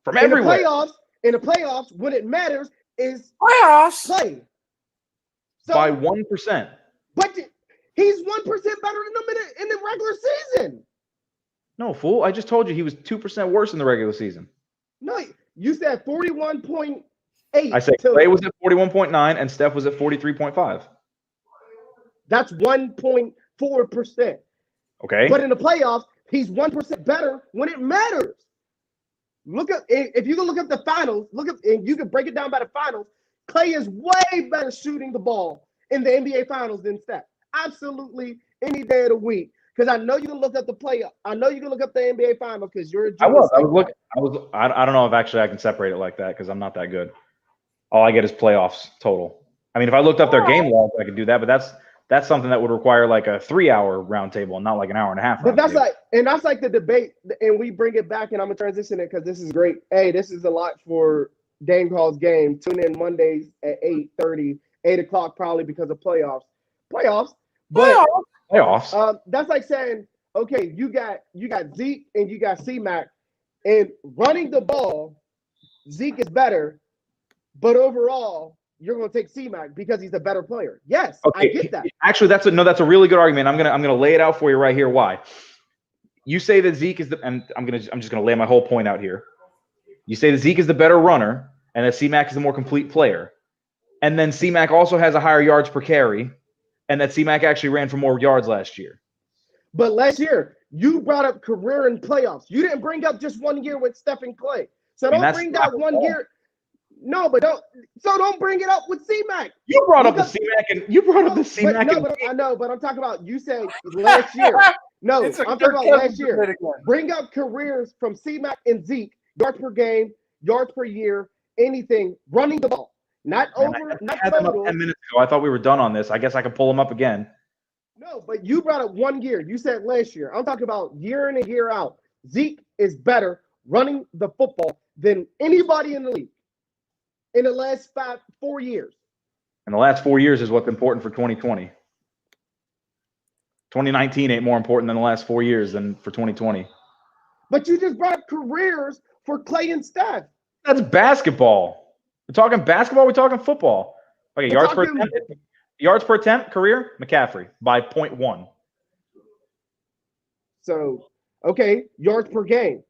[SPEAKER 3] From everywhere.
[SPEAKER 2] In the playoffs, when it matters, is
[SPEAKER 1] playoffs
[SPEAKER 2] play. So,
[SPEAKER 3] by 1%.
[SPEAKER 2] But he's 1% better than them in the regular season.
[SPEAKER 3] No, fool. I just told you he was 2% worse in the regular season.
[SPEAKER 2] No, you said 41.8.
[SPEAKER 3] I said Klay was at 41.9 and Steph was at 43.5.
[SPEAKER 2] That's 1.4%.
[SPEAKER 3] Okay.
[SPEAKER 2] But in the playoffs, he's 1% better when it matters. If you can look up the finals, and you can break it down by the finals, Klay is way better shooting the ball in the NBA finals than Steph. Absolutely any day of the week. Because I know you can look up the playoff. I know you can look up the NBA finals because you're a genius.
[SPEAKER 3] I don't know if actually I can separate it like that because I'm not that good. All I get is playoffs total. I mean, if I looked up their game logs, I could do that, but that's something that would require like a 3-hour roundtable and not like an hour and a half.
[SPEAKER 2] But that's like the debate, and we bring it back, and I'm gonna transition it because this is great. Hey, this is a lot for Dane Hall's game. Tune in Mondays at 8:30, 8 o'clock probably because of playoffs. But that's like saying, okay, you got Zeke and you got C-Mac, and running the ball, Zeke is better, but overall, you're going to take C-Mac because he's a better player. Yes, okay. I get that.
[SPEAKER 3] Actually, that's a really good argument. I'm gonna lay it out for you right here. Why? You say that Zeke is I'm just gonna lay my whole point out here. You say that Zeke is the better runner and that C-Mac is the more complete player, and then C-Mac also has a higher yards per carry, and that C-Mac actually ran for more yards last year.
[SPEAKER 2] But last year, you brought up career and playoffs. You didn't bring up just 1 year with Stephen Klay. So don't bring that 1 year. No, but don't bring it up with C-Mac.
[SPEAKER 3] You brought up the C-Mac and you brought up the C-Mac.
[SPEAKER 2] I know, but I'm talking about you said last year. No, I'm talking about last year. Bring up careers from C-Mac and Zeke, yards per game, yards per year, anything, running the ball. Not total.
[SPEAKER 3] 10 minutes ago. I thought we were done on this. I guess I can pull them up again.
[SPEAKER 2] No, but you brought up 1 year. You said last year. I'm talking about year in and year out. Zeke is better running the football than anybody in the league in the last 4 years.
[SPEAKER 3] And the last 4 years is what's important for 2020. 2019 ain't more important than the last 4 years than for 2020.
[SPEAKER 2] But you just brought up careers for Clay and Steph.
[SPEAKER 3] That's basketball. We're talking basketball. We're talking football. Okay,
[SPEAKER 2] We're
[SPEAKER 3] yards per attempt career, McCaffrey by 0.1.
[SPEAKER 2] So, okay, yards per game.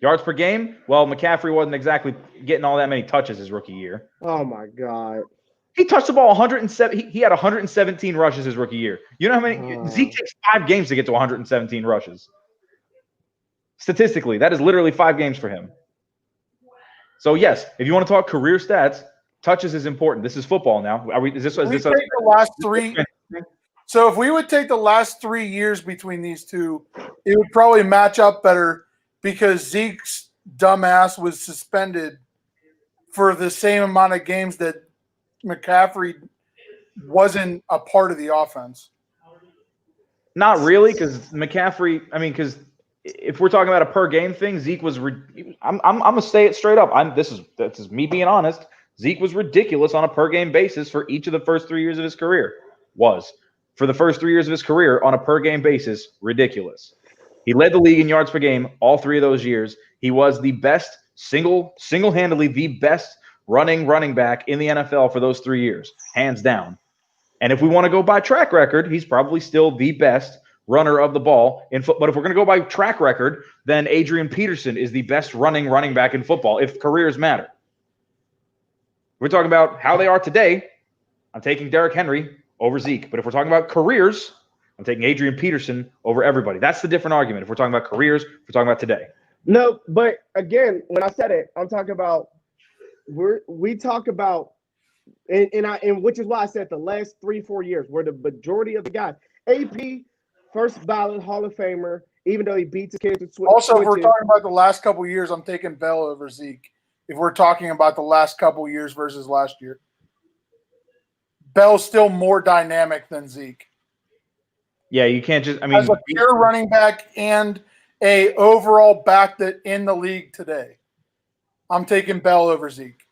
[SPEAKER 3] Yards per game. Well, McCaffrey wasn't exactly getting all that many touches his rookie year.
[SPEAKER 2] Oh my God.
[SPEAKER 3] He touched the ball 107. He had 117 rushes his rookie year. You know how many? Zeke takes 5 games to get to 117 rushes. Statistically, that is literally 5 games for him. So yes, if you want to talk career stats, touches is important. This is football now. Is this
[SPEAKER 1] the last 3? So if we would take the last 3 years between these two, it would probably match up better because Zeke's dumbass was suspended for the same amount of games that McCaffrey wasn't a part of the offense.
[SPEAKER 3] Not really, because McCaffrey. I mean, because if we're talking about a per game thing, Zeke was. I'm gonna say it straight up. This is me being honest. Zeke was ridiculous on a per game basis for each of the first 3 years of his career. For the first 3 years of his career on a per game basis, ridiculous. He led the league in yards per game all 3 of those years. He was the best single-handedly the best running back in the NFL for those 3 years, hands down. And if we want to go by track record, he's probably still the best runner of the ball in football. But if we're going to go by track record, then Adrian Peterson is the best running back in football if careers matter. We're talking about how they are today. I'm taking Derrick Henry over Zeke. But if we're talking about careers, I'm taking Adrian Peterson over everybody. That's the different argument. If we're talking about careers, if we're talking about today.
[SPEAKER 2] No, but again, when I said it, I'm talking about we talk about and which is why I said the last 3-4 years where the majority of the guys, AP, first ballot Hall of Famer, even though he beats the kids with
[SPEAKER 1] Also, if we're talking about the last couple of years, I'm taking Bell over Zeke. If we're talking about the last couple of years versus last year, Bell's still more dynamic than Zeke.
[SPEAKER 3] Yeah, you can't just. I mean,
[SPEAKER 1] as a pure running back and a overall back that in the league today, I'm taking Bell over Zeke.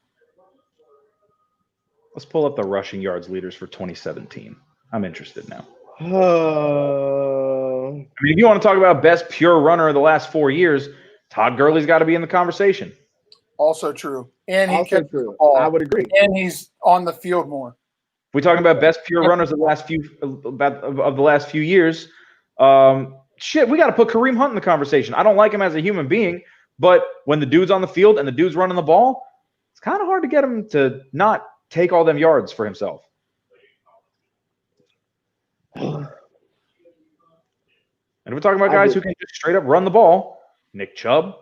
[SPEAKER 3] Let's pull up the rushing yards leaders for 2017. I'm interested now. I mean, if you want to talk about best pure runner of the last 4 years, Todd Gurley's got to be in the conversation.
[SPEAKER 1] Also true. And he
[SPEAKER 2] also
[SPEAKER 1] catches
[SPEAKER 2] true.
[SPEAKER 1] the ball.
[SPEAKER 2] I would agree.
[SPEAKER 1] And he's on the field more.
[SPEAKER 3] If we're talking about best pure runners of the last few years, we got to put Kareem Hunt in the conversation. I don't like him as a human being, but when the dude's on the field and the dude's running the ball, it's kind of hard to get him to not take all them yards for himself. And we're talking about guys who can just straight up run the ball. Nick Chubb.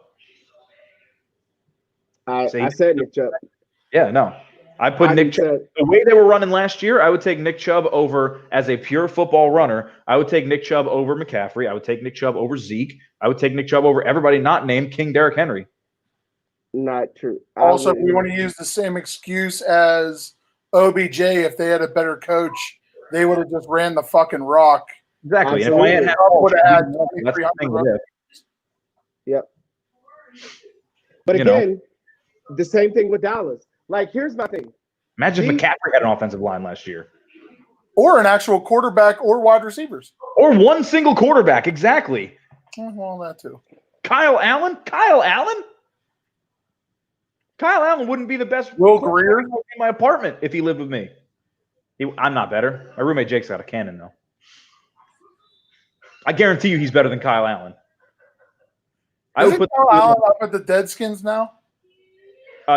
[SPEAKER 2] I said Nick Chubb.
[SPEAKER 3] Yeah, no. I put Nick Chubb. The way they were running last year, I would take Nick Chubb over as a pure football runner. I would take Nick Chubb over McCaffrey. I would take Nick Chubb over Zeke. I would take Nick Chubb over everybody not named King Derrick Henry.
[SPEAKER 2] Not true.
[SPEAKER 1] Also, if we want to use the same excuse as OBJ, if they had a better coach, they would have just ran the fucking rock.
[SPEAKER 3] Exactly.
[SPEAKER 1] And if Wayne had had 2,300.
[SPEAKER 2] Yep. But again, the same thing with Dallas. Like, here's my thing.
[SPEAKER 3] Imagine if McCaffrey had an offensive line last year.
[SPEAKER 1] Or an actual quarterback or wide receivers.
[SPEAKER 3] Or one single quarterback, exactly.
[SPEAKER 1] Well, that too.
[SPEAKER 3] Kyle Allen? Kyle Allen wouldn't be the best
[SPEAKER 1] Will Greer
[SPEAKER 3] in my apartment if he lived with me. I'm not better. My roommate Jake's got a cannon, though. I guarantee you he's better than Kyle Allen.
[SPEAKER 1] Isn't Kyle Allen up at the Deadskins now?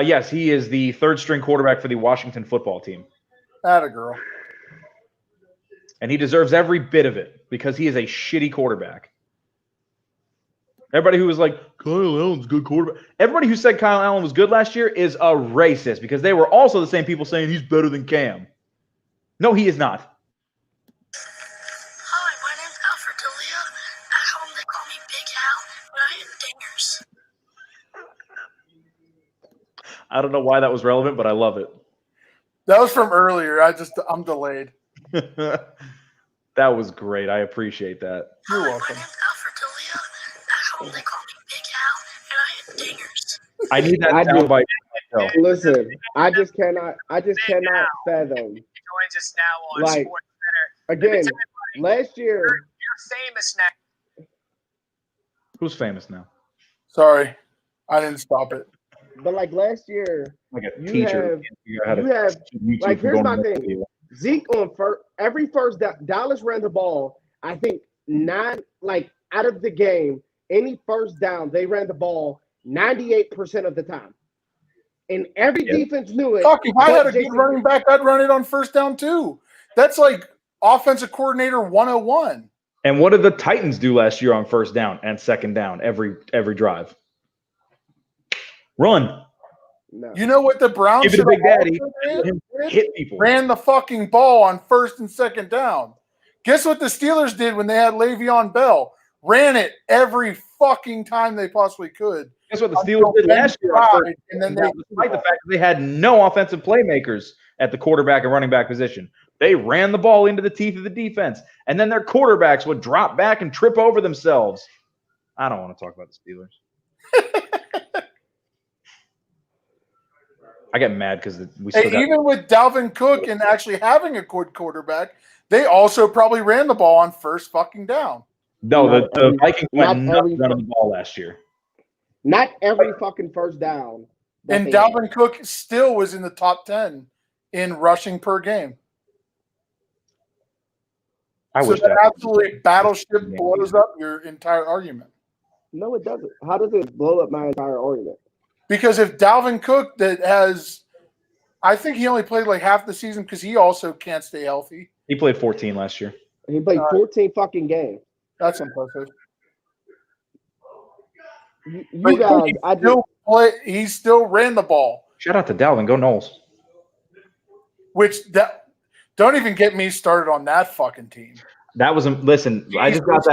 [SPEAKER 3] Yes, he is the third-string quarterback for the Washington football team.
[SPEAKER 1] Atta girl.
[SPEAKER 3] And he deserves every bit of it because he is a shitty quarterback. Everybody who was like, Kyle Allen's a good quarterback. Everybody who said Kyle Allen was good last year is a racist because they were also the same people saying he's better than Cam. No, he is not.
[SPEAKER 7] Hi, my name's Alfred D'Elia. At home, they call me Big Al, but I hit dingers.
[SPEAKER 3] I don't know why that was relevant, but I love it.
[SPEAKER 1] That was from earlier. I'm delayed.
[SPEAKER 3] That was great. I appreciate that.
[SPEAKER 1] You're
[SPEAKER 7] Hi,
[SPEAKER 1] welcome.
[SPEAKER 7] my name's Alfred D'Elia. At home, they call me Big Al, and I hit dingers.
[SPEAKER 3] I need that soundbite So
[SPEAKER 2] Listen, I just cannot fathom.
[SPEAKER 7] Joins us now on
[SPEAKER 2] Like,
[SPEAKER 7] Sports Center.
[SPEAKER 2] Again, last year,
[SPEAKER 7] You're famous now.
[SPEAKER 3] who's famous now?
[SPEAKER 1] Sorry, I didn't stop it.
[SPEAKER 2] but like last year,
[SPEAKER 3] Like a
[SPEAKER 2] You
[SPEAKER 3] teacher.
[SPEAKER 2] have-
[SPEAKER 3] You have YouTube
[SPEAKER 2] like,
[SPEAKER 3] from
[SPEAKER 2] here's
[SPEAKER 3] going
[SPEAKER 2] my
[SPEAKER 3] to
[SPEAKER 2] thing.
[SPEAKER 3] video.
[SPEAKER 2] Zeke on every first down, Dallas ran the ball. I think out of the game, any first down, they ran the ball 98% of the time. And every
[SPEAKER 3] Yeah.
[SPEAKER 2] defense knew it.
[SPEAKER 1] Fuck, if I
[SPEAKER 2] but
[SPEAKER 1] had a good
[SPEAKER 2] Jason-
[SPEAKER 1] running back, I'd run it on first down too. That's like offensive coordinator 101.
[SPEAKER 3] And what did the Titans do last year on first down and second down every drive? Run.
[SPEAKER 2] No.
[SPEAKER 1] You know what the Browns
[SPEAKER 3] Give it to
[SPEAKER 1] should
[SPEAKER 3] Big
[SPEAKER 1] have
[SPEAKER 3] Daddy.
[SPEAKER 1] also
[SPEAKER 3] Let him
[SPEAKER 1] did?
[SPEAKER 3] hit people.
[SPEAKER 1] Ran the fucking ball on first and second down. Guess what the Steelers did when they had Le'Veon Bell? Ran it every fucking time they possibly could.
[SPEAKER 3] Guess what the Steelers did last year on first
[SPEAKER 1] And then
[SPEAKER 3] down, despite the fact that they had no offensive playmakers at the quarterback and running back position. They ran the ball into the teeth of the defense, and then their quarterbacks would drop back and trip over themselves. I don't want to talk about the Steelers. I get mad because we still got
[SPEAKER 1] even with Dalvin Cook and actually having a good quarterback, they also probably ran the ball on first fucking down.
[SPEAKER 3] no.
[SPEAKER 2] Not
[SPEAKER 3] The
[SPEAKER 2] every-
[SPEAKER 3] Vikings went
[SPEAKER 2] not
[SPEAKER 3] nuts
[SPEAKER 2] every-
[SPEAKER 3] running the ball last year.
[SPEAKER 2] Not every fucking first down. that
[SPEAKER 1] And
[SPEAKER 2] they
[SPEAKER 1] Dalvin
[SPEAKER 2] had.
[SPEAKER 1] Cook still was in the top 10 in rushing per game.
[SPEAKER 3] I
[SPEAKER 1] So
[SPEAKER 3] wish
[SPEAKER 1] that
[SPEAKER 3] that
[SPEAKER 1] absolutely battleship blows up your entire argument.
[SPEAKER 2] No, it doesn't. How does it blow up my entire argument?
[SPEAKER 1] Because if Dalvin Cook I think he only played like half the season because he also can't stay healthy.
[SPEAKER 3] he played 14 last year.
[SPEAKER 2] He played 14 fucking games.
[SPEAKER 1] That's impressive.
[SPEAKER 2] You
[SPEAKER 1] But
[SPEAKER 2] guys,
[SPEAKER 1] he still ran the ball,
[SPEAKER 3] Shout out to Dalvin. Go Knowles.
[SPEAKER 1] don't even get me started on that fucking team.
[SPEAKER 3] That was listen. I just got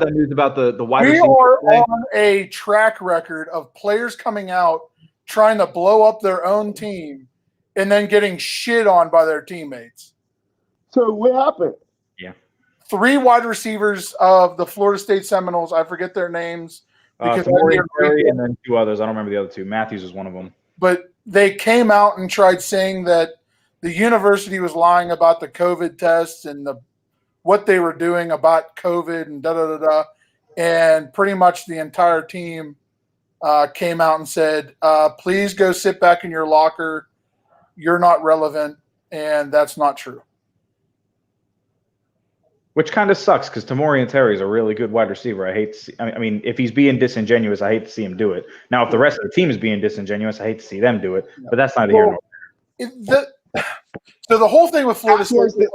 [SPEAKER 3] that news about the wide
[SPEAKER 1] We
[SPEAKER 3] receiver.
[SPEAKER 1] are
[SPEAKER 3] today.
[SPEAKER 1] on a track record of players coming out trying to blow up their own team and then getting shit on by their teammates.
[SPEAKER 2] So what happened?
[SPEAKER 1] 3 wide receivers of the Florida State Seminoles, I forget their names, because
[SPEAKER 3] Tamori and Perry, and then 2 others. I don't remember the other 2. Matthews was one of them.
[SPEAKER 1] but they came out and tried saying that the university was lying about the COVID tests and what they were doing about COVID and da-da-da-da. And pretty much the entire team came out and said, please go sit back in your locker. You're not relevant. And that's not true.
[SPEAKER 3] Which kind of sucks because Tamori and Terry is a really good wide receiver. I mean, if he's being disingenuous, I hate to see him do it. Now, if the rest of the team is being disingenuous, I hate to see them do it. But that's neither here nor there.
[SPEAKER 1] So the whole thing with Florida State,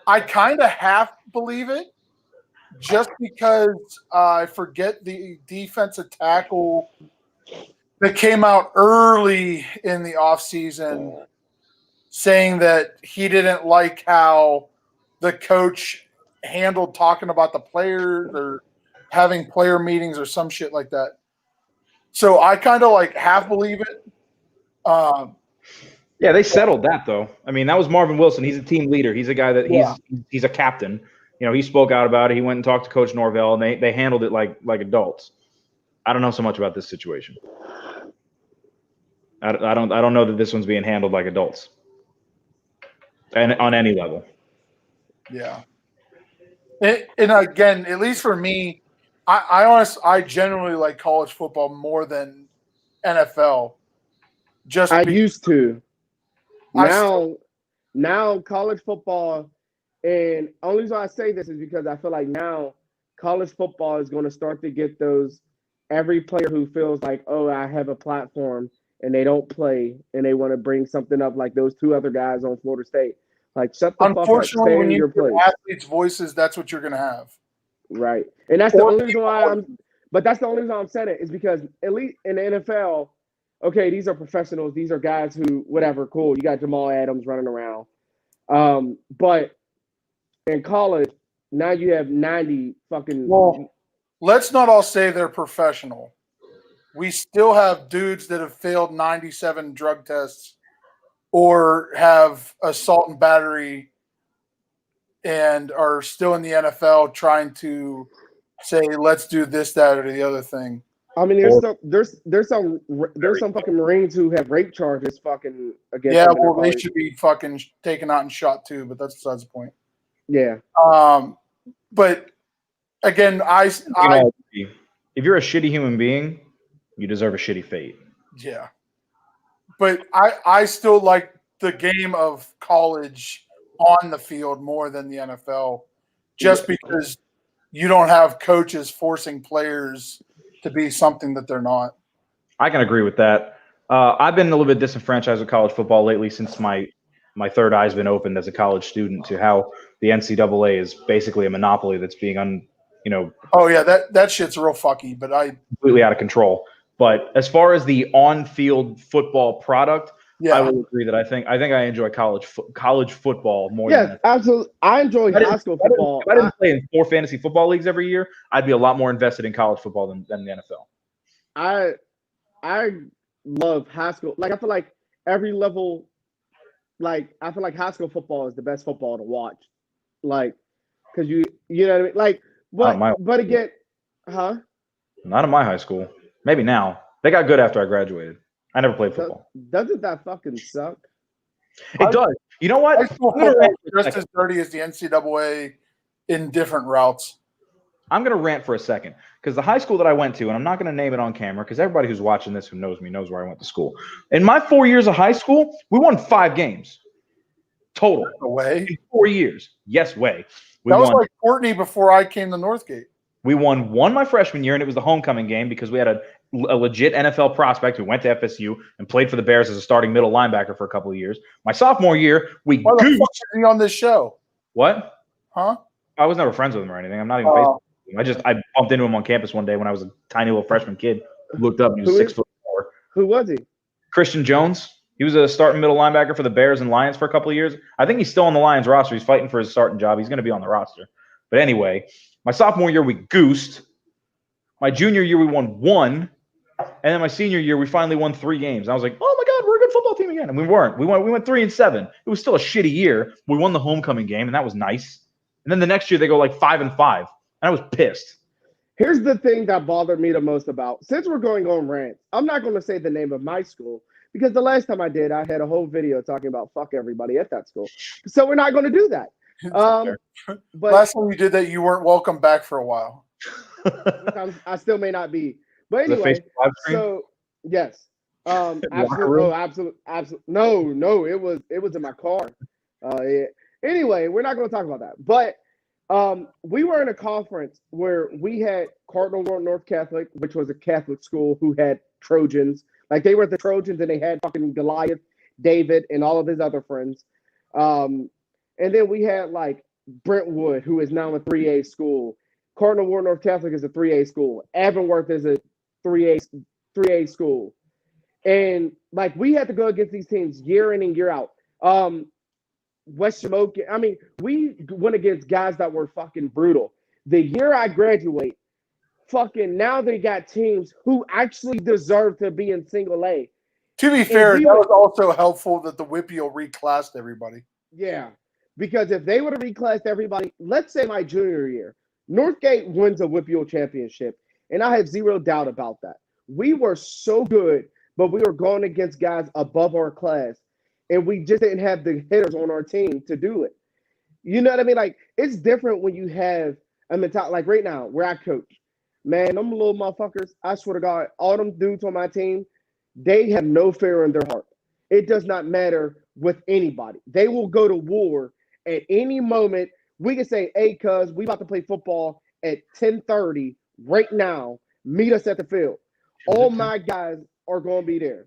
[SPEAKER 1] I kind of half believe it, just because I forget the defensive tackle that came out early in the offseason saying that he didn't like how the coach handled talking about the players or having player meetings or some shit like that. So I kind of like half believe it.
[SPEAKER 3] Yeah, they settled that though. I mean, that was Marvin Wilson. He's a team leader. He's a guy that he's a captain. You know, he spoke out about it. He went and talked to Coach Norvell, and they handled it like adults. I don't know so much about this situation. I don't know that this one's being handled like adults, and on any level.
[SPEAKER 1] Yeah. And again, at least for me, I generally like college football more than NFL.
[SPEAKER 2] I used to. Now college football, and only reason I say this is because I feel like now college football is going to start to get every player who feels like, oh, I have a platform and they don't play and they want to bring something up like those 2 other guys on Florida State. Like, shut the fuck up.
[SPEAKER 1] Unfortunately,
[SPEAKER 2] Stay
[SPEAKER 1] when
[SPEAKER 2] in
[SPEAKER 1] you
[SPEAKER 2] your
[SPEAKER 1] hear
[SPEAKER 2] place.
[SPEAKER 1] athletes' voices, that's what you're going to have.
[SPEAKER 2] Right. And that's the only reason why that's the only reason I'm saying it is because at least in the NFL, okay, these are professionals. These are guys who, whatever, cool. You got Jamal Adams running around. But in college, now you have 90 fucking.
[SPEAKER 1] Well, let's not all say they're professional. We still have dudes that have failed 97 drug tests or have assault and battery and are still in the NFL trying to say, let's do this, that, or the other thing.
[SPEAKER 2] I mean, there's some fucking Marines who have rape charges fucking against
[SPEAKER 1] Yeah,
[SPEAKER 2] them in their
[SPEAKER 1] well, they
[SPEAKER 2] college.
[SPEAKER 1] should be fucking taken out and shot too, but that's besides the point.
[SPEAKER 2] Yeah.
[SPEAKER 1] But again,
[SPEAKER 3] You know, if you're a shitty human being, you deserve a shitty fate.
[SPEAKER 1] yeah. But I still like the game of college on the field more than the NFL, just because you don't have coaches forcing players to be something that they're not.
[SPEAKER 3] I can agree with that. I've been a little bit disenfranchised with college football lately since my third eye's been opened as a college student to how the NCAA is basically a monopoly that's being
[SPEAKER 1] Oh yeah, that shit's real fucky. But
[SPEAKER 3] completely out of control. But as far as the on-field football product,
[SPEAKER 1] yeah,
[SPEAKER 3] I will agree that I think I enjoy college football more
[SPEAKER 2] Yes,
[SPEAKER 3] than
[SPEAKER 2] absolutely. I enjoy high school football.
[SPEAKER 3] If I didn't play in 4 fantasy football leagues every year, I'd be a lot more invested in college football than the NFL.
[SPEAKER 2] I love high school. Like I feel like every level, like I feel like high school football is the best football to watch. Like, because you know what I mean. Like, but again, huh?
[SPEAKER 3] Not in my high school. Maybe now. They got good after I graduated. I never played football.
[SPEAKER 2] Doesn't that fucking suck?
[SPEAKER 3] It does. You know what?
[SPEAKER 1] high school football is just as dirty as the NCAA in different routes.
[SPEAKER 3] I'm going to rant for a second because the high school that I went to, and I'm not going to name it on camera because everybody who's watching this who knows me knows where I went to school. In my 4 years of high school, we won 5 games total.
[SPEAKER 1] Way.
[SPEAKER 3] In 4 years. Yes, way.
[SPEAKER 1] That was like Courtney before I came to Northgate.
[SPEAKER 3] We won one my freshman year, and it was the homecoming game because we had a legit NFL prospect who went to FSU and played for the Bears as a starting middle linebacker for a couple of years. My sophomore year, we
[SPEAKER 1] Why the fuck is he on this show?
[SPEAKER 3] What?
[SPEAKER 1] Huh?
[SPEAKER 3] I was never friends with him or anything. I'm not even Facebook. I bumped into him on campus one day when I was a tiny little freshman kid. Looked up and he was 6'4".
[SPEAKER 2] Who was he?
[SPEAKER 3] Christian Jones. He was a starting middle linebacker for the Bears and Lions for a couple of years. I think he's still on the Lions roster. He's fighting for his starting job. He's going to be on the roster. But anyway, my sophomore year we goosed. My junior year we won 1. And then my senior year we finally won 3 games. And I was like, oh my God, we're a good football team again. And we weren't. We went 3-7. It was still a shitty year. We won the homecoming game, and that was nice. And then the next year they go like 5-5. And I was pissed.
[SPEAKER 2] Here's the thing that bothered me the most about, since we're going on rants, I'm not going to say the name of my school because the last time I did, I had a whole video talking about fuck everybody at that school. So we're not going to do that.
[SPEAKER 1] But last time you did that, you weren't welcome back for a while.
[SPEAKER 2] I still may not be. But anyway, so yes. Absolutely. No, it was in my car. Yeah. Anyway, we're not going to talk about that. But we were in a conference where we had Cardinal North Catholic, which was a Catholic school who had Trojans. Like they were the Trojans and they had fucking Goliath, David, and all of his other friends. And then we had like Brentwood, who is now a 3A school. Cardinal Ward North Catholic is a 3A school. Avonworth is a 3A school. And like we had to go against these teams year in and year out. West Shamokin, I mean, we went against guys that were fucking brutal. The year I graduate, fucking now they got teams who actually deserve to be in single A.
[SPEAKER 1] To be fair, that was also helpful that the WPIAL reclassed everybody.
[SPEAKER 2] Yeah, because if they would have reclassed everybody, let's say my junior year, Northgate wins a WPIAL championship, and I have zero doubt about that. We were so good, but we were going against guys above our class, and we just didn't have the hitters on our team to do it. You know what I mean? Like, it's different when you have a mentality. Like right now, where I coach, man, them little motherfuckers, I swear to God, all them dudes on my team, they have no fear in their heart. It does not matter with anybody. They will go to war at any moment. We can say, hey, cuz, we about to play football at 10:30 right now. Meet us at the field. All my guys are going to be there.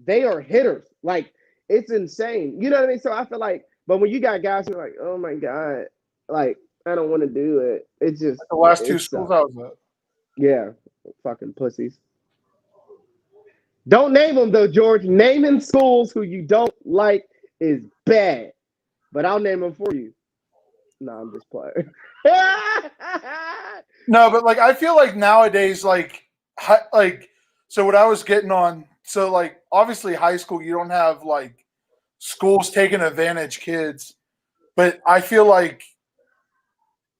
[SPEAKER 2] They are hitters. Like, it's insane. You know what I mean? So I feel like, but when you got guys who are like, oh my God, like, I don't want to do it. It's just
[SPEAKER 1] the last 2 schools I was at.
[SPEAKER 2] Yeah, fucking pussies. Don't name them though, George. Naming schools who you don't like is bad, but I'll name them for you. No, I'm just playing.
[SPEAKER 1] No, but like I feel like nowadays, like so what I was getting on. So like obviously high school, you don't have like schools taking advantage kids, but I feel like,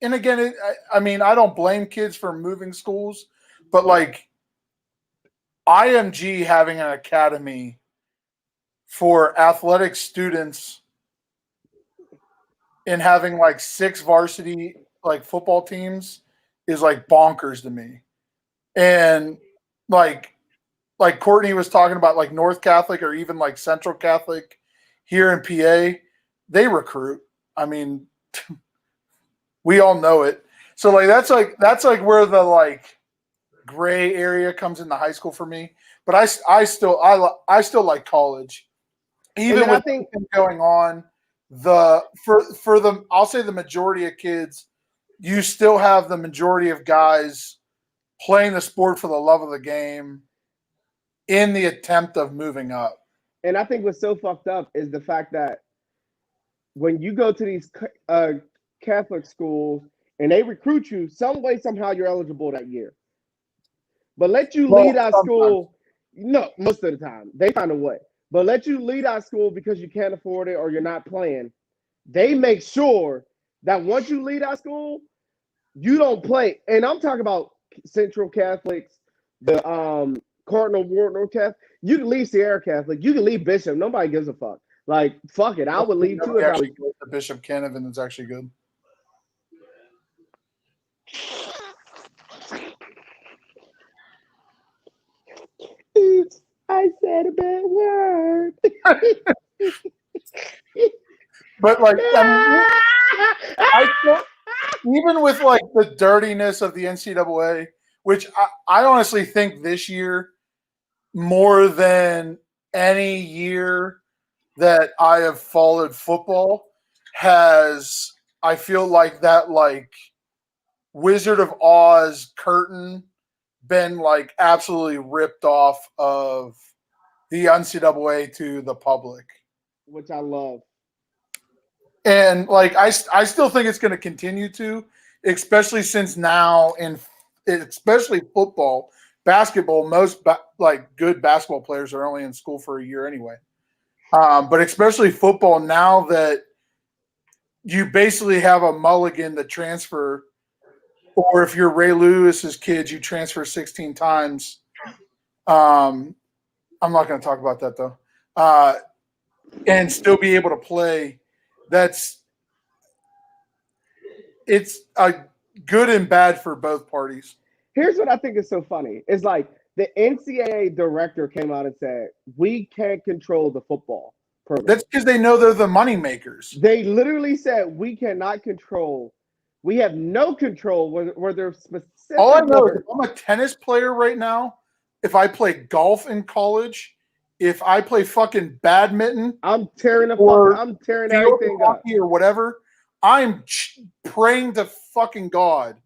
[SPEAKER 1] and again, I mean I don't blame kids for moving schools, but like IMG having an academy for athletic students and having like 6 varsity like football teams is like bonkers to me. And like Courtney was talking about, like North Catholic or even like Central Catholic here in PA, they recruit. I mean, we all know it. So like that's like where the like gray area comes in the high school for me. But I still like college, even with everything going on. For the I'll say the majority of kids, you still have the majority of guys playing the sport for the love of the game in the attempt of moving up.
[SPEAKER 2] And I think what's so fucked up is the fact that when you go to these Catholic schools and they recruit you, some way, somehow you're eligible that year. But let you lead our school. No, most of the time. They find a way. But let you lead our school because you can't afford it or you're not playing. They make sure that once you lead our school, you don't play. And I'm talking about Central Catholics, the Cardinal Wardner Catholic. You can leave Sierra Catholic. You can leave Bishop. Nobody gives a fuck. Like, fuck it. I would leave too.
[SPEAKER 1] Actually, the Bishop Canavan is actually good.
[SPEAKER 2] Oops, I said a bad word.
[SPEAKER 1] But like, I still, even with like the dirtiness of the NCAA, which I honestly think this year, more than any year that I have followed football, has, I feel like that like Wizard of Oz curtain been like absolutely ripped off of the NCAA to the public,
[SPEAKER 2] which I love.
[SPEAKER 1] And like I still think it's going to continue to, especially since now in especially football, basketball, most like good basketball players are only in school for a year anyway. But especially football, now that you basically have a mulligan to transfer, or if you're Ray Lewis's kids, you transfer 16 times. I'm not going to talk about that though, and still be able to play. It's a good and bad for both parties.
[SPEAKER 2] Here's what I think is so funny. It's like the NCAA director came out and said, we can't control the football program.
[SPEAKER 1] That's because they know they're the money makers.
[SPEAKER 2] They literally said, we cannot control. We have no control where they're specific.
[SPEAKER 1] All I know is if I'm a tennis player right now, if I play golf in college, if I play fucking badminton,
[SPEAKER 2] I'm tearing everything up,
[SPEAKER 1] or whatever. I'm praying to fucking God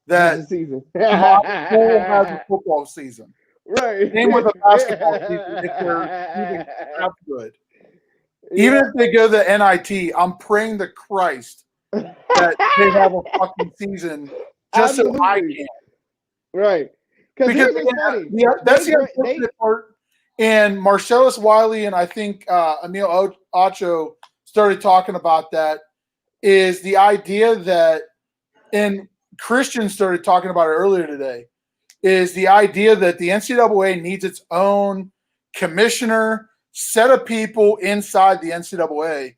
[SPEAKER 1] that
[SPEAKER 2] season.
[SPEAKER 1] my school has a football season.
[SPEAKER 2] Right.
[SPEAKER 1] Same with a basketball season if they're even half good. Even if they go to NIT, I'm praying to Christ that they have a fucking season just so I can.
[SPEAKER 2] Right.
[SPEAKER 1] Because that's the unfortunate part. And Marcellus Wiley and I think Emil Ocho started talking about that, is the idea that, and Christian started talking about it earlier today, is the idea that the NCAA needs its own commissioner, set of people inside the NCAA,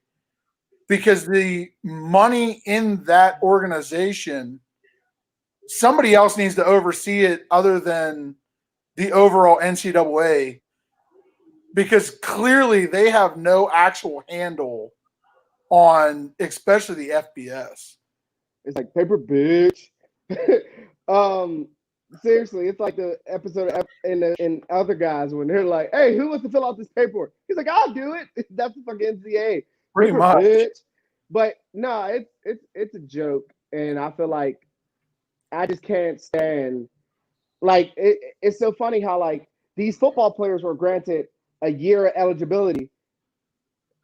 [SPEAKER 1] because the money in that organization, somebody else needs to oversee it other than the overall NCAA, because clearly they have no actual handle on, especially the FBS.
[SPEAKER 2] It's like paper, bitch. Seriously, it's like the episode in Other Guys when they're like, "Hey, who wants to fill out this paperwork?" He's like, "I'll do it." That's the fucking NCAA.
[SPEAKER 1] Pretty
[SPEAKER 2] paper,
[SPEAKER 1] much.
[SPEAKER 2] Bitch. But no, it's a joke, and I feel like I just can't stand. Like it's so funny how like these football players were granted a year of eligibility,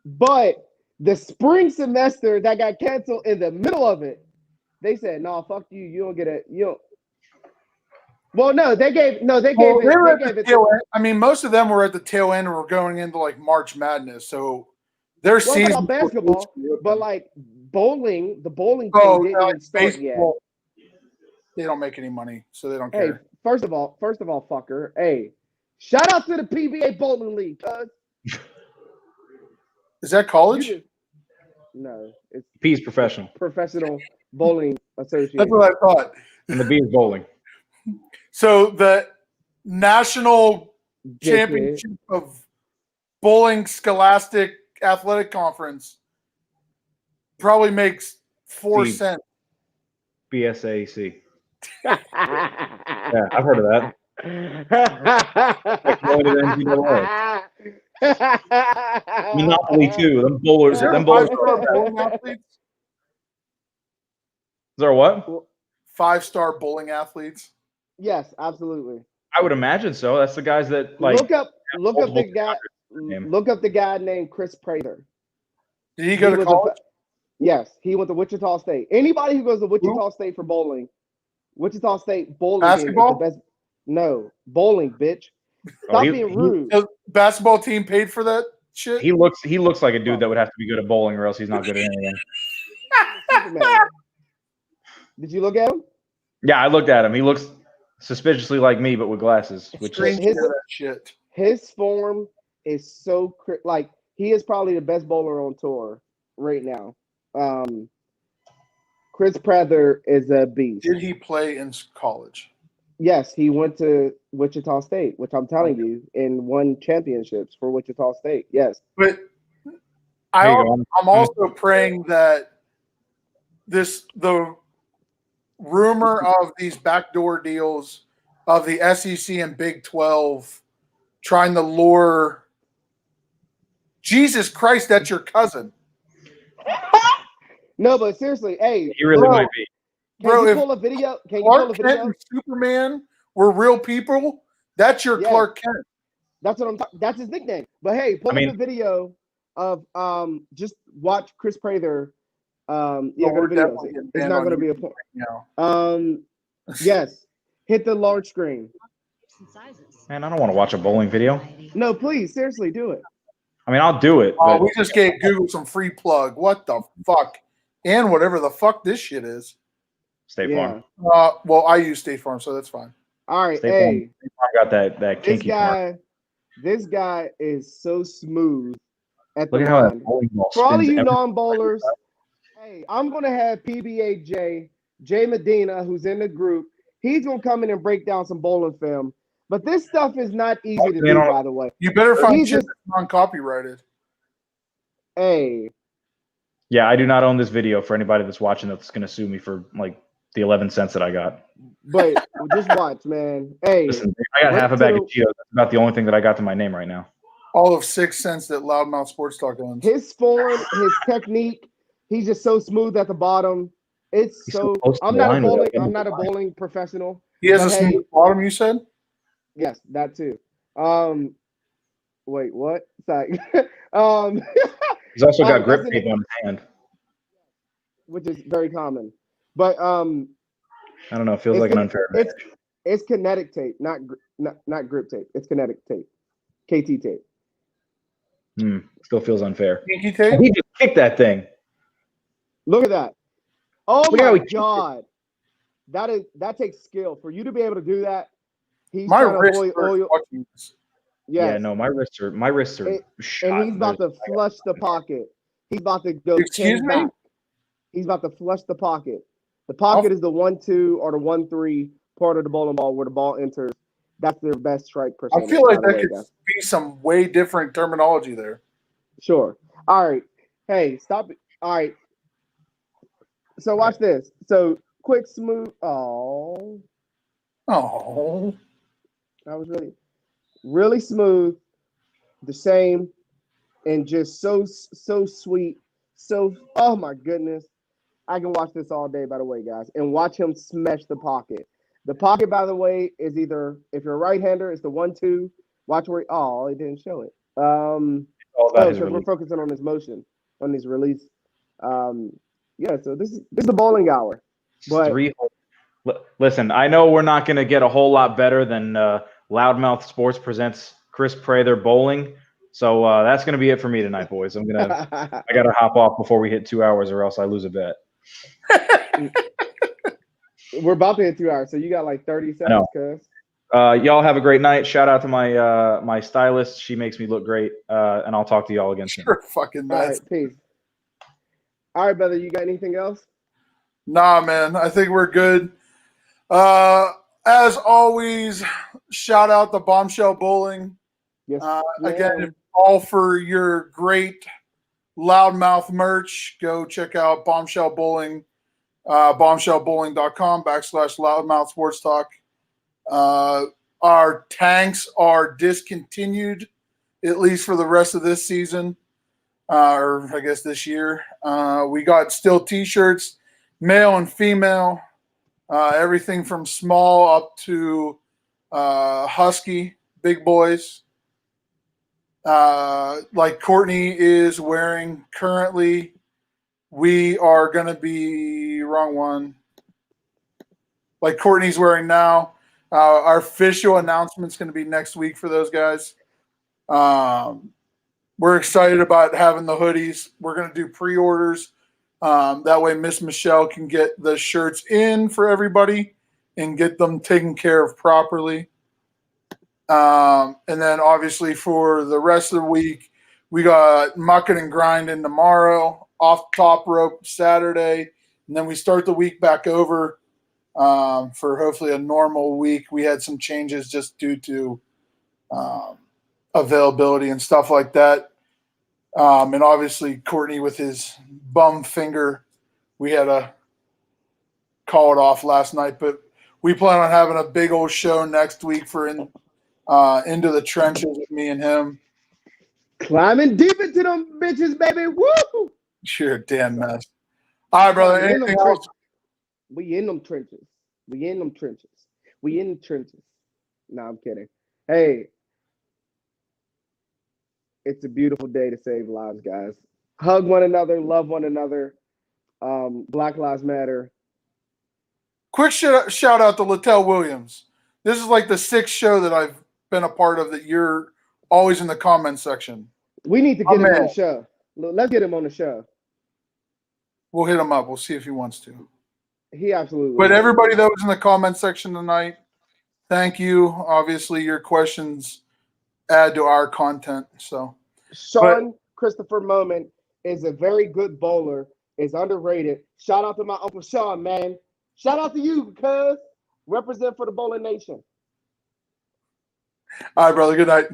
[SPEAKER 2] but the spring semester that got canceled in the middle of it, they said, "No, fuck you. You don't get it. You don't." Well, no, they gave it.
[SPEAKER 1] I mean, most of them were at the tail end, or were going into like March Madness, so their season.
[SPEAKER 2] Basketball, but like bowling, the bowling team didn't even start yet.
[SPEAKER 1] They don't make any money, so they don't
[SPEAKER 2] Hey,
[SPEAKER 1] care.
[SPEAKER 2] First of all, fucker. Hey, shout out to the PBA Bowling League, cuz.
[SPEAKER 1] Is that
[SPEAKER 2] You
[SPEAKER 1] college?
[SPEAKER 2] just- No, it's
[SPEAKER 3] P is professional,
[SPEAKER 2] Professional Bowling
[SPEAKER 1] That's
[SPEAKER 2] Association.
[SPEAKER 1] what I thought.
[SPEAKER 3] and the B is bowling.
[SPEAKER 1] So the National
[SPEAKER 2] Dickhead.
[SPEAKER 1] Championship of Bowling Scholastic Athletic Conference probably makes 4
[SPEAKER 3] See.
[SPEAKER 1] cents.
[SPEAKER 3] BSAC. Yeah, I've heard of that. going to the Monopoly too. Them bowlers.
[SPEAKER 1] Is there
[SPEAKER 3] Them bowlers.
[SPEAKER 1] five-star bowling athletes?
[SPEAKER 3] Is there what?
[SPEAKER 1] 5-star bowling athletes.
[SPEAKER 2] Yes, absolutely.
[SPEAKER 3] I would imagine so. That's the guys that like.
[SPEAKER 2] look up
[SPEAKER 3] multiple
[SPEAKER 2] the guy.
[SPEAKER 3] name.
[SPEAKER 2] Look up the guy named Chris Prather.
[SPEAKER 1] Did he go to
[SPEAKER 2] was a-
[SPEAKER 1] college?
[SPEAKER 2] Yes, he went to Wichita State. Anybody who goes to Wichita State for bowling, Wichita State bowling team is
[SPEAKER 1] Basketball?
[SPEAKER 2] the best. No, bowling, bitch.
[SPEAKER 3] Oh,
[SPEAKER 2] Stop
[SPEAKER 3] he-
[SPEAKER 2] being
[SPEAKER 3] he-
[SPEAKER 2] rude.
[SPEAKER 1] The basketball team paid for that shit?
[SPEAKER 3] He looks like a dude that would have to be good at bowling, or else he's not good at anything.
[SPEAKER 2] Superman. Did you look at him?
[SPEAKER 3] Yeah, I looked at him. He looks suspiciously like me, but with glasses. Which
[SPEAKER 1] Strange
[SPEAKER 3] is,
[SPEAKER 1] to hear that shit.
[SPEAKER 2] His form is so like he is probably the best bowler on tour right now. Chris Prather is a beast.
[SPEAKER 1] Did he play in college?
[SPEAKER 2] Yes, he went to Wichita State, which I'm telling you, and won championships for Wichita State. Yes.
[SPEAKER 1] But
[SPEAKER 3] there you
[SPEAKER 1] I'm
[SPEAKER 3] go.
[SPEAKER 1] also praying that the rumor of these backdoor deals of the SEC and Big 12 trying to lure Jesus Christ, that's your cousin.
[SPEAKER 2] No, but seriously, hey,
[SPEAKER 3] he really
[SPEAKER 1] Bro,
[SPEAKER 3] might be.
[SPEAKER 2] can
[SPEAKER 1] bro,
[SPEAKER 2] you
[SPEAKER 1] if
[SPEAKER 2] pull a video? Can you pull a
[SPEAKER 1] Clark Kent
[SPEAKER 2] video?
[SPEAKER 1] and Superman were real people, that's your
[SPEAKER 2] Yes.
[SPEAKER 1] Clark Kent.
[SPEAKER 2] That's what I'm talking. That's his nickname. But hey, pull
[SPEAKER 3] I mean-
[SPEAKER 2] up a video of just watch Chris Prather. Yeah,
[SPEAKER 1] Oh,
[SPEAKER 2] go
[SPEAKER 1] we're
[SPEAKER 2] to videos.
[SPEAKER 1] definitely getting
[SPEAKER 2] It's
[SPEAKER 1] banned
[SPEAKER 2] not
[SPEAKER 1] on
[SPEAKER 2] going to be a
[SPEAKER 1] YouTube
[SPEAKER 2] point.
[SPEAKER 1] now.
[SPEAKER 2] Yes, hit the large screen.
[SPEAKER 3] Man, I don't want to watch a bowling video.
[SPEAKER 2] No, please, seriously, do it.
[SPEAKER 3] I mean, I'll do it.
[SPEAKER 1] Oh,
[SPEAKER 3] But
[SPEAKER 1] we just gave Google some free plug. What the fuck? And whatever the fuck this shit is.
[SPEAKER 3] State
[SPEAKER 2] Yeah.
[SPEAKER 3] Farm.
[SPEAKER 1] Well, I use State Farm, so that's fine.
[SPEAKER 2] All right,
[SPEAKER 3] State
[SPEAKER 2] hey,
[SPEAKER 3] Farm. State Farm got that
[SPEAKER 2] this
[SPEAKER 3] kinky part.
[SPEAKER 2] this guy is so smooth at
[SPEAKER 3] Look
[SPEAKER 2] the
[SPEAKER 3] at how that
[SPEAKER 2] line.
[SPEAKER 3] bowling ball
[SPEAKER 2] For all of
[SPEAKER 3] spins
[SPEAKER 2] you
[SPEAKER 3] every-
[SPEAKER 2] non-bowlers, hey, I'm gonna have PBA Jay Medina, who's in the group. He's gonna come in and break down some bowling film. But this stuff is not easy to do, by the way.
[SPEAKER 1] You better find
[SPEAKER 2] He's
[SPEAKER 1] shit
[SPEAKER 2] just-
[SPEAKER 1] that's non-copyrighted.
[SPEAKER 2] Hey,
[SPEAKER 3] Yeah, I do not own this video for anybody that's watching that's going to sue me for like the 11 cents that I got.
[SPEAKER 2] but just watch, man. Hey,
[SPEAKER 3] Listen, I got
[SPEAKER 2] wait
[SPEAKER 3] half a bag of
[SPEAKER 2] till-
[SPEAKER 3] Cheetos. That's about the only thing that I got to my name right now.
[SPEAKER 1] All of 6 cents that Loudmouth Sports Talk owns.
[SPEAKER 2] his form, his technique, he's just so smooth at the bottom. It's
[SPEAKER 3] He's
[SPEAKER 2] so.
[SPEAKER 3] so close to
[SPEAKER 2] I'm
[SPEAKER 3] the
[SPEAKER 2] not a
[SPEAKER 3] line with
[SPEAKER 2] bowling.
[SPEAKER 3] that
[SPEAKER 2] I'm not a
[SPEAKER 3] line.
[SPEAKER 2] bowling professional.
[SPEAKER 1] He has a
[SPEAKER 2] But hey-
[SPEAKER 1] smooth bottom, you said?
[SPEAKER 2] Yes, that too. Wait, what? Sorry.
[SPEAKER 3] He's also got grip
[SPEAKER 2] that's
[SPEAKER 3] tape on his hand.
[SPEAKER 2] which is very common. But
[SPEAKER 3] I don't know. It feels
[SPEAKER 2] It's
[SPEAKER 3] like an
[SPEAKER 2] good-
[SPEAKER 3] unfair
[SPEAKER 2] it's
[SPEAKER 3] advantage.
[SPEAKER 2] it's kinetic tape, not grip tape. It's kinetic tape, KT tape.
[SPEAKER 3] Still feels unfair.
[SPEAKER 1] Pinky tape?
[SPEAKER 3] He just kicked that thing.
[SPEAKER 2] Look at that. Oh
[SPEAKER 3] Look at how
[SPEAKER 2] my
[SPEAKER 3] he kicked it.
[SPEAKER 2] god, that takes skill for you to be able to do that. He's
[SPEAKER 1] My
[SPEAKER 2] trying to
[SPEAKER 1] wrist
[SPEAKER 2] oil-
[SPEAKER 1] hurts
[SPEAKER 2] oil-
[SPEAKER 1] watching this.
[SPEAKER 2] yes.
[SPEAKER 3] Yeah, no, my wrists are
[SPEAKER 2] And-
[SPEAKER 3] shot.
[SPEAKER 2] and he's about to flush the pocket. He's about to go
[SPEAKER 1] Excuse
[SPEAKER 2] 10
[SPEAKER 1] me?
[SPEAKER 2] back. He's about to flush the pocket. The pocket is the 1-2 or the 1-3 part of the bowling ball where the ball enters. That's their best strike
[SPEAKER 1] I
[SPEAKER 2] percentage.
[SPEAKER 1] feel like
[SPEAKER 2] by the
[SPEAKER 1] that
[SPEAKER 2] way,
[SPEAKER 1] could
[SPEAKER 2] guys.
[SPEAKER 1] be some way different terminology there.
[SPEAKER 2] Sure. All right. Hey, stop it. All right. So watch this. So quick, smooth. Oh,
[SPEAKER 1] Oh.
[SPEAKER 2] that was really smooth. The same, and just so sweet. So, oh my goodness. I can watch this all day, by the way, guys, and watch him smash the pocket. The pocket, by the way, is either, if you're a right-hander, it's the 1-2. Watch where, oh, it didn't show it.
[SPEAKER 3] all about his
[SPEAKER 2] Because we're
[SPEAKER 3] release.
[SPEAKER 2] focusing on his motion, on his release. Yeah, so this is the bowling hour. But
[SPEAKER 3] Listen, I know we're not going to get a whole lot better than Loudmouth Sports presents Chris Prather bowling. So that's going to be it for me tonight, boys. I got to hop off before we hit 2 hours, or else I lose a bet.
[SPEAKER 2] we're about to hit 2 hours, so you got like 30
[SPEAKER 3] know.
[SPEAKER 2] seconds, cuz.
[SPEAKER 3] Y'all have a great night. Shout out to my my stylist. She makes me look great. And I'll talk to y'all again soon.
[SPEAKER 1] Sure, fucking
[SPEAKER 2] All
[SPEAKER 1] nuts.
[SPEAKER 2] right, peace. All right, brother. You got anything else?
[SPEAKER 1] Nah, man. I think we're good. As always, shout out to Bombshell Bowling.
[SPEAKER 2] Yes.
[SPEAKER 1] Again,
[SPEAKER 2] ma'am.
[SPEAKER 1] all for your great loudmouth merch. Go check out Bombshell Bowling, bombshellbowling.com/loudmouth sports talk. Our tanks are discontinued, at least for the rest of this season, or I guess this year. We got still t-shirts, male and female, everything from small up to husky, big boys. Like Courtney is wearing currently, we are going to be wrong one. Like Courtney's wearing now. Our official announcement's going to be next week for those guys. We're excited about having the hoodies. We're going to do pre-orders. That way Miss Michelle can get the shirts in for everybody and get them taken care of properly. And then obviously for the rest of the week, we got mucking and grinding tomorrow, off top rope Saturday, and then we start the week back over for hopefully a normal week. We had some changes just due to availability and stuff like that. And obviously Courtney with his bum finger, we had to call it off last night, but we plan on having a big old show next week for Into the Trenches with me and him.
[SPEAKER 2] Climbing deep into them bitches, baby. Woo!
[SPEAKER 1] Sure, damn mess. All right, brother.
[SPEAKER 2] We in them
[SPEAKER 1] Anything else?
[SPEAKER 2] trenches. We in them trenches. We in them trenches. We in the trenches. No, I'm kidding. Hey, it's a beautiful day to save lives, guys. Hug one another, love one another. Black Lives Matter.
[SPEAKER 1] Quick shout out to Littell Williams. This is like the 6th show that I've been a part of that you're always in the comment section.
[SPEAKER 2] We need to get him
[SPEAKER 1] man.
[SPEAKER 2] on the show. Let's get him on the show.
[SPEAKER 1] We'll hit him up. We'll see if he wants to.
[SPEAKER 2] He absolutely.
[SPEAKER 1] But everybody that was in the comment section tonight, thank you. Obviously, your questions add to our content. So,
[SPEAKER 2] Sean Christopher Moment is a very good bowler. Is underrated. Shout out to my Uncle Sean, man. Shout out to you, cuz. Represent for the Bowling Nation.
[SPEAKER 1] all right, brother. Good night.